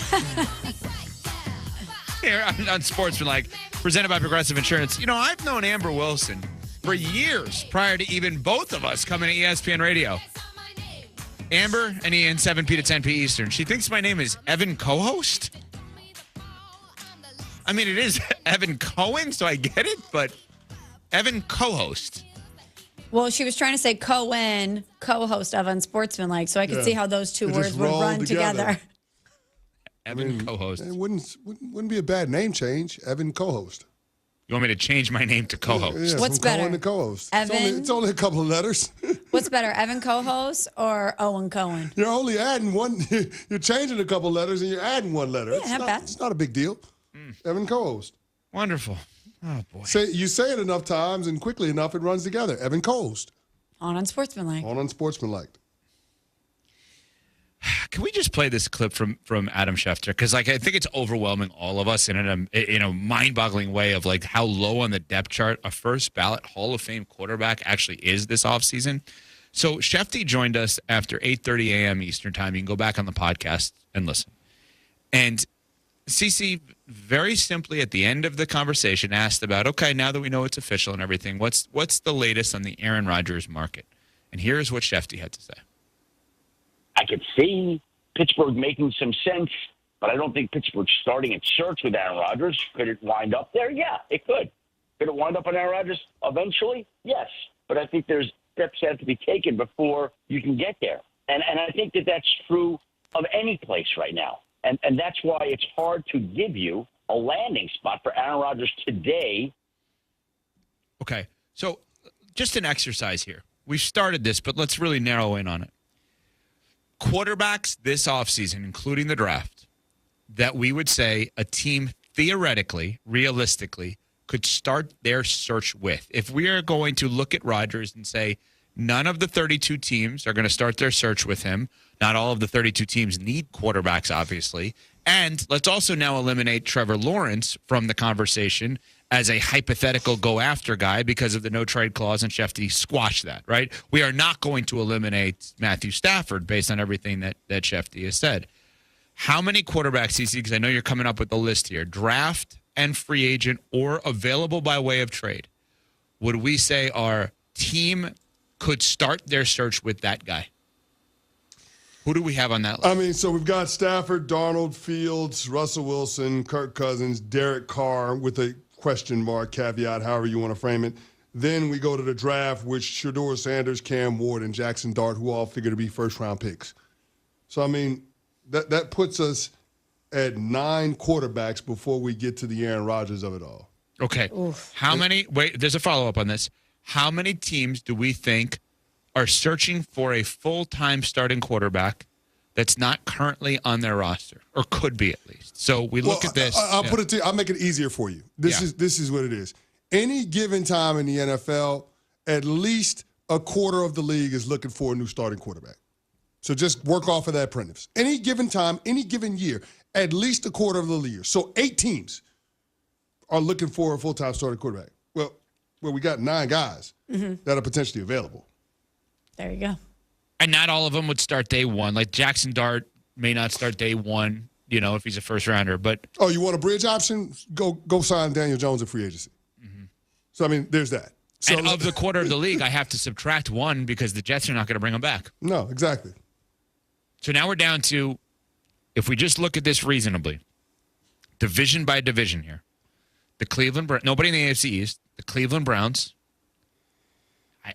Here on Sportsmanlike, presented by Progressive Insurance. You know, I've known Amber Wilson for years prior to even both of us coming to ESPN Radio. Amber and Ian, 7P to 10P Eastern. She thinks my name is Evan co-host. I mean, it is Evan Cohen, so I get it, but Evan co-host. Well, she was trying to say Cohen, co-host of Unsportsmanlike, so I could see how those two words would run together. Evan co-host. It wouldn't be a bad name change. Evan co-host. You want me to change my name to co-host? Yeah, What's better? Cohen to co-host. Evan? It's only a couple of letters. What's better, Evan co-host or Owen Cohen? You're only adding one. You're changing a couple of letters and you're adding one letter. Yeah, It's not a big deal. Evan co-host. Wonderful. Oh, boy. You say it enough times and quickly enough, it runs together. Evan co-host. On Unsportsmanlike. On Unsportsmanlike. Can we just play this clip from Adam Schefter? Because I think it's overwhelming all of us in a mind-boggling way of like how low on the depth chart a first ballot Hall of Fame quarterback actually is this offseason. So Schefty joined us after 8:30 a.m. Eastern time. You can go back on the podcast and listen. And CC very simply at the end of the conversation asked about, okay, now that we know it's official and everything, what's the latest on the Aaron Rodgers market? And here's what Schefty had to say. I could see Pittsburgh making some sense, but I don't think Pittsburgh's starting its search with Aaron Rodgers. Could it wind up there? Yeah, it could. Could it wind up on Aaron Rodgers eventually? Yes. But I think there's steps that have to be taken before you can get there. And I think that that's true of any place right now. And that's why it's hard to give you a landing spot for Aaron Rodgers today. Okay. So just an exercise here. We've started this, but let's really narrow in on it. Quarterbacks this offseason, including the draft, that we would say a team theoretically, realistically, could start their search with. If we are going to look at Rodgers and say none of the 32 teams are going to start their search with him, not all of the 32 teams need quarterbacks, obviously, and let's also now eliminate Trevor Lawrence from the conversation as a hypothetical go-after guy because of the no-trade clause, and Shefty squashed that, right? We are not going to eliminate Matthew Stafford based on everything that Shefty has said. How many quarterbacks, CC, because I know you're coming up with the list here, draft and free agent or available by way of trade, would we say our team could start their search with that guy? Who do we have on that list? I mean, so we've got Stafford, Darnold, Fields, Russell Wilson, Kirk Cousins, Derek Carr with a question mark, caveat, however you want to frame it. Then we go to the draft, which Shedeur Sanders, Cam Ward, and Jackson Dart, who all figure to be first-round picks. So, I mean, that puts us at 9 quarterbacks before we get to the Aaron Rodgers of it all. Okay. Oof. How many – wait, there's a follow-up on this. How many teams do we think are searching for a full-time starting quarterback that's not currently on their roster, or could be at least? So we look at this. I'll make it easier for you. This is what it is. Any given time in the NFL, at least a quarter of the league is looking for a new starting quarterback. So just work off of that premise. Any given time, any given year, at least a quarter of the league. So 8 teams are looking for a full-time starting quarterback. Well, we got 9 guys that are potentially available. There you go. And not all of them would start day one. Like Jackson Dart may not start day one, if he's a first-rounder. But oh, you want a bridge option? Go sign Daniel Jones in free agency. So, I mean, there's that. So, and of the quarter of the league, I have to subtract 1 because the Jets are not going to bring him back. No, exactly. So now we're down to, if we just look at this reasonably, division by division here, the Cleveland, nobody in the AFC East, the Cleveland Browns,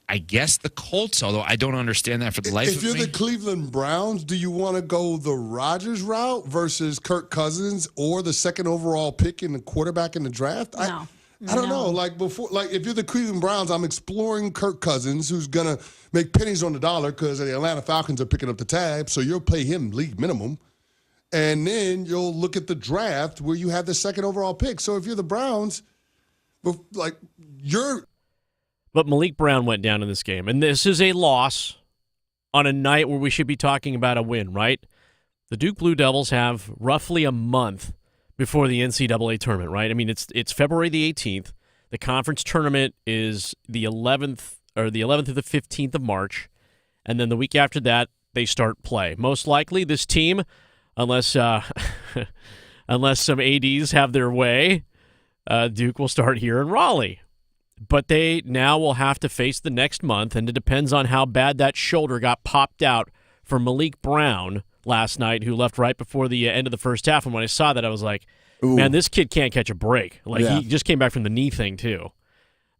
I guess the Colts, although I don't understand that for the life of me. If you're the Cleveland Browns, do you want to go the Rodgers route versus Kirk Cousins or the second overall pick in the quarterback in the draft? No. I don't know. If you're the Cleveland Browns, I'm exploring Kirk Cousins, who's going to make pennies on the dollar because the Atlanta Falcons are picking up the tab, so you'll pay him league minimum. And then you'll look at the draft where you have the second overall pick. So if you're the Browns, you're... But Malik Brown went down in this game, and this is a loss on a night where we should be talking about a win, right? The Duke Blue Devils have roughly a month before the NCAA tournament, right? I mean, it's February the 18th. The conference tournament is the 11th through the 15th of March, and then the week after that, they start play. Most likely, this team, unless some ADs have their way, Duke will start here in Raleigh. But they now will have to face the next month, and it depends on how bad that shoulder got popped out for Malik Brown last night, who left right before the end of the first half. And when I saw that, I was like, man, this kid can't catch a break. He just came back from the knee thing, too.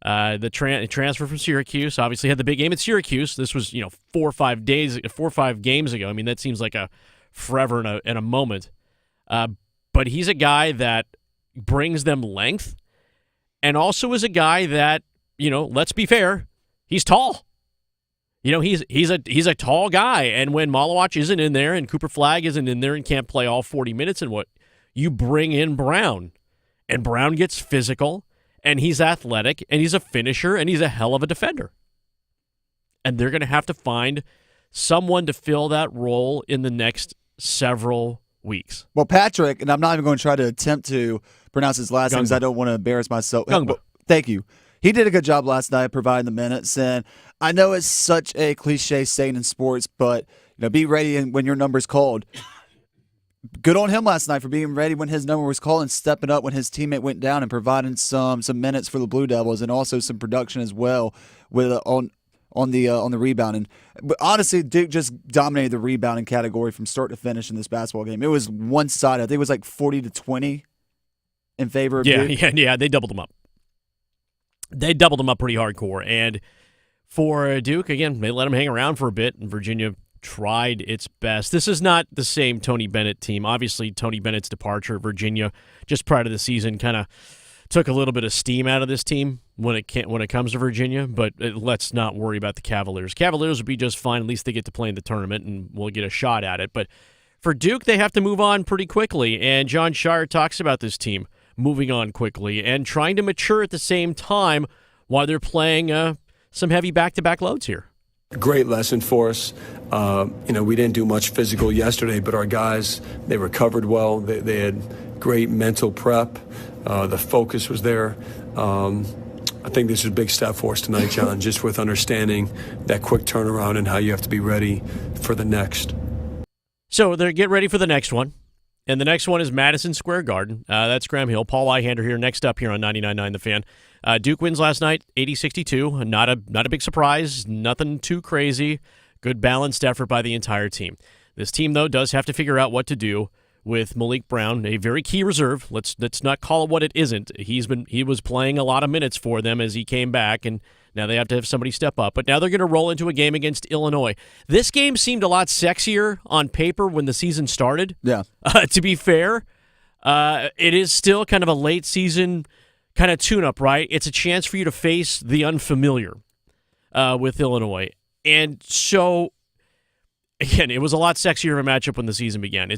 The transfer from Syracuse obviously had the big game at Syracuse. This was, 4 or 5 games ago. I mean, that seems like a forever in a moment. But he's a guy that brings them length, and also is a guy that, let's be fair, he's tall. He's a tall guy, and when Malawach isn't in there and Cooper Flagg isn't in there and can't play all 40 minutes, and what you bring in Brown, and Brown gets physical, and he's athletic, and he's a finisher, and he's a hell of a defender. And they're going to have to find someone to fill that role in the next several weeks. Well, Patrick, and I'm not even going to try to attempt to pronounce his last name because I don't want to embarrass myself. Thank you. He did a good job last night providing the minutes, and I know it's such a cliche saying in sports, but be ready when your number's called. Good on him last night for being ready when his number was called and stepping up when his teammate went down and providing some minutes for the Blue Devils and also some production as well with on the rebounding. But honestly, Duke just dominated the rebounding category from start to finish in this basketball game. It was one-sided. I think it was like 40-20 in favor of Duke. Yeah, they doubled them up. They doubled them up pretty hardcore. And for Duke, again, they let them hang around for a bit, and Virginia tried its best. This is not the same Tony Bennett team. Obviously, Tony Bennett's departure, Virginia, just prior to the season, kind of took a little bit of steam out of this team when it comes to Virginia, but let's not worry about the Cavaliers. Cavaliers will be just fine. At least they get to play in the tournament, and we'll get a shot at it. But for Duke, they have to move on pretty quickly, and John Shire talks about this team moving on quickly and trying to mature at the same time while they're playing some heavy back-to-back loads here. Great lesson for us. We didn't do much physical yesterday, but our guys, they recovered well. They had great mental prep. The focus was there. I think this is a big step for us tonight, John, just with understanding that quick turnaround and how you have to be ready for the next. So they get ready for the next one. And the next one is Madison Square Garden. That's Graham Hill. Paul Eihander here next up here on 99.9 The Fan. Duke wins last night, 80-62. Not a big surprise. Nothing too crazy. Good balanced effort by the entire team. This team, though, does have to figure out what to do with Malik Brown, a very key reserve. Let's not call it what it isn't. He was playing a lot of minutes for them as he came back, and now they have to have somebody step up. But now they're going to roll into a game against Illinois. This game seemed a lot sexier on paper when the season started. Yeah. To be fair, it is still kind of a late season kind of tune-up, right? It's a chance for you to face the unfamiliar with Illinois. And so, again, it was a lot sexier of a matchup when the season began.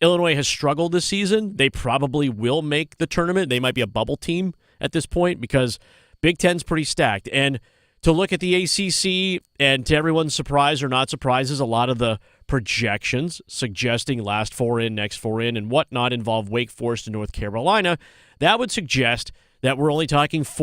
Illinois has struggled this season. They probably will make the tournament. They might be a bubble team at this point because Big Ten's pretty stacked. And to look at the ACC, and to everyone's surprise or not surprises, a lot of the projections suggesting last four in, next four in, and whatnot involve Wake Forest and North Carolina. That would suggest that we're only talking four